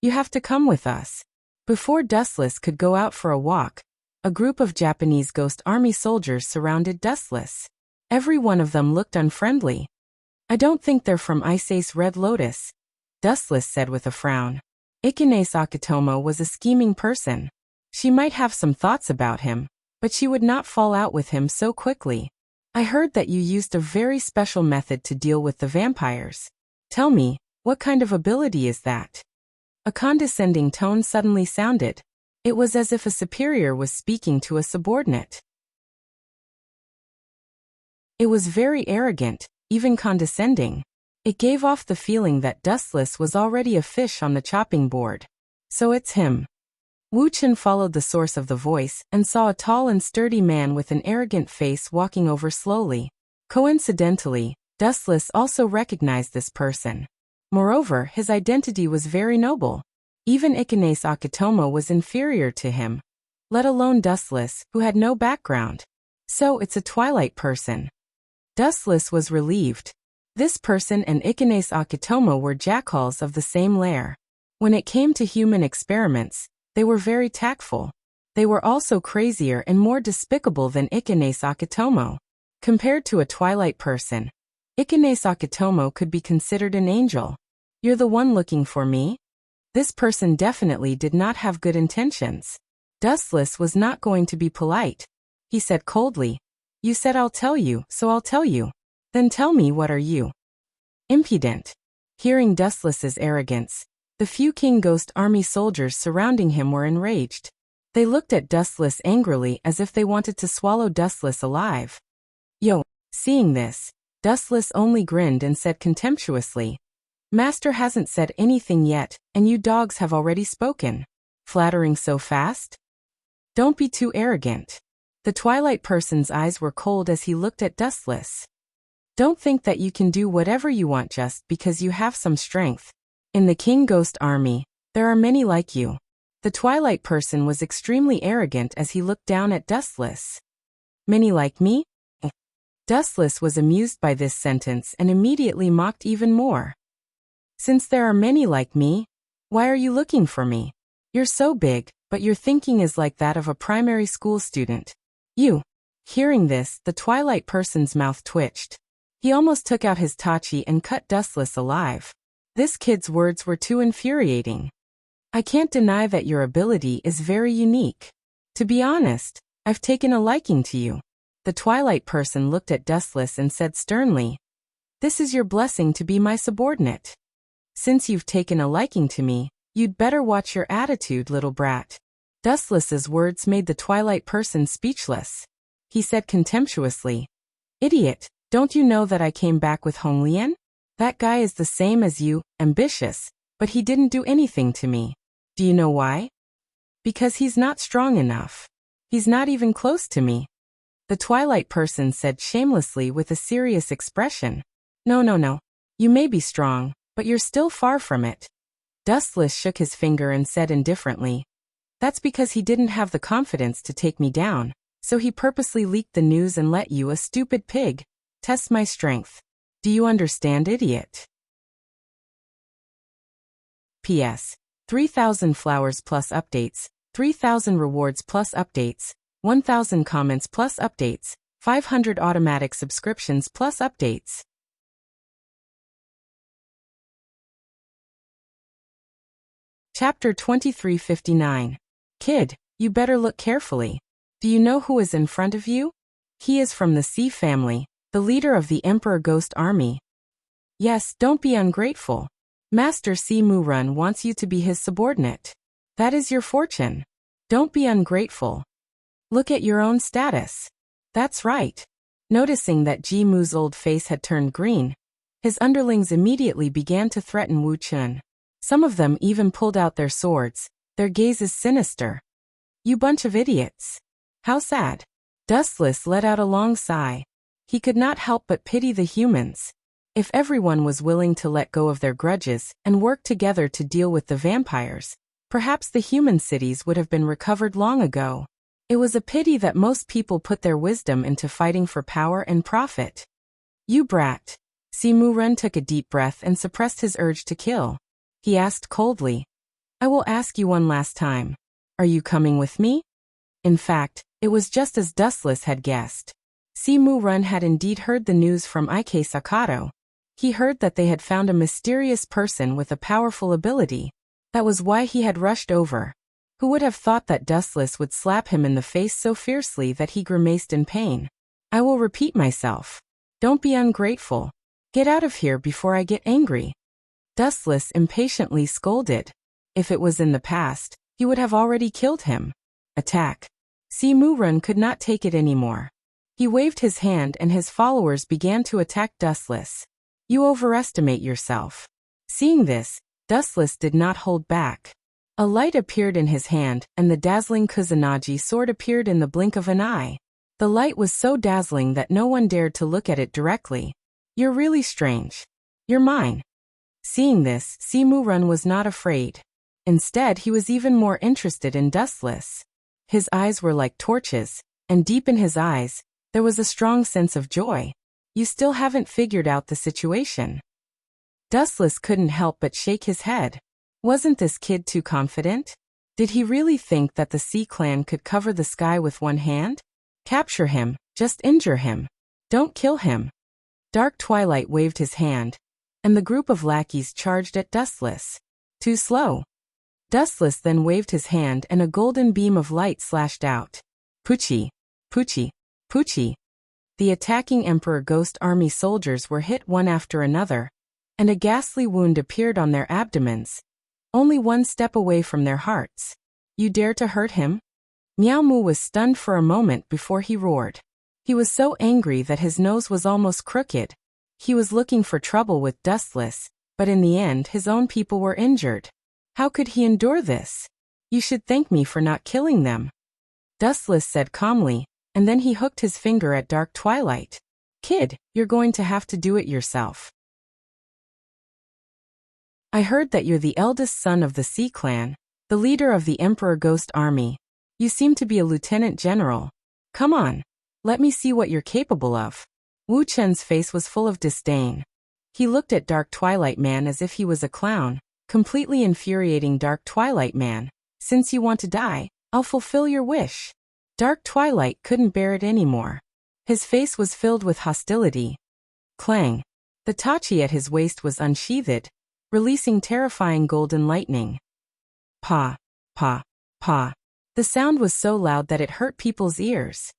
You have to come with us. Before Dustless could go out for a walk, a group of Japanese Ghost Army soldiers surrounded Dustless. Every one of them looked unfriendly. I don't think they're from Ice Red Lotus, Dustless said with a frown. Ikane Sakatomo was a scheming person. She might have some thoughts about him, but she would not fall out with him so quickly. I heard that you used a very special method to deal with the vampires. Tell me, what kind of ability is that? A condescending tone suddenly sounded. It was as if a superior was speaking to a subordinate. It was very arrogant, even condescending. It gave off the feeling that Dustless was already a fish on the chopping board. So it's him. Wu Chen followed the source of the voice and saw a tall and sturdy man with an arrogant face walking over slowly. Coincidentally, Dustless also recognized this person. Moreover, his identity was very noble. Even Ikane Sakatomo was inferior to him, let alone Dustless, who had no background. So it's a Twilight person. Dustless was relieved. This person and Ikane Sakatomo were jackals of the same lair. When it came to human experiments, they were very tactful. They were also crazier and more despicable than Ikane Sakatomo. Compared to a Twilight person, Ikane Sakatomo could be considered an angel. You're the one looking for me? This person definitely did not have good intentions. Dustless was not going to be polite. He said coldly, You said I'll tell you, so I'll tell you. Then tell me, what are you? Impudent. Hearing Dustless's arrogance, the few King Ghost Army soldiers surrounding him were enraged. They looked at Dustless angrily as if they wanted to swallow Dustless alive. Yo! Seeing this, Dustless only grinned and said contemptuously, Master hasn't said anything yet, and you dogs have already spoken. Flattering so fast? Don't be too arrogant. The Twilight person's eyes were cold as he looked at Dustless. Don't think that you can do whatever you want just because you have some strength. In the King Ghost Army, there are many like you. The Twilight person was extremely arrogant as he looked down at Dustless. Many like me? Dustless was amused by this sentence and immediately mocked even more. Since there are many like me, why are you looking for me? You're so big, but your thinking is like that of a primary school student. You. Hearing this, the Twilight person's mouth twitched. He almost took out his tachi and cut Dustless alive. This kid's words were too infuriating. I can't deny that your ability is very unique. To be honest, I've taken a liking to you. The Twilight person looked at Dustless and said sternly, "This is your blessing to be my subordinate. Since you've taken a liking to me, you'd better watch your attitude, little brat." Dustless's words made the Twilight person speechless. He said contemptuously, "Idiot, don't you know that I came back with Hong Lian? That guy is the same as you, ambitious, but he didn't do anything to me. Do you know why? Because he's not strong enough. He's not even close to me." The Twilight person said shamelessly with a serious expression, No. You may be strong, but you're still far from it." Dustless shook his finger and said indifferently, "That's because he didn't have the confidence to take me down, so he purposely leaked the news and let you, a stupid pig, test my strength. Do you understand, idiot?" P.S. 3,000 flowers plus updates, 3,000 rewards plus updates, 1,000 comments plus updates, 500 automatic subscriptions plus updates. Chapter 2359. Kid, you better look carefully. Do you know who is in front of you? He is from the Sea family, the leader of the Emperor Ghost Army. Yes, don't be ungrateful. Master Si Mu-run wants you to be his subordinate. That is your fortune. Don't be ungrateful. Look at your own status. That's right. Noticing that Ji Mu's old face had turned green, his underlings immediately began to threaten Wu Chun. Some of them even pulled out their swords, their gazes sinister. You bunch of idiots. How sad. Dustless let out a long sigh. He could not help but pity the humans. If everyone was willing to let go of their grudges and work together to deal with the vampires, perhaps the human cities would have been recovered long ago. It was a pity that most people put their wisdom into fighting for power and profit. You brat. Si Mu-run took a deep breath and suppressed his urge to kill. He asked coldly, I will ask you one last time. Are you coming with me? In fact, it was just as Dustless had guessed. Si Mu-run had indeed heard the news from Ike Sakato. He heard that they had found a mysterious person with a powerful ability. That was why he had rushed over. Who would have thought that Dustless would slap him in the face so fiercely that he grimaced in pain? I will repeat myself. Don't be ungrateful. Get out of here before I get angry. Dustless impatiently scolded. If it was in the past, he would have already killed him. Attack. Si Mu-run could not take it anymore. He waved his hand and his followers began to attack Dustless. You overestimate yourself. Seeing this, Dustless did not hold back. A light appeared in his hand and the dazzling Kusanagi sword appeared in the blink of an eye. The light was so dazzling that no one dared to look at it directly. You're really strange. You're mine. Seeing this, Si Mu-run was not afraid. Instead, he was even more interested in Dustless. His eyes were like torches, and deep in his eyes, there was a strong sense of joy. You still haven't figured out the situation. Dustless couldn't help but shake his head. Wasn't this kid too confident? Did he really think that the Sea clan could cover the sky with one hand? Capture him, just injure him. Don't kill him. Dark Twilight waved his hand, and the group of lackeys charged at Dustless. Too slow. Dustless then waved his hand and a golden beam of light slashed out. Poochie, Poochie, Poochie. The attacking Emperor Ghost Army soldiers were hit one after another, and a ghastly wound appeared on their abdomens, only one step away from their hearts. You dare to hurt him? Miao Mu was stunned for a moment before he roared. He was so angry that his nose was almost crooked. He was looking for trouble with Dustless, but in the end his own people were injured. How could he endure this? You should thank me for not killing them. Dustless said calmly, and then he hooked his finger at Dark Twilight. Kid, you're going to have to do it yourself. I heard that you're the eldest son of the Sea clan, the leader of the Emperor Ghost Army. You seem to be a lieutenant general. Come on, let me see what you're capable of. Wu Chen's face was full of disdain. He looked at Dark Twilight Man as if he was a clown, completely infuriating Dark Twilight Man. Since you want to die, I'll fulfill your wish. Dark Twilight couldn't bear it anymore. His face was filled with hostility. Clang. The tachi at his waist was unsheathed, releasing terrifying golden lightning. Pa, pa, pa. The sound was so loud that it hurt people's ears.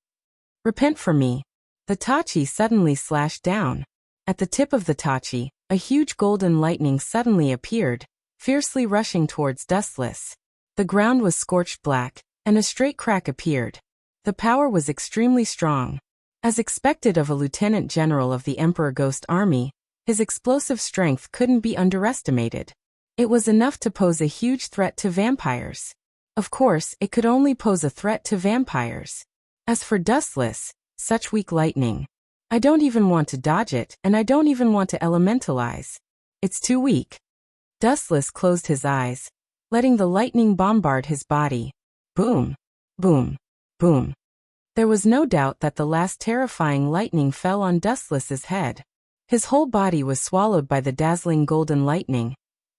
Repent for me. The Tachi suddenly slashed down. At the tip of the Tachi, a huge golden lightning suddenly appeared, fiercely rushing towards Dustless. The ground was scorched black, and a straight crack appeared. The power was extremely strong. As expected of a lieutenant general of the Emperor Ghost Army, his explosive strength couldn't be underestimated. It was enough to pose a huge threat to vampires. Of course, it could only pose a threat to vampires. As for Dustless, such weak lightning. I don't even want to dodge it, and I don't even want to elementalize. It's too weak. Dustless closed his eyes, letting the lightning bombard his body. Boom, boom, boom. There was no doubt that the last terrifying lightning fell on Dustless's head. His whole body was swallowed by the dazzling golden lightning,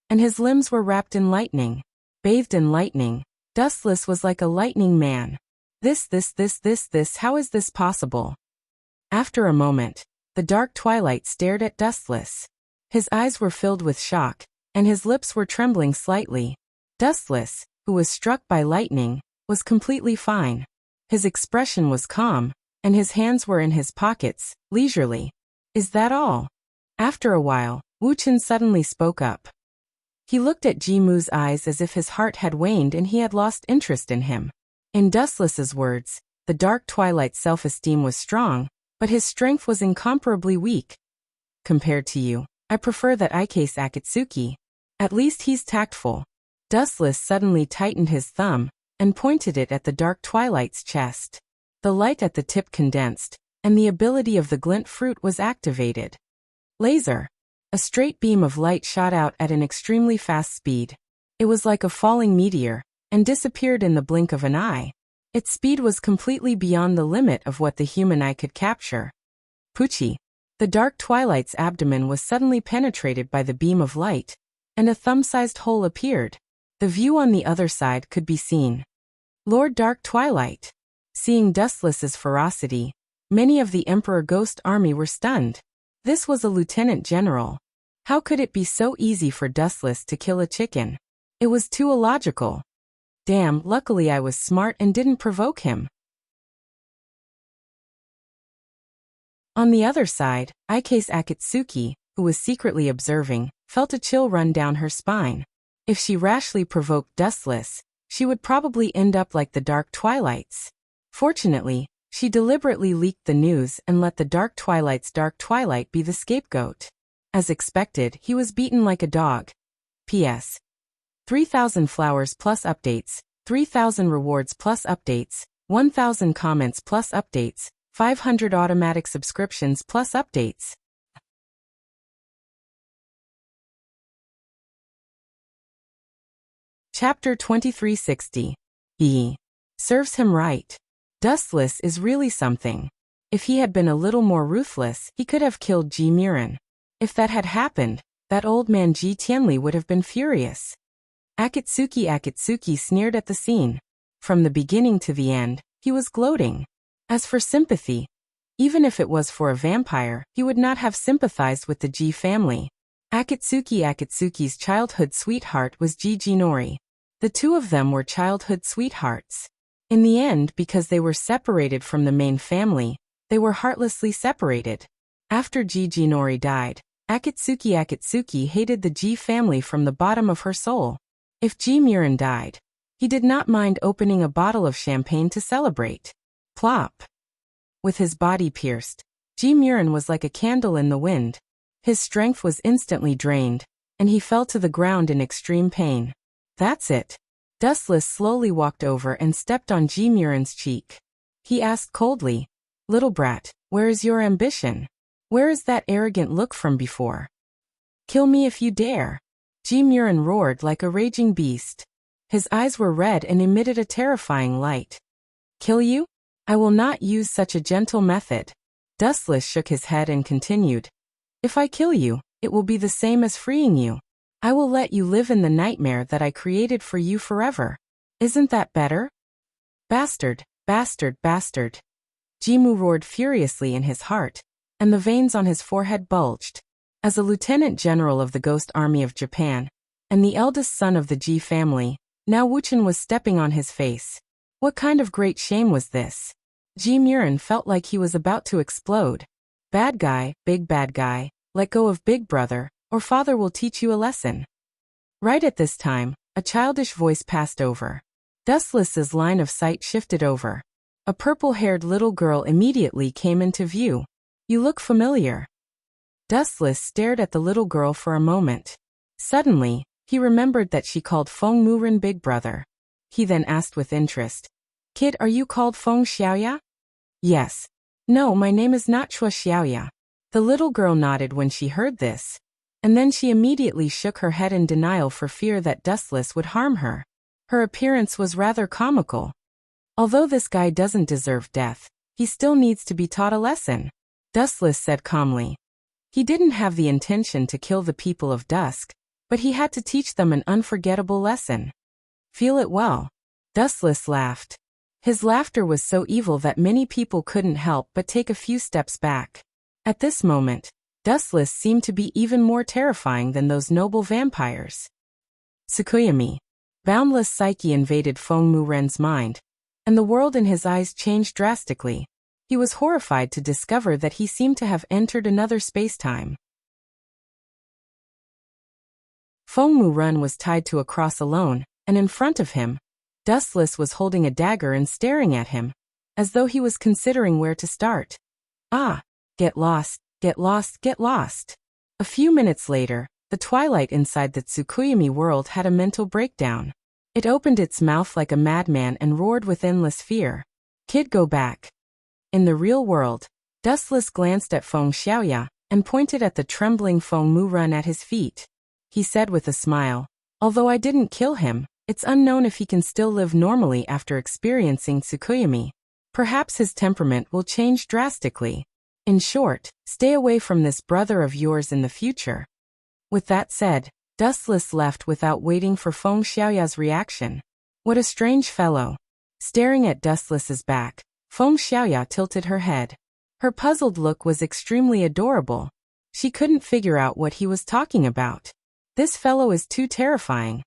and his limbs were wrapped in lightning. Bathed in lightning, Dustless was like a lightning man. This, how is this possible? After a moment, the dark twilight stared at Dustless. His eyes were filled with shock, and his lips were trembling slightly. Dustless, who was struck by lightning, was completely fine. His expression was calm, and his hands were in his pockets, leisurely. Is that all? After a while, Wu Chen suddenly spoke up. He looked at Jimu's eyes as if his heart had waned and he had lost interest in him. In Dustless's words, the dark twilight's self-esteem was strong, but his strength was incomparably weak. Compared to you, I prefer that Ike's Akatsuki. At least he's tactful. Dustless suddenly tightened his thumb and pointed it at the dark twilight's chest. The light at the tip condensed, and the ability of the glint fruit was activated. Laser. A straight beam of light shot out at an extremely fast speed. It was like a falling meteor, and disappeared in the blink of an eye. Its speed was completely beyond the limit of what the human eye could capture. Pucci. The dark twilight's abdomen was suddenly penetrated by the beam of light, and a thumb-sized hole appeared. The view on the other side could be seen. Lord Dark Twilight. Seeing Dustless's ferocity, many of the Emperor Ghost Army were stunned. This was a lieutenant general. How could it be so easy for Dustless to kill a chicken? It was too illogical. Damn, luckily I was smart and didn't provoke him. On the other side, Ike's Akatsuki, who was secretly observing, felt a chill run down her spine. If she rashly provoked Dustless, she would probably end up like the Dark Twilights. Fortunately, she deliberately leaked the news and let the Dark Twilight's Dark Twilight be the scapegoat. As expected, he was beaten like a dog. P.S. 3,000 flowers plus updates, 3,000 rewards plus updates, 1,000 comments plus updates, 500 automatic subscriptions plus updates. Chapter 2360. E. Serves him right. Dustless is really something. If he had been a little more ruthless, he could have killed Ji Miran. If that had happened, that old man Ji Tianli would have been furious. Akatsuki sneered at the scene. From the beginning to the end, he was gloating. As for sympathy, even if it was for a vampire, he would not have sympathized with the Ji family. Akatsuki's childhood sweetheart was Ji Jinori. The two of them were childhood sweethearts. In the end, because they were separated from the main family, they were heartlessly separated. After Ji Jinori died, Akatsuki hated the Ji family from the bottom of her soul. If Ji Miran died, he did not mind opening a bottle of champagne to celebrate. Plop. With his body pierced, Ji Miran was like a candle in the wind. His strength was instantly drained, and he fell to the ground in extreme pain. That's it. Dustless slowly walked over and stepped on Ji Miran's cheek. He asked coldly, "Little brat, where is your ambition? Where is that arrogant look from before? Kill me if you dare." Ji Miran roared like a raging beast. His eyes were red and emitted a terrifying light. "Kill you? I will not use such a gentle method." Dustless shook his head and continued, "If I kill you, it will be the same as freeing you. I will let you live in the nightmare that I created for you forever. Isn't that better?" "Bastard, bastard, bastard." Jimu roared furiously in his heart, and the veins on his forehead bulged. As a lieutenant general of the Ghost Army of Japan, and the eldest son of the Ji family, now Wu Chen was stepping on his face. What kind of great shame was this? Ji Murin felt like he was about to explode. Bad guy, big bad guy, let go of Big Brother, or father will teach you a lesson. Right at this time, a childish voice passed over. Dustless's line of sight shifted over. A purple-haired little girl immediately came into view. You look familiar. Dustless stared at the little girl for a moment. Suddenly, he remembered that she called Feng Muren Big Brother. He then asked with interest, Kid, are you called Feng Xiaoya? Yes. No, my name is not Chua Xiaoya. The little girl nodded when she heard this, and then she immediately shook her head in denial for fear that Dustless would harm her. Her appearance was rather comical. Although this guy doesn't deserve death, he still needs to be taught a lesson, Dustless said calmly. He didn't have the intention to kill the people of Dusk, but he had to teach them an unforgettable lesson. Feel it well. Dustless laughed. His laughter was so evil that many people couldn't help but take a few steps back. At this moment, Dustless seemed to be even more terrifying than those noble vampires. Tsukuyomi. Boundless psyche invaded Feng Muren's mind, and the world in his eyes changed drastically. He was horrified to discover that he seemed to have entered another space-time. Feng Muren was tied to a cross alone, and in front of him, Dustless was holding a dagger and staring at him, as though he was considering where to start. Ah! Get lost, get lost, get lost. A few minutes later, the twilight inside the Tsukuyomi world had a mental breakdown. It opened its mouth like a madman and roared with endless fear. Kid, go back. In the real world, Dustless glanced at Feng Xiaoya and pointed at the trembling Feng Muren at his feet. He said with a smile, although I didn't kill him, it's unknown if he can still live normally after experiencing Tsukuyomi. Perhaps his temperament will change drastically. In short, stay away from this brother of yours in the future. With that said, Dustless left without waiting for Feng Xiaoya's reaction. What a strange fellow. Staring at Dustless's back, Feng Xiaoya tilted her head. Her puzzled look was extremely adorable. She couldn't figure out what he was talking about. This fellow is too terrifying.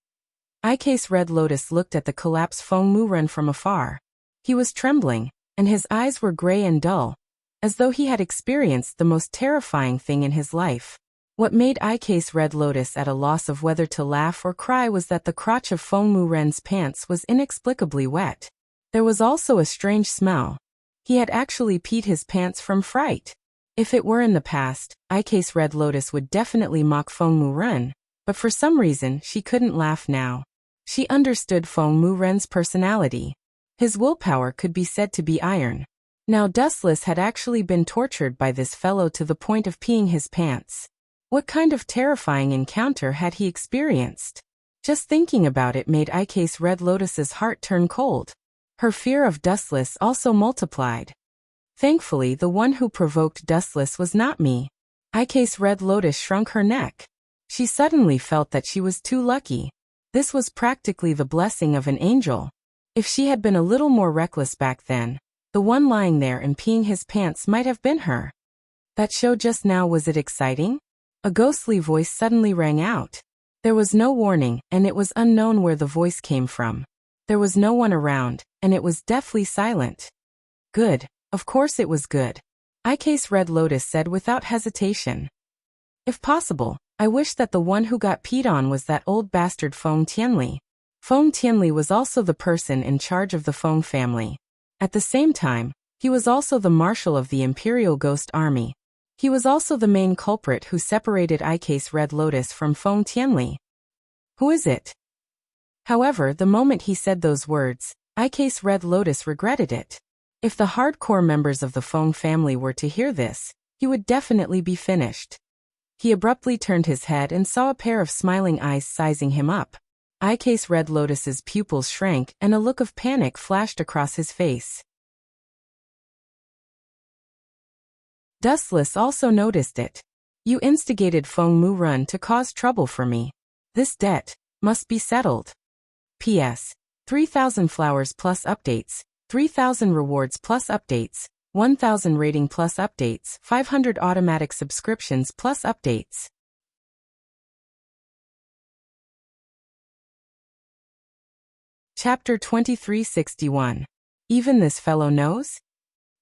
Ike's Red Lotus looked at the collapsed Feng Muren from afar. He was trembling, and his eyes were gray and dull, as though he had experienced the most terrifying thing in his life. What made Ike's Red Lotus at a loss of whether to laugh or cry was that the crotch of Feng Muren's pants was inexplicably wet. There was also a strange smell. He had actually peed his pants from fright. If it were in the past, Ike's Red Lotus would definitely mock Feng Muren, but for some reason she couldn't laugh now. She understood Feng Muren's personality. His willpower could be said to be iron. Now Dustless had actually been tortured by this fellow to the point of peeing his pants. What kind of terrifying encounter had he experienced? Just thinking about it made Ike's Red Lotus's heart turn cold. Her fear of Dustless also multiplied. Thankfully, the one who provoked Dustless was not me. Ike's Red Lotus shrunk her neck. She suddenly felt that she was too lucky. This was practically the blessing of an angel. If she had been a little more reckless back then, the one lying there and peeing his pants might have been her. That show just now, was it exciting? A ghostly voice suddenly rang out. There was no warning, and it was unknown where the voice came from. There was no one around, and it was deathly silent. Good. Of course it was good. Ike's Red Lotus said without hesitation. If possible, I wish that the one who got peed on was that old bastard Feng Tianli. Feng Tianli was also the person in charge of the Feng family. At the same time, he was also the marshal of the Imperial Ghost Army. He was also the main culprit who separated Ike's Red Lotus from Feng Tianli. Who is it? However, the moment he said those words, Ike's Red Lotus regretted it. If the hardcore members of the Feng family were to hear this, he would definitely be finished. He abruptly turned his head and saw a pair of smiling eyes sizing him up. Ike's Red Lotus's pupils shrank and a look of panic flashed across his face. Dustless also noticed it. You instigated Feng Muren to cause trouble for me. This debt must be settled. P.S. 3,000 flowers plus updates, 3,000 rewards plus updates, 1,000 rating plus updates, 500 automatic subscriptions plus updates. Chapter 2361. Even this fellow knows?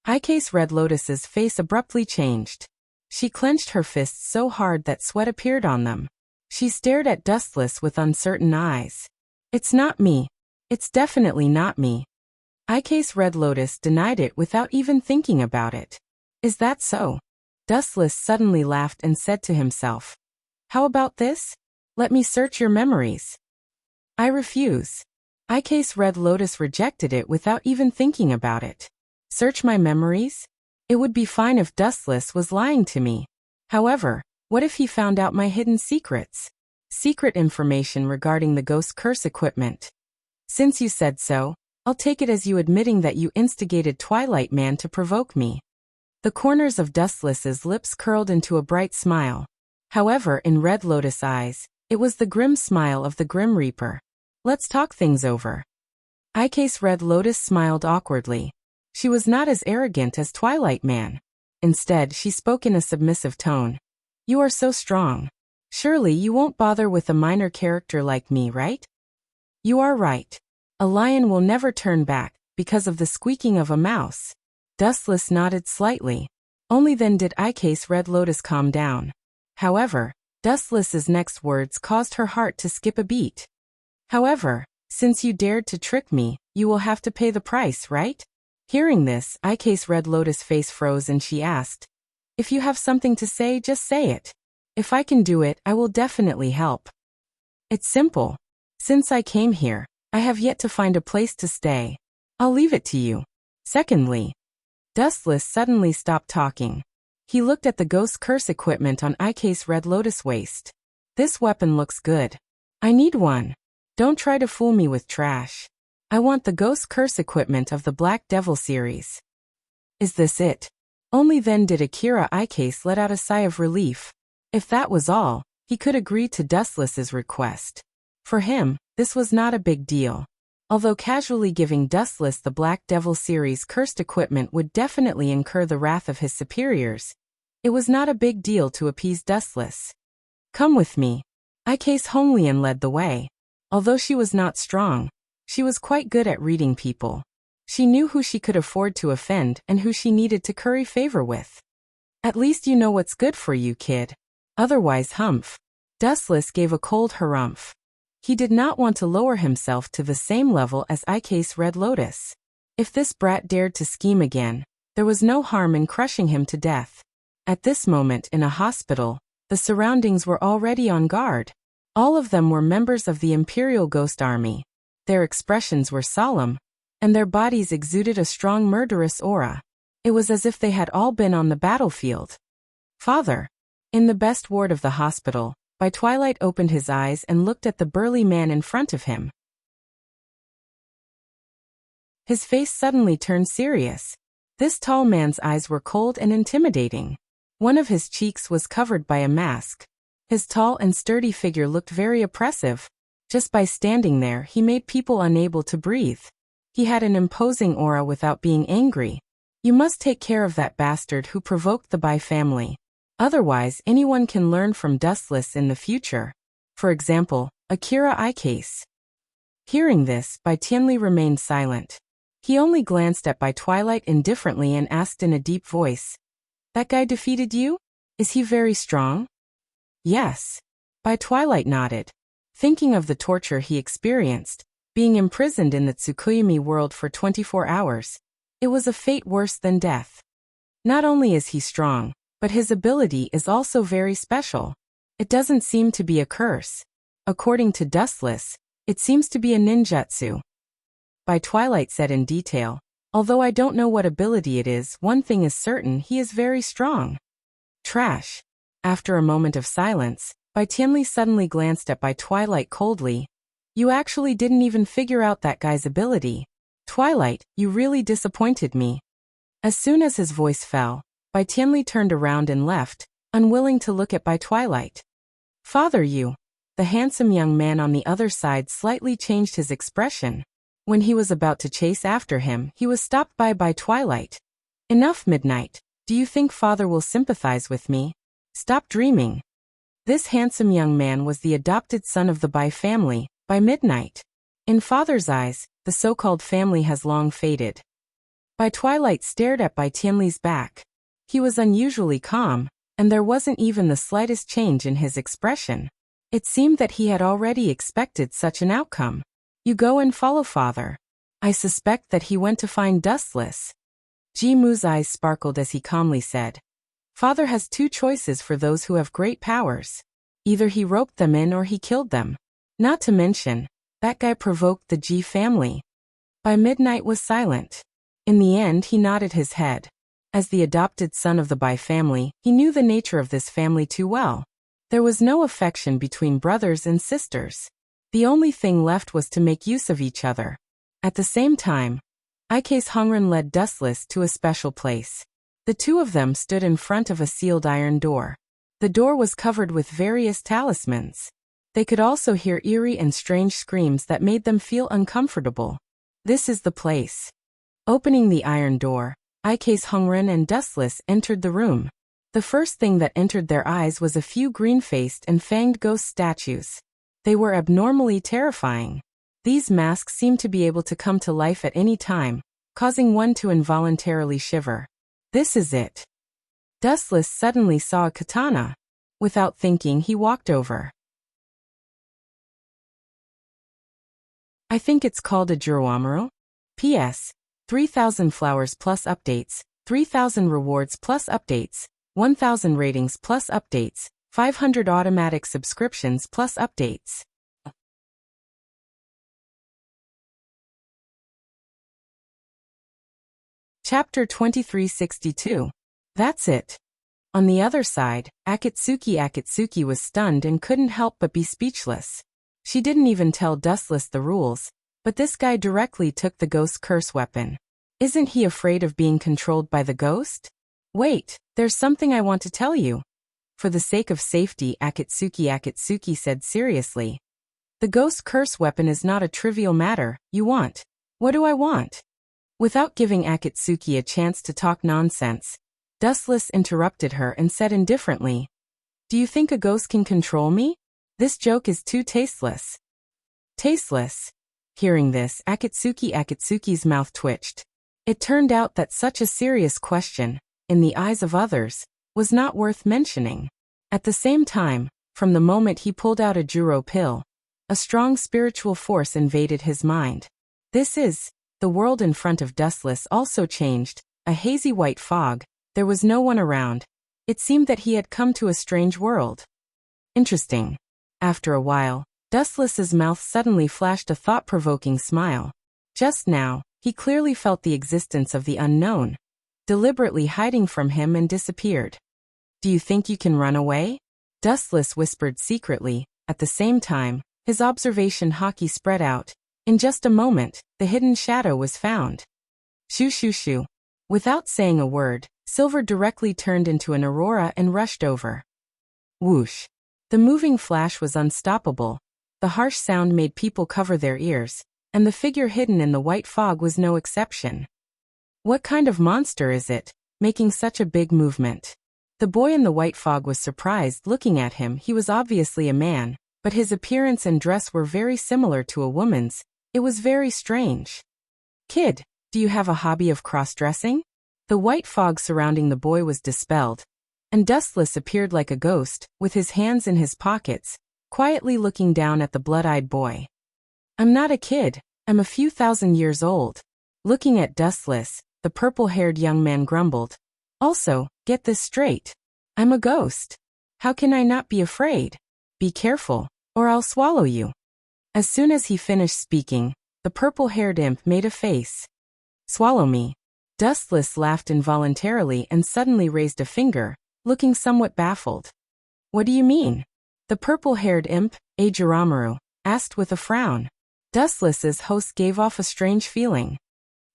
Ike's Red Lotus's face abruptly changed. She clenched her fists so hard that sweat appeared on them. She stared at Dustless with uncertain eyes. It's not me. It's definitely not me. Ike's Red Lotus denied it without even thinking about it. Is that so? Dustless suddenly laughed and said to himself, how about this? Let me search your memories. I refuse. Ike's Red Lotus rejected it without even thinking about it. Search my memories? It would be fine if Dustless was lying to me. However, what if he found out my hidden secrets? Secret information regarding the ghost curse equipment. Since you said so, I'll take it as you admitting that you instigated Twilight Man to provoke me. The corners of Dustless's lips curled into a bright smile. However, in Red Lotus eyes, it was the grim smile of the Grim Reaper. Let's talk things over. Ike's Red Lotus smiled awkwardly. She was not as arrogant as Twilight Man. Instead, she spoke in a submissive tone. You are so strong. Surely you won't bother with a minor character like me, right? You are right. A lion will never turn back, because of the squeaking of a mouse. Dustless nodded slightly. Only then did Ike's Red Lotus calm down. However, Dustless's next words caused her heart to skip a beat. However, since you dared to trick me, you will have to pay the price, right? Hearing this, Ike's Red Lotus face froze and she asked, if you have something to say, just say it. If I can do it, I will definitely help. It's simple. Since I came here, I have yet to find a place to stay. I'll leave it to you. Secondly, Dustless suddenly stopped talking. He looked at the ghost curse equipment on Ike's Red Lotus waist. This weapon looks good. I need one. Don't try to fool me with trash. I want the ghost curse equipment of the Black Devil series. Is this it? Only then did Akira Ike's let out a sigh of relief. If that was all, he could agree to Dustless's request. For him, this was not a big deal. Although casually giving Dustless the Black Devil series cursed equipment would definitely incur the wrath of his superiors, it was not a big deal to appease Dustless. Come with me. Ike's Honglian led the way. Although she was not strong, she was quite good at reading people. She knew who she could afford to offend and who she needed to curry favor with. At least you know what's good for you, kid. Otherwise, humph. Dustless gave a cold harumph. He did not want to lower himself to the same level as Ike's Red Lotus. If this brat dared to scheme again, there was no harm in crushing him to death. At this moment in a hospital, the surroundings were already on guard. All of them were members of the Imperial Ghost Army. Their expressions were solemn, and their bodies exuded a strong murderous aura. It was as if they had all been on the battlefield. Father. In the best ward of the hospital, by twilight opened his eyes and looked at the burly man in front of him. His face suddenly turned serious. This tall man's eyes were cold and intimidating. One of his cheeks was covered by a mask. His tall and sturdy figure looked very oppressive. Just by standing there, he made people unable to breathe. He had an imposing aura without being angry. You must take care of that bastard who provoked the Bai family. Otherwise, anyone can learn from Dustless in the future. For example, Akira Ike's. Hearing this, Bai Tianli remained silent. He only glanced at Bai Twilight indifferently and asked in a deep voice, that guy defeated you? Is he very strong? Yes. Bai Twilight nodded. Thinking of the torture he experienced, being imprisoned in the Tsukuyomi world for 24 hours, it was a fate worse than death. Not only is he strong, but his ability is also very special. It doesn't seem to be a curse. According to Dustless, it seems to be a ninjutsu. Bai Twilight said in detail, although I don't know what ability it is, one thing is certain, he is very strong. Trash. After a moment of silence, Bai Tianli suddenly glanced at Bai Twilight coldly. You actually didn't even figure out that guy's ability. Twilight, you really disappointed me. As soon as his voice fell, Bai Tianli turned around and left, unwilling to look at Bai Twilight. Father, you. The handsome young man on the other side slightly changed his expression. When he was about to chase after him, he was stopped by Bai Twilight. Enough, Midnight. Do you think father will sympathize with me? Stop dreaming. This handsome young man was the adopted son of the Bai family, Bai Midnight. In father's eyes, the so-called family has long faded. Bai Twilight stared at Bai Tianli's back. He was unusually calm, and there wasn't even the slightest change in his expression. It seemed that he had already expected such an outcome. You go and follow father. I suspect that he went to find Dustless. Ji Mu's eyes sparkled as he calmly said. Father has two choices for those who have great powers. Either he roped them in or he killed them. Not to mention, that guy provoked the Ji family. By midnight was silent. In the end he nodded his head. As the adopted son of the Bai family, he knew the nature of this family too well. There was no affection between brothers and sisters. The only thing left was to make use of each other. At the same time, Ike's Hongren led Dustless to a special place. The two of them stood in front of a sealed iron door. The door was covered with various talismans. They could also hear eerie and strange screams that made them feel uncomfortable. This is the place. Opening the iron door, Ike's Hongren and Dustless entered the room. The first thing that entered their eyes was a few green-faced and fanged ghost statues. They were abnormally terrifying. These masks seemed to be able to come to life at any time, causing one to involuntarily shiver. This is it. Dustless suddenly saw a katana. Without thinking, he walked over. I think it's called a Juroamaru. P.S. 3,000 flowers plus updates, 3,000 rewards plus updates, 1,000 ratings plus updates, 500 automatic subscriptions plus updates. Chapter 2362. That's it. On the other side, Akatsuki was stunned and couldn't help but be speechless. She didn't even tell Dustless the rules, but this guy directly took the ghost curse weapon. Isn't he afraid of being controlled by the ghost? Wait, there's something I want to tell you. For the sake of safety, Akatsuki said seriously. The ghost curse weapon is not a trivial matter. You want? What do I want? Without giving Akatsuki a chance to talk nonsense, Dustless interrupted her and said indifferently, Do you think a ghost can control me? This joke is too tasteless. Tasteless? Hearing this, Akatsuki's mouth twitched. It turned out that such a serious question, in the eyes of others, was not worth mentioning. At the same time, from the moment he pulled out a Juro pill, a strong spiritual force invaded his mind. The world in front of Dustless also changed, a hazy white fog. There was no one around. It seemed that he had come to a strange world. Interesting. After a while, Dustless's mouth suddenly flashed a thought-provoking smile. Just now, he clearly felt the existence of the unknown, deliberately hiding from him, and disappeared. Do you think you can run away? Dustless whispered secretly. At the same time, his observation haki spread out. In just a moment, the hidden shadow was found. Shoo shoo shoo. Without saying a word, Silver directly turned into an aurora and rushed over. Whoosh. The moving flash was unstoppable. The harsh sound made people cover their ears, and the figure hidden in the white fog was no exception. What kind of monster is it, making such a big movement? The boy in the white fog was surprised looking at him. He was obviously a man, but his appearance and dress were very similar to a woman's. It was very strange. Kid, do you have a hobby of cross-dressing? The white fog surrounding the boy was dispelled, and Dustless appeared like a ghost, with his hands in his pockets, quietly looking down at the blood-eyed boy. I'm not a kid, I'm a few thousand years old. Looking at Dustless, the purple-haired young man grumbled. Also, get this straight. I'm a ghost. How can I not be afraid? Be careful, or I'll swallow you. As soon as he finished speaking, the purple-haired imp made a face. Swallow me. Dustless laughed involuntarily and suddenly raised a finger, looking somewhat baffled. What do you mean? The purple-haired imp, Juroamaru, asked with a frown. Dustless's host gave off a strange feeling.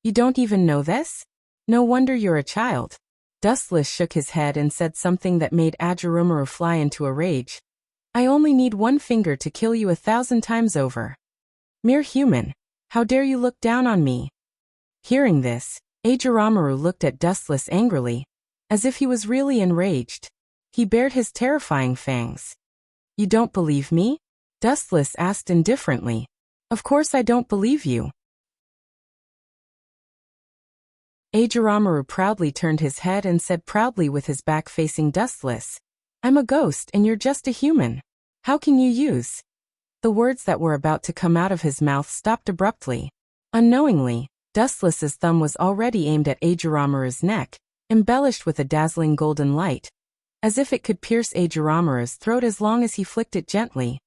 You don't even know this? No wonder you're a child. Dustless shook his head and said something that made Juroamaru fly into a rage. I only need one finger to kill you 1,000 times over. Mere human, how dare you look down on me? Hearing this, Juroamaru looked at Dustless angrily, as if he was really enraged. He bared his terrifying fangs. You don't believe me? Dustless asked indifferently. Of course I don't believe you. Ajaramaru proudly turned his head and said proudly with his back facing Dustless, "I'm a ghost and you're just a human. How can you use?" The words that were about to come out of his mouth stopped abruptly. Unknowingly, Dustless's thumb was already aimed at Ajaramaru's neck, embellished with a dazzling golden light, as if it could pierce Ajaramaru's throat as long as he flicked it gently.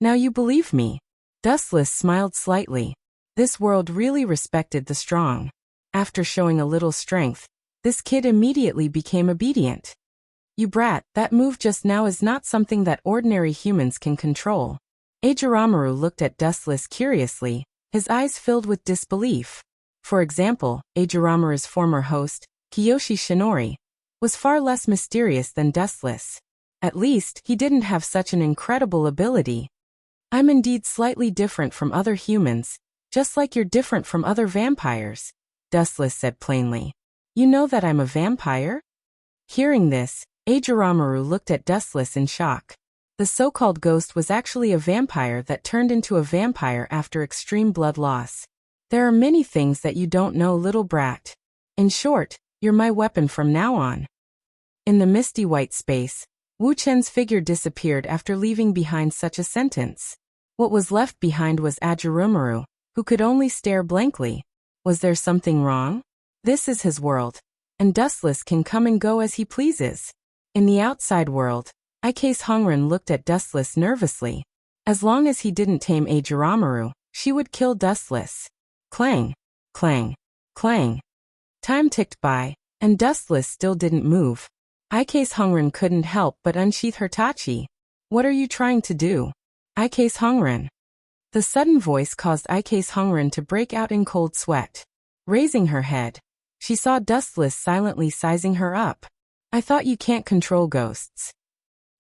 "Now you believe me." Dustless smiled slightly. This world really respected the strong. After showing a little strength, this kid immediately became obedient. "You brat, that move just now is not something that ordinary humans can control." Ajaramaru looked at Dustless curiously, his eyes filled with disbelief. For example, Ajaramaru's former host, Kiyoshi Shinori, was far less mysterious than Dustless. At least, he didn't have such an incredible ability. "I'm indeed slightly different from other humans, just like you're different from other vampires," Dustless said plainly. "You know that I'm a vampire?" Hearing this, Ajaramaru looked at Dustless in shock. The so-called ghost was actually a vampire that turned into a vampire after extreme blood loss. "There are many things that you don't know, little brat. In short, you're my weapon from now on." In the misty white space, Wu Chen's figure disappeared after leaving behind such a sentence. What was left behind was Ajaramaru, who could only stare blankly. Was there something wrong? This is his world, and Dustless can come and go as he pleases. In the outside world, Ike's Hongren looked at Dustless nervously. As long as he didn't tame Ajaramaru, she would kill Dustless. Clang, clang, clang. Time ticked by, and Dustless still didn't move. Ike's Hongren couldn't help but unsheath her tachi. "What are you trying to do?" "Ike's Hongren." The sudden voice caused Ike's Hongren to break out in cold sweat. Raising her head, she saw Dustless silently sizing her up. "I thought you can't control ghosts."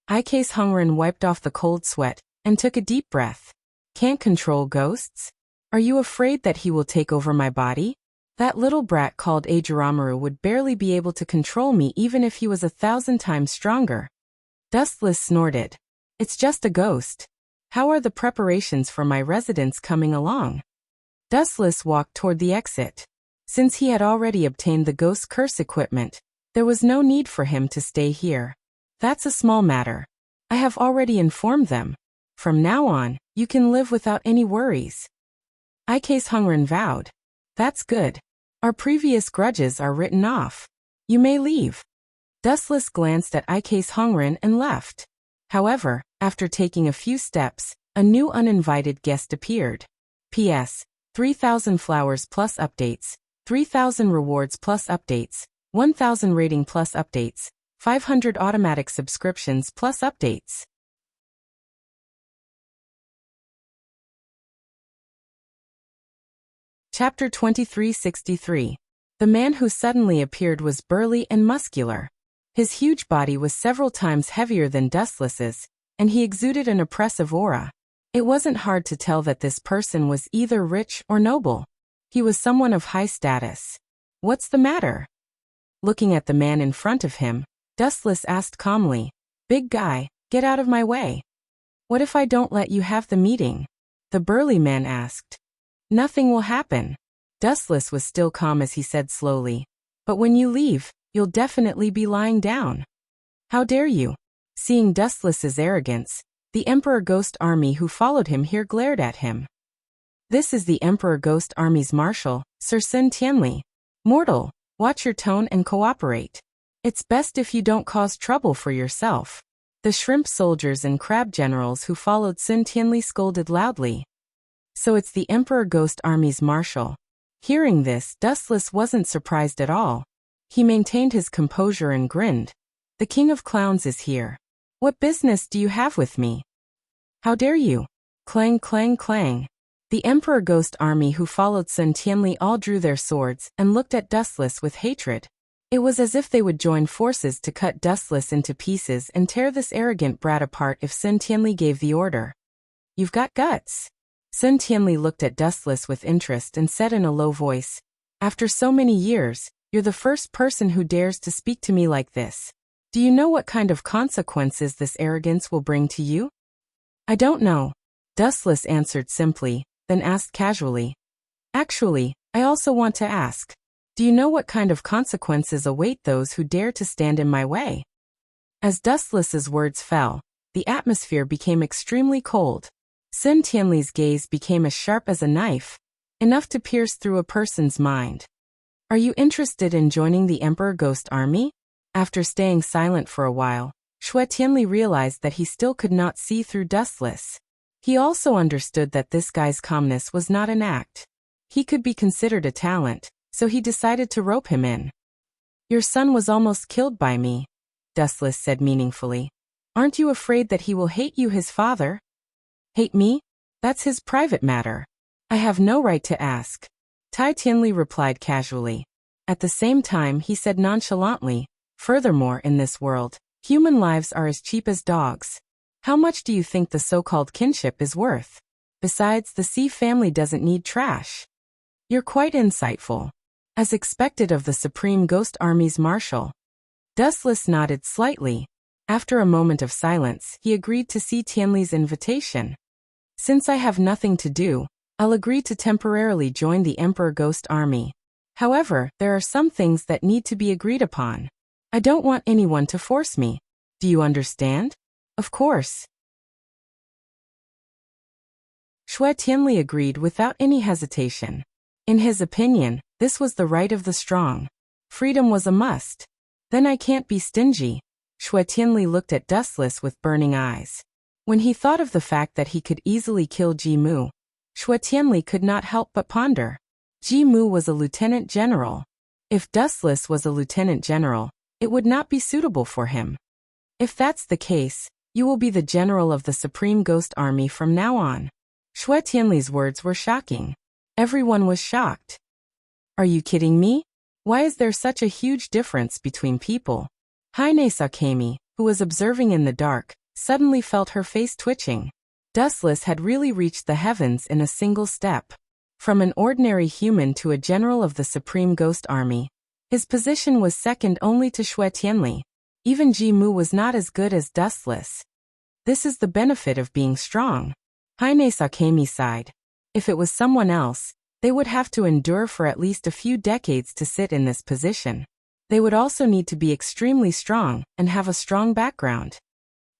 Ike's Hongren wiped off the cold sweat and took a deep breath. "Can't control ghosts? Are you afraid that he will take over my body? That little brat called Ajaramaru would barely be able to control me even if he was 1,000 times stronger." Dustless snorted. "It's just a ghost. How are the preparations for my residence coming along?" Dustless walked toward the exit. Since he had already obtained the ghost curse equipment, there was no need for him to stay here. "That's a small matter. I have already informed them. From now on, you can live without any worries." Ike's Hongren vowed. "That's good. Our previous grudges are written off. You may leave." Dustless glanced at Ike's Hongren and left. However, after taking a few steps, a new uninvited guest appeared. P.S. 3,000 flowers plus updates, 3,000 rewards plus updates, 1,000 rating plus updates, 500 automatic subscriptions plus updates. Chapter 2363. The man who suddenly appeared was burly and muscular. His huge body was several times heavier than Dustless's, and he exuded an oppressive aura. It wasn't hard to tell that this person was either rich or noble. He was someone of high status. "What's the matter?" Looking at the man in front of him, Dustless asked calmly, "Big guy, get out of my way." "What if I don't let you have the meeting?" the burly man asked. "Nothing will happen." Dustless was still calm as he said slowly, "But when you leave, you'll definitely be lying down." "How dare you?" Seeing Dustless's arrogance, the Emperor Ghost Army who followed him here glared at him. "This is the Emperor Ghost Army's Marshal, Sir Sun Tianli. Mortal, watch your tone and cooperate. It's best if you don't cause trouble for yourself." The shrimp soldiers and crab generals who followed Sun Tianli scolded loudly. "So it's the Emperor Ghost Army's Marshal." Hearing this, Dustless wasn't surprised at all. He maintained his composure and grinned. "The King of Clowns is here. What business do you have with me?" "How dare you?" Clang, clang, clang. The Emperor Ghost Army who followed Sun Tianli all drew their swords and looked at Dustless with hatred. It was as if they would join forces to cut Dustless into pieces and tear this arrogant brat apart if Sun Tianli gave the order. "You've got guts." Sun Tianli looked at Dustless with interest and said in a low voice, "After so many years, you're the first person who dares to speak to me like this. Do you know what kind of consequences this arrogance will bring to you?" "I don't know," Dustless answered simply, then asked casually, "Actually, I also want to ask. Do you know what kind of consequences await those who dare to stand in my way? As Dustless's words fell, the atmosphere became extremely cold. Sun Tianli's gaze became as sharp as a knife, enough to pierce through a person's mind. Are you interested in joining the Emperor Ghost Army? After staying silent for a while, Xue Tianli realized that he still could not see through Dustless. He also understood that this guy's calmness was not an act. He could be considered a talent, so he decided to rope him in. Your son was almost killed by me, Dustless said meaningfully. Aren't you afraid that he will hate you, his father? Hate me? That's his private matter. I have no right to ask. Tai Tianli replied casually. At the same time, he said nonchalantly, furthermore, in this world, human lives are as cheap as dogs. How much do you think the so-called kinship is worth? Besides, the Xi family doesn't need trash. You're quite insightful. As expected of the Supreme Ghost Army's marshal. Dustless nodded slightly. After a moment of silence, he agreed to see Tianli's invitation. Since I have nothing to do, I'll agree to temporarily join the Emperor Ghost Army. However, there are some things that need to be agreed upon. I don't want anyone to force me. Do you understand? Of course. Xue Tianli agreed without any hesitation. In his opinion, this was the right of the strong. Freedom was a must. Then I can't be stingy. Xue Tianli looked at Dustless with burning eyes. When he thought of the fact that he could easily kill Ji Mu, Xue Tianli could not help but ponder. Ji Mu was a lieutenant general. If Dustless was a lieutenant general, it would not be suitable for him. If that's the case, you will be the general of the Supreme Ghost Army from now on. Xue Tianli's words were shocking. Everyone was shocked. Are you kidding me? Why is there such a huge difference between people? Haine Sakami, who was observing in the dark, suddenly felt her face twitching. Dustless had really reached the heavens in a single step. From an ordinary human to a general of the Supreme Ghost Army, his position was second only to Xue Tianli. Even Ji Mu was not as good as Dustless. This is the benefit of being strong. Haine Sakami sighed. If it was someone else, they would have to endure for at least a few decades to sit in this position. They would also need to be extremely strong and have a strong background.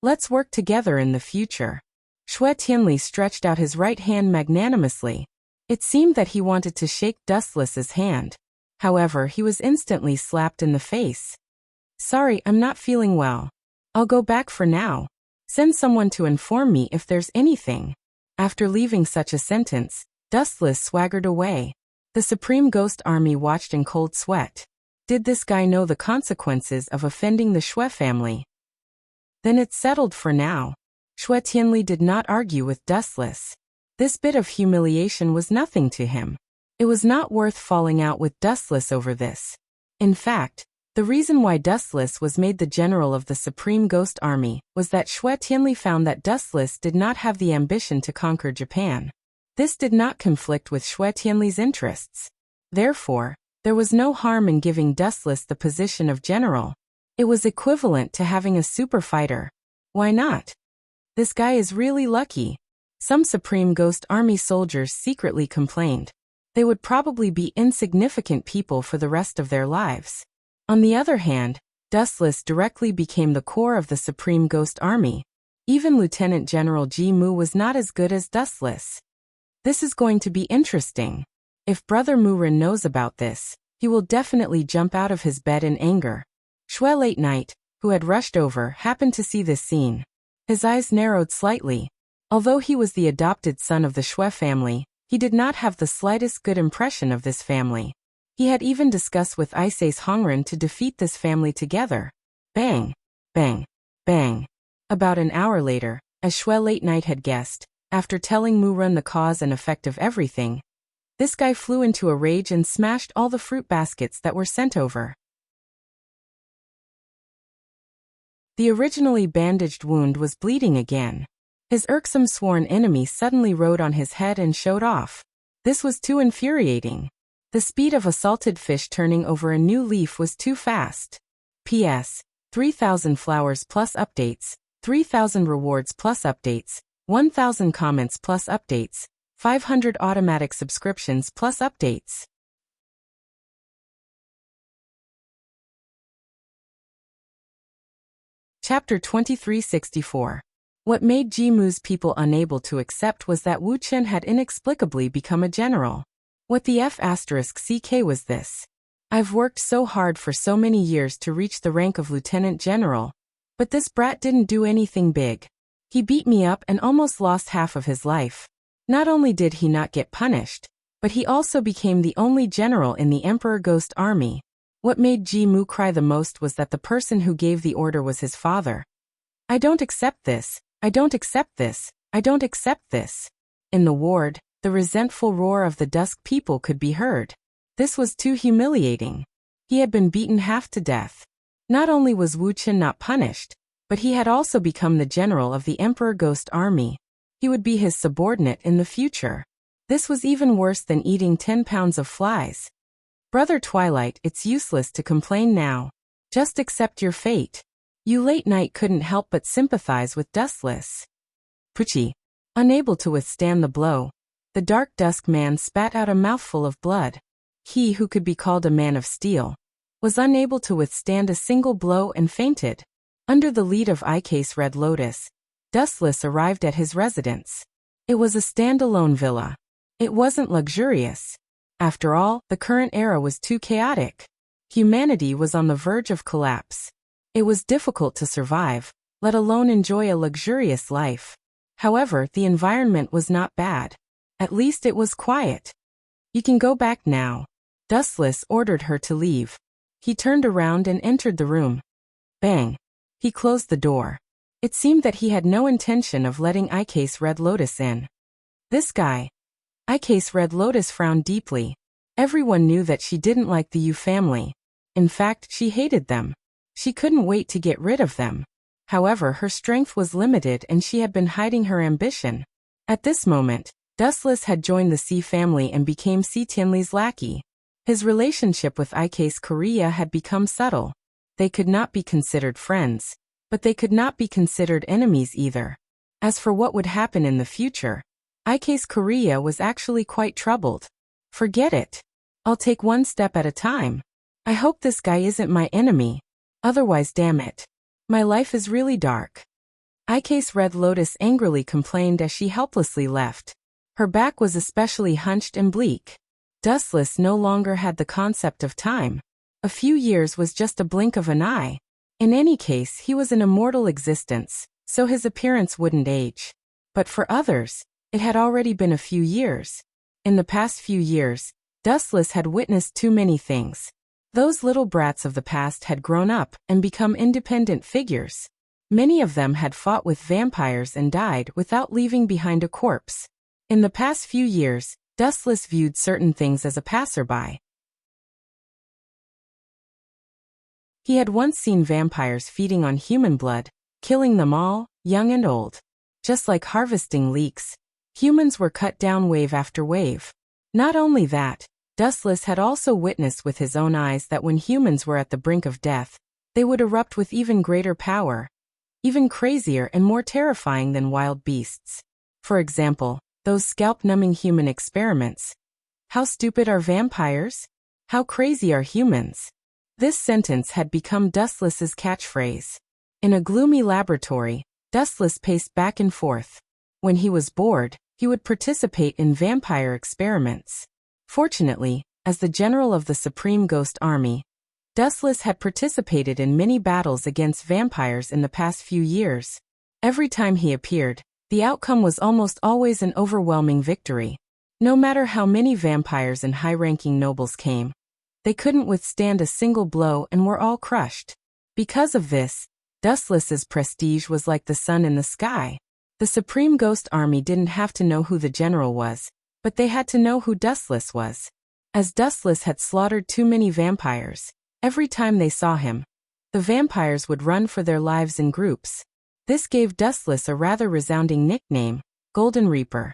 Let's work together in the future. Xue Tianli stretched out his right hand magnanimously. It seemed that he wanted to shake Dustless's hand. However, he was instantly slapped in the face. Sorry, I'm not feeling well. I'll go back for now. Send someone to inform me if there's anything. After leaving such a sentence, Dustless swaggered away. The Supreme Ghost Army watched in cold sweat. Did this guy know the consequences of offending the Xue family? Then it's settled for now. Xue Tianli did not argue with Dustless. This bit of humiliation was nothing to him. It was not worth falling out with Dustless over this. In fact, the reason why Dustless was made the general of the Supreme Ghost Army was that Xue Tianli found that Dustless did not have the ambition to conquer Japan. This did not conflict with Xue Tianli's interests. Therefore, there was no harm in giving Dustless the position of general. It was equivalent to having a super fighter. Why not? This guy is really lucky. Some Supreme Ghost Army soldiers secretly complained. They would probably be insignificant people for the rest of their lives. On the other hand, Dustless directly became the core of the Supreme Ghost Army. Even Lieutenant General Ji Mu was not as good as Dustless. This is going to be interesting. If Brother Murin knows about this, he will definitely jump out of his bed in anger. Xue Late Night, who had rushed over, happened to see this scene. His eyes narrowed slightly. Although he was the adopted son of the Xue family, he did not have the slightest good impression of this family. He had even discussed with Ise's Hongren to defeat this family together. Bang! Bang! Bang! About an hour later, as Xue Late Night had guessed, after telling Murun the cause and effect of everything, this guy flew into a rage and smashed all the fruit baskets that were sent over. The originally bandaged wound was bleeding again. His irksome sworn enemy suddenly rode on his head and showed off. This was too infuriating. The speed of a salted fish turning over a new leaf was too fast. P.S. 3,000 flowers plus updates, 3,000 rewards plus updates, 1,000 comments plus updates, 500 automatic subscriptions plus updates. Chapter 2364. What made Jimu's people unable to accept was that Wu Chen had inexplicably become a general. What the F***ck was this? I've worked so hard for so many years to reach the rank of lieutenant general, but this brat didn't do anything big. He beat me up and almost lost half of his life. Not only did he not get punished, but he also became the only general in the Emperor Ghost Army. What made Jimu cry the most was that the person who gave the order was his father. I don't accept this, I don't accept this, I don't accept this. In the ward, the resentful roar of the Dusk people could be heard. This was too humiliating. He had been beaten half to death. Not only was Wu Chen not punished, but he had also become the general of the Emperor Ghost Army. He would be his subordinate in the future. This was even worse than eating 10 pounds of flies. Brother Twilight, it's useless to complain now. Just accept your fate. You Late Night couldn't help but sympathize with Dustless. Pucci. Unable to withstand the blow, the Dark Dusk man spat out a mouthful of blood. He who could be called a man of steel was unable to withstand a single blow and fainted. Under the lead of Icase Red Lotus, Dustless arrived at his residence. It was a standalone villa. It wasn't luxurious. After all, the current era was too chaotic. Humanity was on the verge of collapse. It was difficult to survive, let alone enjoy a luxurious life. However, the environment was not bad. At least it was quiet. You can go back now. Dustless ordered her to leave. He turned around and entered the room. Bang. He closed the door. It seemed that he had no intention of letting Icase Red Lotus in. This guy. Icase Red Lotus frowned deeply. Everyone knew that she didn't like the Yu family. In fact, she hated them. She couldn't wait to get rid of them. However, her strength was limited and she had been hiding her ambition. At this moment, Dustless had joined the C family and became C Tianli's lackey. His relationship with Icase Korea had become subtle. They could not be considered friends, but they could not be considered enemies either. As for what would happen in the future, Icase Korea was actually quite troubled. Forget it. I'll take one step at a time. I hope this guy isn't my enemy. Otherwise, damn it. My life is really dark. Icase Red Lotus angrily complained as she helplessly left. Her back was especially hunched and bleak. Dustless no longer had the concept of time. A few years was just a blink of an eye. In any case, he was an immortal existence, so his appearance wouldn't age. But for others, it had already been a few years. In the past few years, Dustless had witnessed too many things. Those little brats of the past had grown up and become independent figures. Many of them had fought with vampires and died without leaving behind a corpse. In the past few years, Dustless viewed certain things as a passerby. He had once seen vampires feeding on human blood, killing them all, young and old. Just like harvesting leeks, humans were cut down wave after wave. Not only that, Dustless had also witnessed with his own eyes that when humans were at the brink of death, they would erupt with even greater power, even crazier and more terrifying than wild beasts. For example, those scalp-numbing human experiments. How stupid are vampires? How crazy are humans? This sentence had become Dustless's catchphrase. In a gloomy laboratory, Dustless paced back and forth. When he was bored, he would participate in vampire experiments. Fortunately, as the general of the Supreme Ghost Army, Dustless had participated in many battles against vampires in the past few years. Every time he appeared, the outcome was almost always an overwhelming victory. No matter how many vampires and high-ranking nobles came, they couldn't withstand a single blow and were all crushed. Because of this, Dustless's prestige was like the sun in the sky. The Supreme Ghost Army didn't have to know who the general was, but they had to know who Dustless was. As Dustless had slaughtered too many vampires, every time they saw him, the vampires would run for their lives in groups. This gave Dustless a rather resounding nickname, Golden Reaper.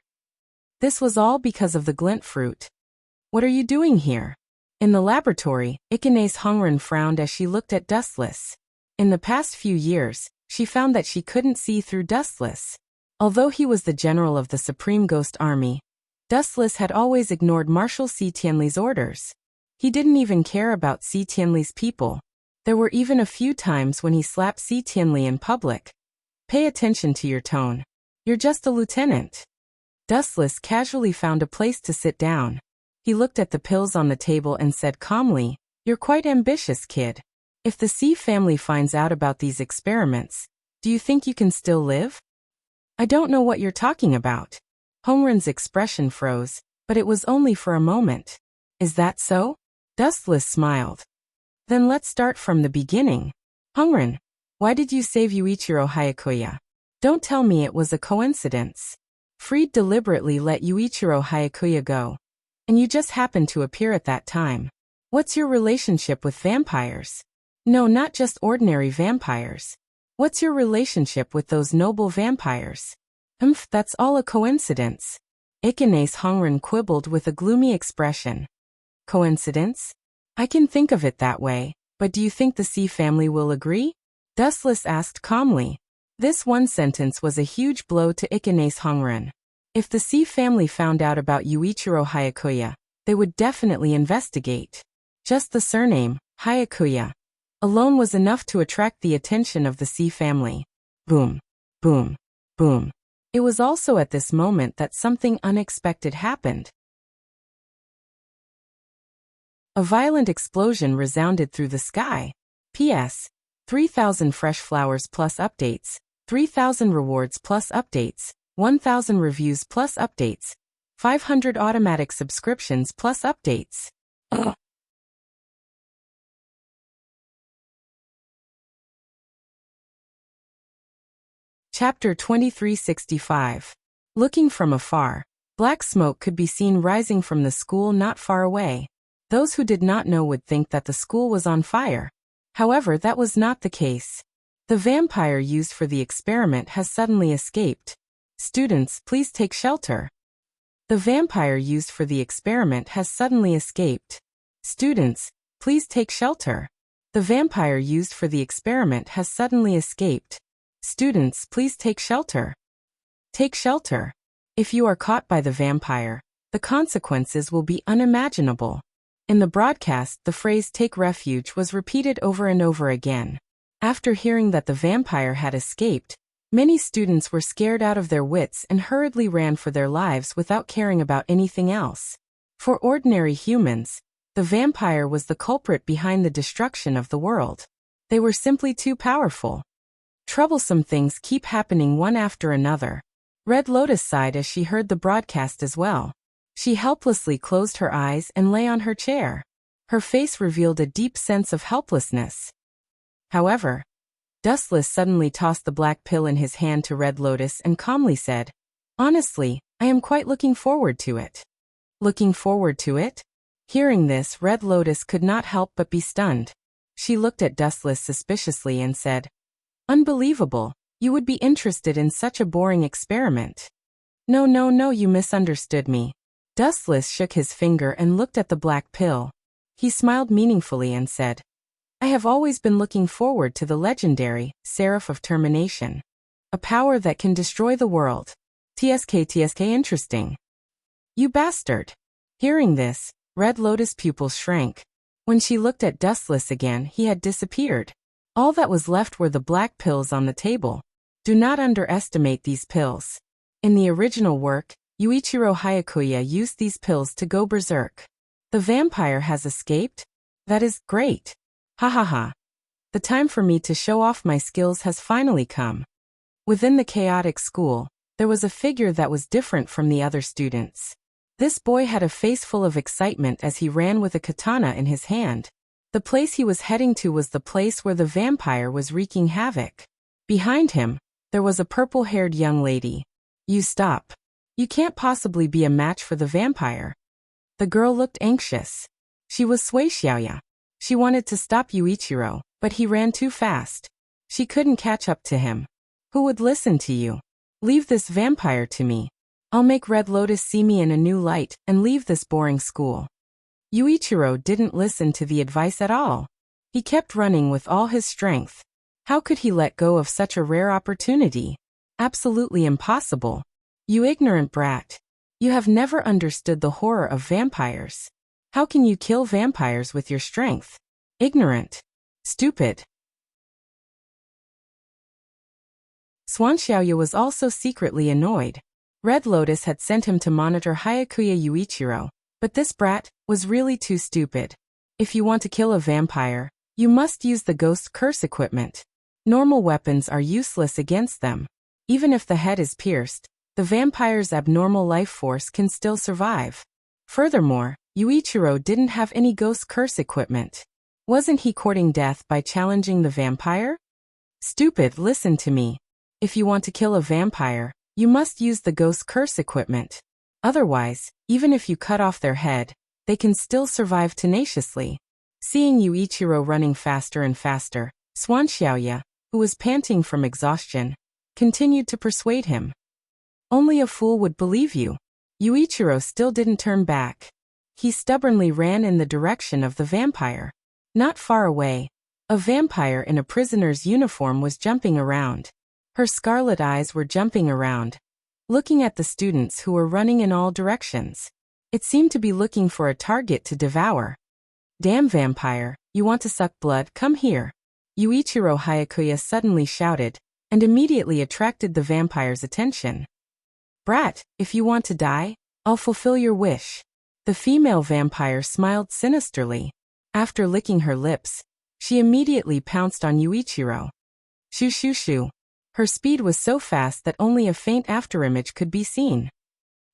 This was all because of the glint fruit. What are you doing here? In the laboratory, Ikanes Hongren frowned as she looked at Dustless. In the past few years, she found that she couldn't see through Dustless. Although he was the general of the Supreme Ghost Army, Dustless had always ignored Marshal C. Tianli's orders. He didn't even care about C. Tianli's people. There were even a few times when he slapped Si Tianli in public. Pay attention to your tone. You're just a lieutenant. Dustless casually found a place to sit down. He looked at the pills on the table and said calmly, "You're quite ambitious, kid. If the Si family finds out about these experiments, do you think you can still live?" "I don't know what you're talking about." Hongren's expression froze, but it was only for a moment. "Is that so?" Dustless smiled. "Then let's start from the beginning. Hongren, why did you save Yuichiro Hayakuya? Don't tell me it was a coincidence. Freed deliberately let Yuichiro Hayakuya go, and you just happened to appear at that time. What's your relationship with vampires? No, not just ordinary vampires. What's your relationship with those noble vampires?" That's all a coincidence." Ikenes Hongren quibbled with a gloomy expression. "Coincidence? I can think of it that way, but do you think the Si family will agree?" Dustless asked calmly. This one sentence was a huge blow to Ikenes Hongren. If the Si family found out about Yuichiro Hayakuya, they would definitely investigate. Just the surname, Hayakuya, alone was enough to attract the attention of the Si family. Boom, boom, boom. It was also at this moment that something unexpected happened. A violent explosion resounded through the sky. P.S. 3,000 fresh flowers plus updates, 3,000 rewards plus updates, 1,000 reviews plus updates, 500 automatic subscriptions plus updates. Chapter 2365. Looking from afar, black smoke could be seen rising from the school not far away. Those who did not know would think that the school was on fire. However, that was not the case. The vampire used for the experiment has suddenly escaped. Students, please take shelter. The vampire used for the experiment has suddenly escaped. Students, please take shelter. The vampire used for the experiment has suddenly escaped. Students, please take shelter. Take shelter. If you are caught by the vampire, the consequences will be unimaginable. In the broadcast, the phrase "take refuge" was repeated over and over again. After hearing that the vampire had escaped, many students were scared out of their wits and hurriedly ran for their lives without caring about anything else. For ordinary humans, the vampire was the culprit behind the destruction of the world. They were simply too powerful. Troublesome things keep happening one after another. Red Lotus sighed as she heard the broadcast as well. She helplessly closed her eyes and lay on her chair. Her face revealed a deep sense of helplessness. However, Dustless suddenly tossed the black pill in his hand to Red Lotus and calmly said, "Honestly, I am quite looking forward to it." Looking forward to it? Hearing this, Red Lotus could not help but be stunned. She looked at Dustless suspiciously and said, "Unbelievable, you would be interested in such a boring experiment." No, you misunderstood me." Dustless shook his finger and looked at the black pill. He smiled meaningfully and said, "I have always been looking forward to the legendary Seraph of Termination. A power that can destroy the world. TSK interesting." "You bastard." Hearing this, Red Lotus' pupils shrank. When she looked at Dustless again, he had disappeared. All that was left were the black pills on the table. Do not underestimate these pills. In the original work, Yuichiro Hayakuya used these pills to go berserk. The vampire has escaped? That is great. Ha ha ha. The time for me to show off my skills has finally come. Within the chaotic school, there was a figure that was different from the other students. This boy had a face full of excitement as he ran with a katana in his hand. The place he was heading to was the place where the vampire was wreaking havoc. Behind him, there was a purple-haired young lady. "You stop. You can't possibly be a match for the vampire." The girl looked anxious. She was Sui Xiaoya. She wanted to stop Yuichiro, but he ran too fast. She couldn't catch up to him. "Who would listen to you? Leave this vampire to me. I'll make Red Lotus see me in a new light and leave this boring school." Yuichiro didn't listen to the advice at all. He kept running with all his strength. How could he let go of such a rare opportunity? Absolutely impossible. "You ignorant brat. You have never understood the horror of vampires. How can you kill vampires with your strength? Ignorant." Stupid. Swan Xiaoya was also secretly annoyed. Red Lotus had sent him to monitor Hyakuya Yuichiro, but this brat was really too stupid. If you want to kill a vampire, you must use the ghost curse equipment. Normal weapons are useless against them. Even if the head is pierced, the vampire's abnormal life force can still survive. Furthermore, Yuichiro didn't have any ghost curse equipment. Wasn't he courting death by challenging the vampire? Stupid, listen to me. If you want to kill a vampire, you must use the ghost curse equipment. Otherwise, even if you cut off their head, they can still survive tenaciously. Seeing Yuichiro running faster and faster, Swan Xiaoya, who was panting from exhaustion, continued to persuade him. Only a fool would believe you. Yuichiro still didn't turn back. He stubbornly ran in the direction of the vampire. Not far away, a vampire in a prisoner's uniform was jumping around. Her scarlet eyes were jumping around, looking at the students who were running in all directions. It seemed to be looking for a target to devour. Damn vampire, you want to suck blood? Come here. Yuichiro Hyakuya suddenly shouted, and immediately attracted the vampire's attention. Brat, if you want to die, I'll fulfill your wish. The female vampire smiled sinisterly. After licking her lips, she immediately pounced on Yuichiro. Shoo shoo shoo. Her speed was so fast that only a faint afterimage could be seen.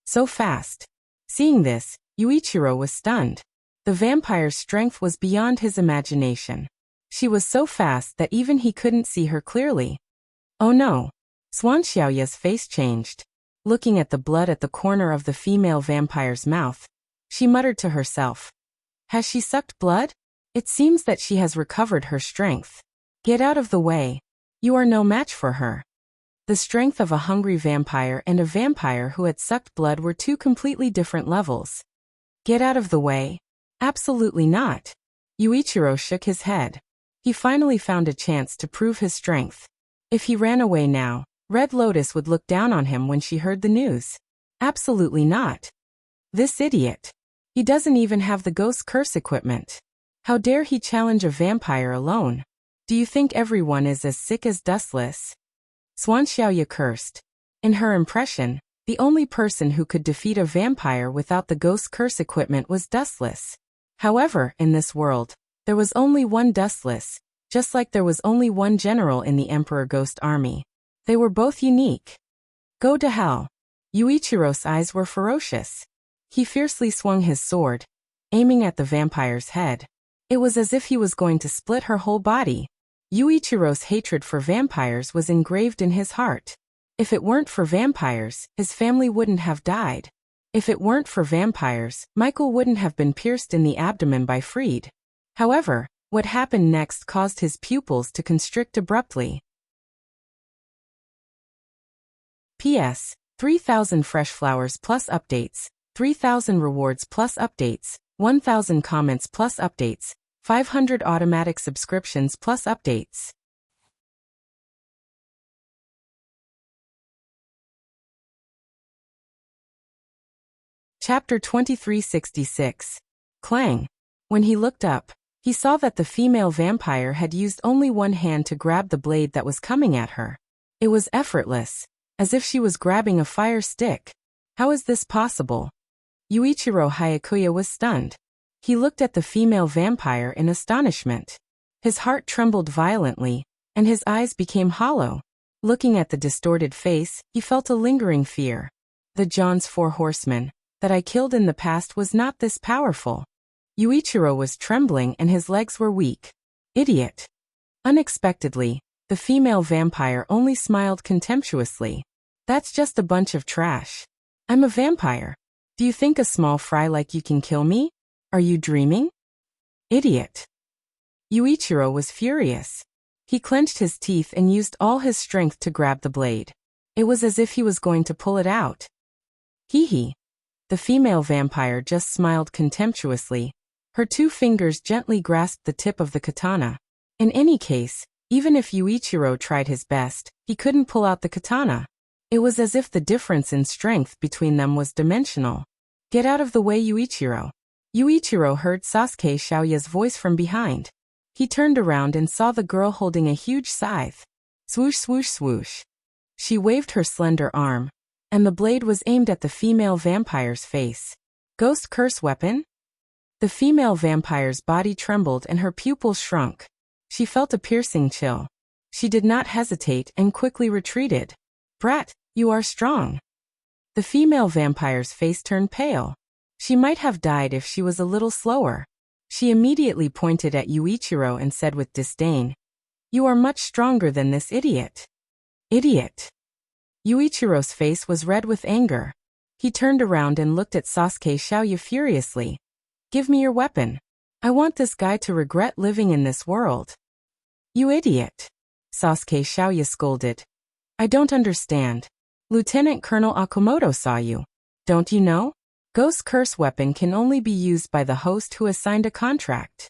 So fast. Seeing this, Yuichiro was stunned. The vampire's strength was beyond his imagination. She was so fast that even he couldn't see her clearly. Oh no. Swan Xiaoya's face changed. Looking at the blood at the corner of the female vampire's mouth, she muttered to herself. Has she sucked blood? It seems that she has recovered her strength. Get out of the way. You are no match for her. The strength of a hungry vampire and a vampire who had sucked blood were two completely different levels. Get out of the way? Absolutely not. Yuichiro shook his head. He finally found a chance to prove his strength. If he ran away now, Red Lotus would look down on him when she heard the news. Absolutely not. This idiot. He doesn't even have the ghost curse equipment. How dare he challenge a vampire alone? Do you think everyone is as sick as Dustless? Swan Xiaoya cursed. In her impression, the only person who could defeat a vampire without the ghost curse equipment was Dustless. However, in this world, there was only one Dustless, just like there was only one general in the Emperor Ghost Army. They were both unique. Go to hell. Yuichiro's eyes were ferocious. He fiercely swung his sword, aiming at the vampire's head. It was as if he was going to split her whole body. Yuichiro's hatred for vampires was engraved in his heart. If it weren't for vampires, his family wouldn't have died. If it weren't for vampires, Michael wouldn't have been pierced in the abdomen by Freed. However, what happened next caused his pupils to constrict abruptly. P.S. 3,000 fresh flowers plus updates, 3,000 rewards plus updates, 1,000 comments plus updates, 500 automatic subscriptions plus updates. Chapter 2366. Clang. When he looked up, he saw that the female vampire had used only one hand to grab the blade that was coming at her. It was effortless, as if she was grabbing a fire stick. How is this possible? Yuichiro Hyakuya was stunned. He looked at the female vampire in astonishment. His heart trembled violently, and his eyes became hollow. Looking at the distorted face, he felt a lingering fear. The John's 4 horsemen that I killed in the past was not this powerful. Yuichiro was trembling and his legs were weak. Idiot. Unexpectedly, the female vampire only smiled contemptuously. That's just a bunch of trash. I'm a vampire. Do you think a small fry like you can kill me? Are you dreaming? Idiot. Yuichiro was furious. He clenched his teeth and used all his strength to grab the blade. It was as if he was going to pull it out. Hee hee. The female vampire just smiled contemptuously. Her 2 fingers gently grasped the tip of the katana. In any case, even if Yuichiro tried his best, he couldn't pull out the katana. It was as if the difference in strength between them was dimensional. Get out of the way, Yuichiro. Yuichiro heard Sasuke Xiaoya's voice from behind. He turned around and saw the girl holding a huge scythe. Swoosh, swoosh, swoosh. She waved her slender arm, and the blade was aimed at the female vampire's face. Ghost curse weapon? The female vampire's body trembled and her pupils shrunk. She felt a piercing chill. She did not hesitate and quickly retreated. Brat, you are strong. The female vampire's face turned pale. She might have died if she was a little slower. She immediately pointed at Yuichiro and said with disdain, "You are much stronger than this idiot." Idiot. Yuichiro's face was red with anger. He turned around and looked at Sasuke Xiaoya furiously. "Give me your weapon. I want this guy to regret living in this world." "You idiot," Sasuke Xiaoya scolded. "I don't understand. Lieutenant Colonel Akamoto saw you. Don't you know? Ghost curse weapon can only be used by the host who has signed a contract."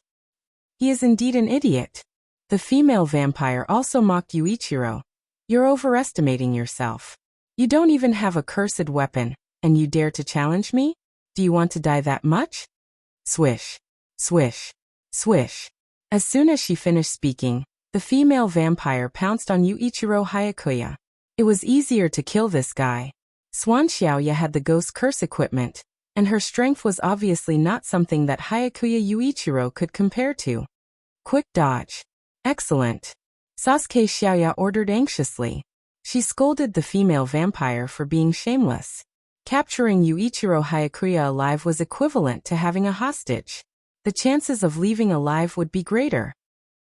He is indeed an idiot. The female vampire also mocked Yuichiro. "You're overestimating yourself. You don't even have a cursed weapon, and you dare to challenge me? Do you want to die that much?" Swish, swish, swish. As soon as she finished speaking, the female vampire pounced on Yuichiro Hayakuya. It was easier to kill this guy. Swan Xiaoya had the ghost curse equipment, and her strength was obviously not something that Hayakuya Yuichiro could compare to. Quick dodge. Excellent. Sasuke Xiaoya ordered anxiously. She scolded the female vampire for being shameless. Capturing Yuichiro Hayakuya alive was equivalent to having a hostage. The chances of leaving alive would be greater.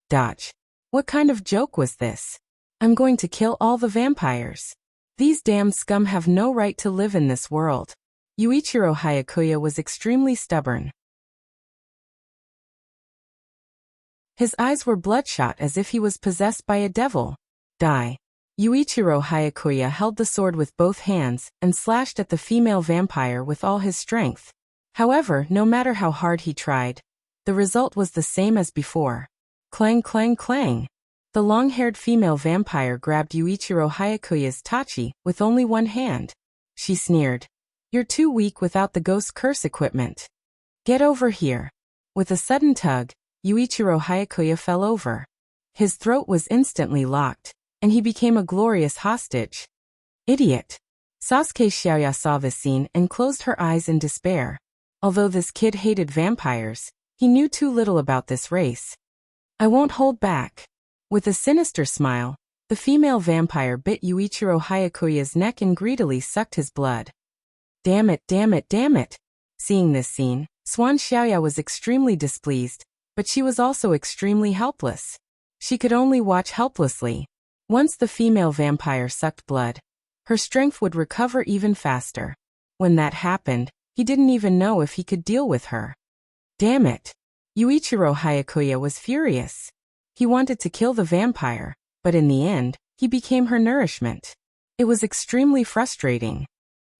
Dodge. What kind of joke was this? I'm going to kill all the vampires. These damn scum have no right to live in this world. Yuichiro Hayakuya was extremely stubborn. His eyes were bloodshot as if he was possessed by a devil. Die. Yuichiro Hayakuya held the sword with both hands and slashed at the female vampire with all his strength. However, no matter how hard he tried, the result was the same as before. Clang, clang, clang. The long-haired female vampire grabbed Yuichiro Hayakuya's tachi with only one hand. She sneered. "You're too weak without the ghost curse equipment. Get over here." With a sudden tug, Yuichiro Hayakuya fell over. His throat was instantly locked, and he became a glorious hostage. Idiot. Sasuke Xiaoya saw this scene and closed her eyes in despair. Although this kid hated vampires, he knew too little about this race. "I won't hold back." With a sinister smile, the female vampire bit Yuichiro Hayakuya's neck and greedily sucked his blood. Damn it, damn it, damn it. Seeing this scene, Swan Xiaoya was extremely displeased, but she was also extremely helpless. She could only watch helplessly. Once the female vampire sucked blood, her strength would recover even faster. When that happened, he didn't even know if he could deal with her. Damn it. Yuichiro Hayakuya was furious. He wanted to kill the vampire, but in the end, he became her nourishment. It was extremely frustrating.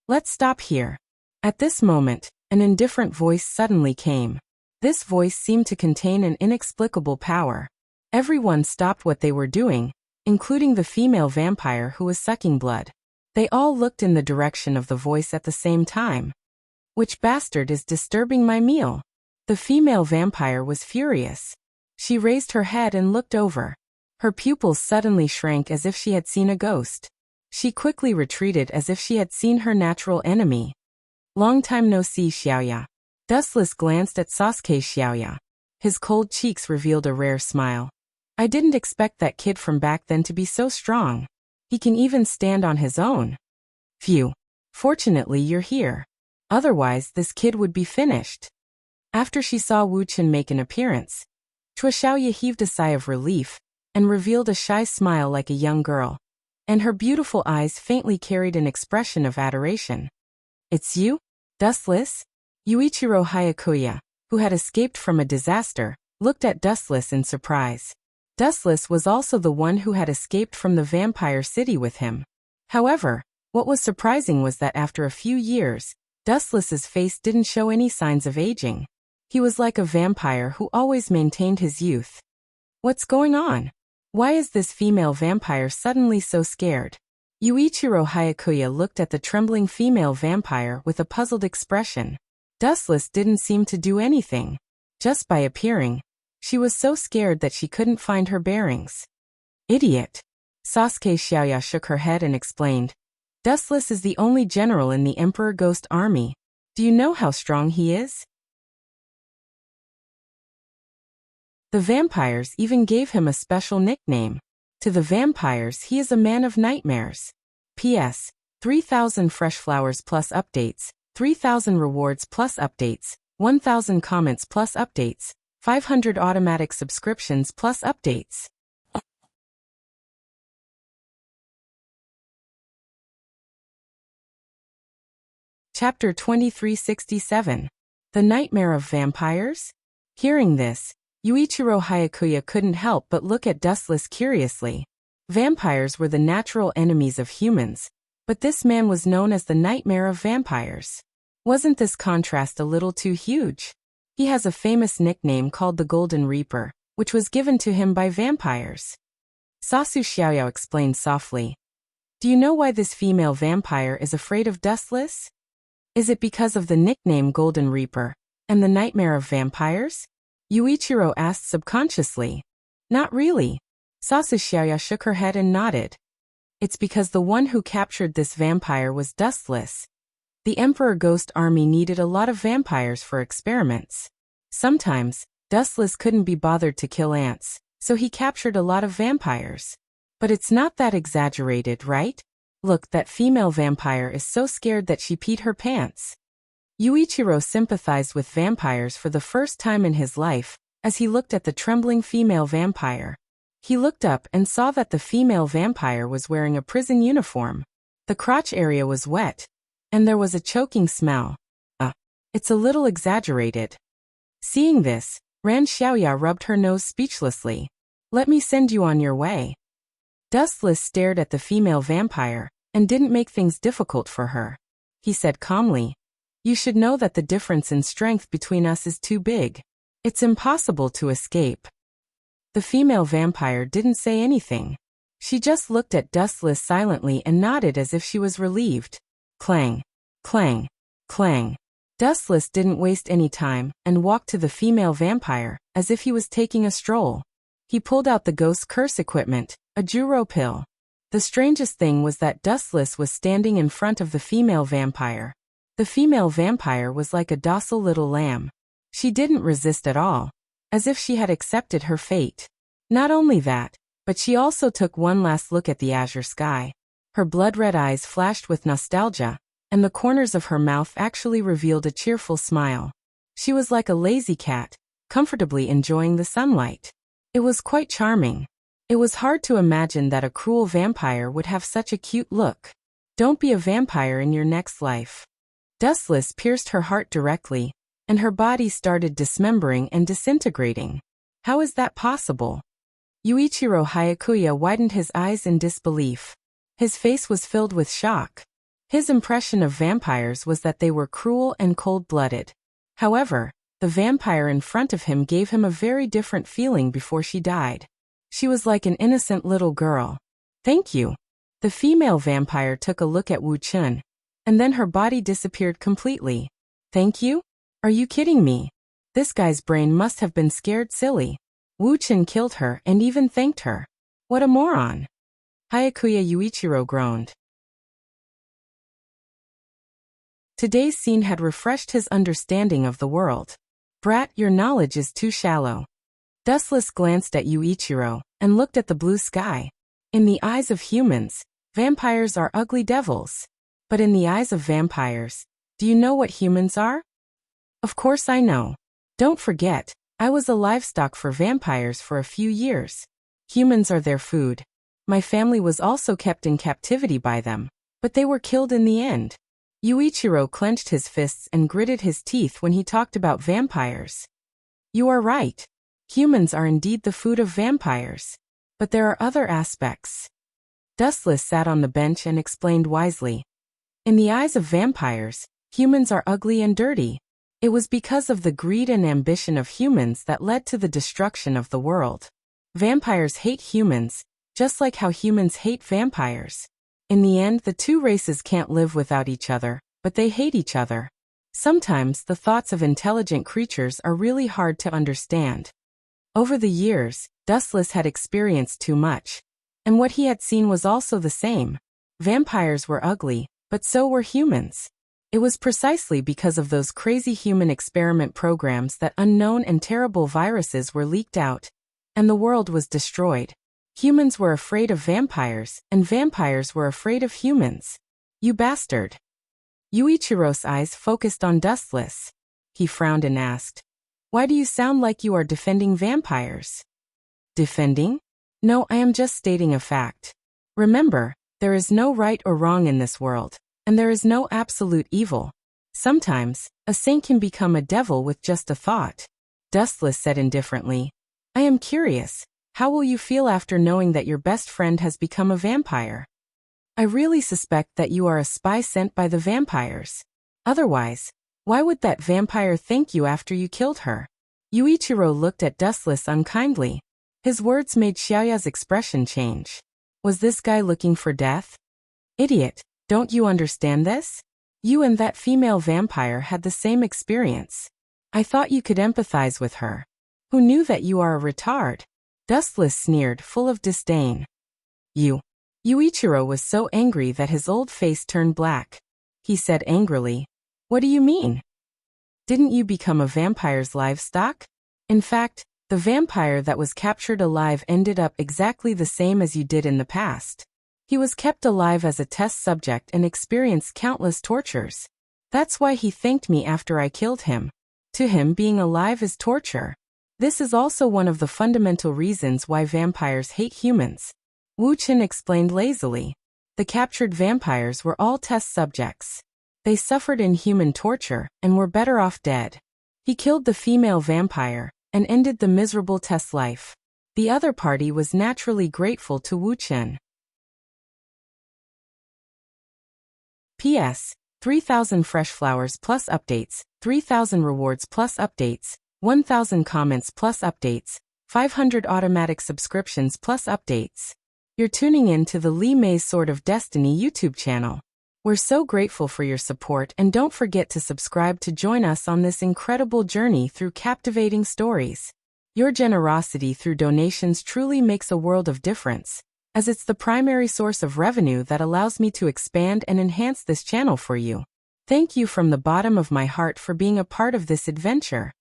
Let's stop here. At this moment, an indifferent voice suddenly came. This voice seemed to contain an inexplicable power. Everyone stopped what they were doing, including the female vampire who was sucking blood. They all looked in the direction of the voice at the same time. Which bastard is disturbing my meal? The female vampire was furious. She raised her head and looked over. Her pupils suddenly shrank as if she had seen a ghost. She quickly retreated as if she had seen her natural enemy. Long time no see, Xiaoya. Dustless glanced at Sasuke Xiaoya. His cold cheeks revealed a rare smile. I didn't expect that kid from back then to be so strong. He can even stand on his own. Phew. Fortunately you're here. Otherwise this kid would be finished. After she saw Wu Chen make an appearance, Chua Xiaoya heaved a sigh of relief, and revealed a shy smile like a young girl, and her beautiful eyes faintly carried an expression of adoration. It's you, Dustless? Yuichiro Hayakuya, who had escaped from a disaster, looked at Dustless in surprise. Dustless was also the one who had escaped from the vampire city with him. However, what was surprising was that after a few years, Dustless's face didn't show any signs of aging. He was like a vampire who always maintained his youth. What's going on? Why is this female vampire suddenly so scared? Yuichiro Hayakuya looked at the trembling female vampire with a puzzled expression. Dustless didn't seem to do anything. Just by appearing, She was so scared that she couldn't find her bearings. Idiot. Sasuke Xiaoya shook her head and explained. Dustless is the only general in the Emperor Ghost Army. Do you know how strong he is? The vampires even gave him a special nickname. To the vampires, he is a man of nightmares. P.S. 3,000 fresh flowers plus updates, 3,000 rewards plus updates, 1,000 comments plus updates, 500 automatic subscriptions plus updates. Chapter 2367. The Nightmare of Vampires? Hearing this, Yuichiro Hayakuya couldn't help but look at Dustless curiously. Vampires were the natural enemies of humans, but this man was known as the Nightmare of Vampires. Wasn't this contrast a little too huge? He has a famous nickname called the Golden Reaper, which was given to him by vampires. Sasu Xiaoyao explained softly. Do you know why this female vampire is afraid of Dustless? Is it because of the nickname Golden Reaper and the Nightmare of Vampires? Yuichiro asked subconsciously. Not really. Sasu Xiaoya shook her head and nodded. It's because the one who captured this vampire was Dustless. The Emperor Ghost Army needed a lot of vampires for experiments. Sometimes, Dustless couldn't be bothered to kill ants, so he captured a lot of vampires. But it's not that exaggerated, right? Look, that female vampire is so scared that she peed her pants. Yuichiro sympathized with vampires for the first time in his life, as he looked at the trembling female vampire. He looked up and saw that the female vampire was wearing a prison uniform. The crotch area was wet, and there was a choking smell. It's a little exaggerated. Seeing this, Ran Xiaoya rubbed her nose speechlessly. Let me send you on your way. Dustless stared at the female vampire, and didn't make things difficult for her. He said calmly, You should know that the difference in strength between us is too big. It's impossible to escape. The female vampire didn't say anything. She just looked at Dustless silently and nodded as if she was relieved. Clang, clang, clang. Dustless didn't waste any time and walked to the female vampire, as if he was taking a stroll. He pulled out the ghost curse equipment, a Juro pill. The strangest thing was that Dustless was standing in front of the female vampire. The female vampire was like a docile little lamb. She didn't resist at all, as if she had accepted her fate. Not only that, but she also took one last look at the azure sky. Her blood-red eyes flashed with nostalgia, and the corners of her mouth actually revealed a cheerful smile. She was like a lazy cat, comfortably enjoying the sunlight. It was quite charming. It was hard to imagine that a cruel vampire would have such a cute look. Don't be a vampire in your next life. Dustless pierced her heart directly, and her body started dismembering and disintegrating. How is that possible? Yuichiro Hayakuya widened his eyes in disbelief. His face was filled with shock. His impression of vampires was that they were cruel and cold-blooded. However, the vampire in front of him gave him a very different feeling before she died. She was like an innocent little girl. Thank you. The female vampire took a look at Wu Chun, and then her body disappeared completely. Thank you? Are you kidding me? This guy's brain must have been scared silly. Wu Chun killed her and even thanked her. What a moron. Hayakuya Yuichiro groaned. Today's scene had refreshed his understanding of the world. Brat, your knowledge is too shallow. Dustless glanced at Yuichiro and looked at the blue sky. In the eyes of humans, vampires are ugly devils. But in the eyes of vampires, do you know what humans are? Of course I know. Don't forget, I was a livestock for vampires for a few years. Humans are their food. My family was also kept in captivity by them, but they were killed in the end. Yuichiro clenched his fists and gritted his teeth when he talked about vampires. You are right. Humans are indeed the food of vampires. But there are other aspects. Dustless sat on the bench and explained wisely. In the eyes of vampires, humans are ugly and dirty. It was because of the greed and ambition of humans that led to the destruction of the world. Vampires hate humans, just like how humans hate vampires. In the end, the two races can't live without each other, but they hate each other. Sometimes the thoughts of intelligent creatures are really hard to understand. Over the years, Dustless had experienced too much. And what he had seen was also the same. Vampires were ugly, but so were humans. It was precisely because of those crazy human experiment programs that unknown and terrible viruses were leaked out, and the world was destroyed. Humans were afraid of vampires, and vampires were afraid of humans. You bastard. Yuichiro's eyes focused on Dustless. He frowned and asked, "Why do you sound like you are defending vampires?" Defending? No, I am just stating a fact. Remember, there is no right or wrong in this world, and there is no absolute evil. Sometimes, a saint can become a devil with just a thought. Dustless said indifferently, "I am curious, how will you feel after knowing that your best friend has become a vampire? I really suspect that you are a spy sent by the vampires. Otherwise, why would that vampire thank you after you killed her?" Yuichiro looked at Dustless unkindly. His words made Xiaoya's expression change. Was this guy looking for death? Idiot, don't you understand this? You and that female vampire had the same experience. I thought you could empathize with her. Who knew that you are a retard? Dustless sneered, full of disdain. Yuichiro was so angry that his old face turned black. He said angrily, "What do you mean? Didn't you become a vampire's livestock? In fact, the vampire that was captured alive ended up exactly the same as you did in the past. He was kept alive as a test subject and experienced countless tortures. That's why he thanked me after I killed him. To him, being alive is torture. This is also one of the fundamental reasons why vampires hate humans." Wu Chen explained lazily. The captured vampires were all test subjects. They suffered inhuman torture and were better off dead. He killed the female vampire and ended the miserable test life. The other party was naturally grateful to Wu Chen. P.S. 3,000 fresh flowers plus updates, 3,000 rewards plus updates, 1,000 comments plus updates, 500 automatic subscriptions plus updates. You're tuning in to the Li Mei's Sword of Destiny YouTube channel. We're so grateful for your support, and don't forget to subscribe to join us on this incredible journey through captivating stories. Your generosity through donations truly makes a world of difference, as it's the primary source of revenue that allows me to expand and enhance this channel for you. Thank you from the bottom of my heart for being a part of this adventure.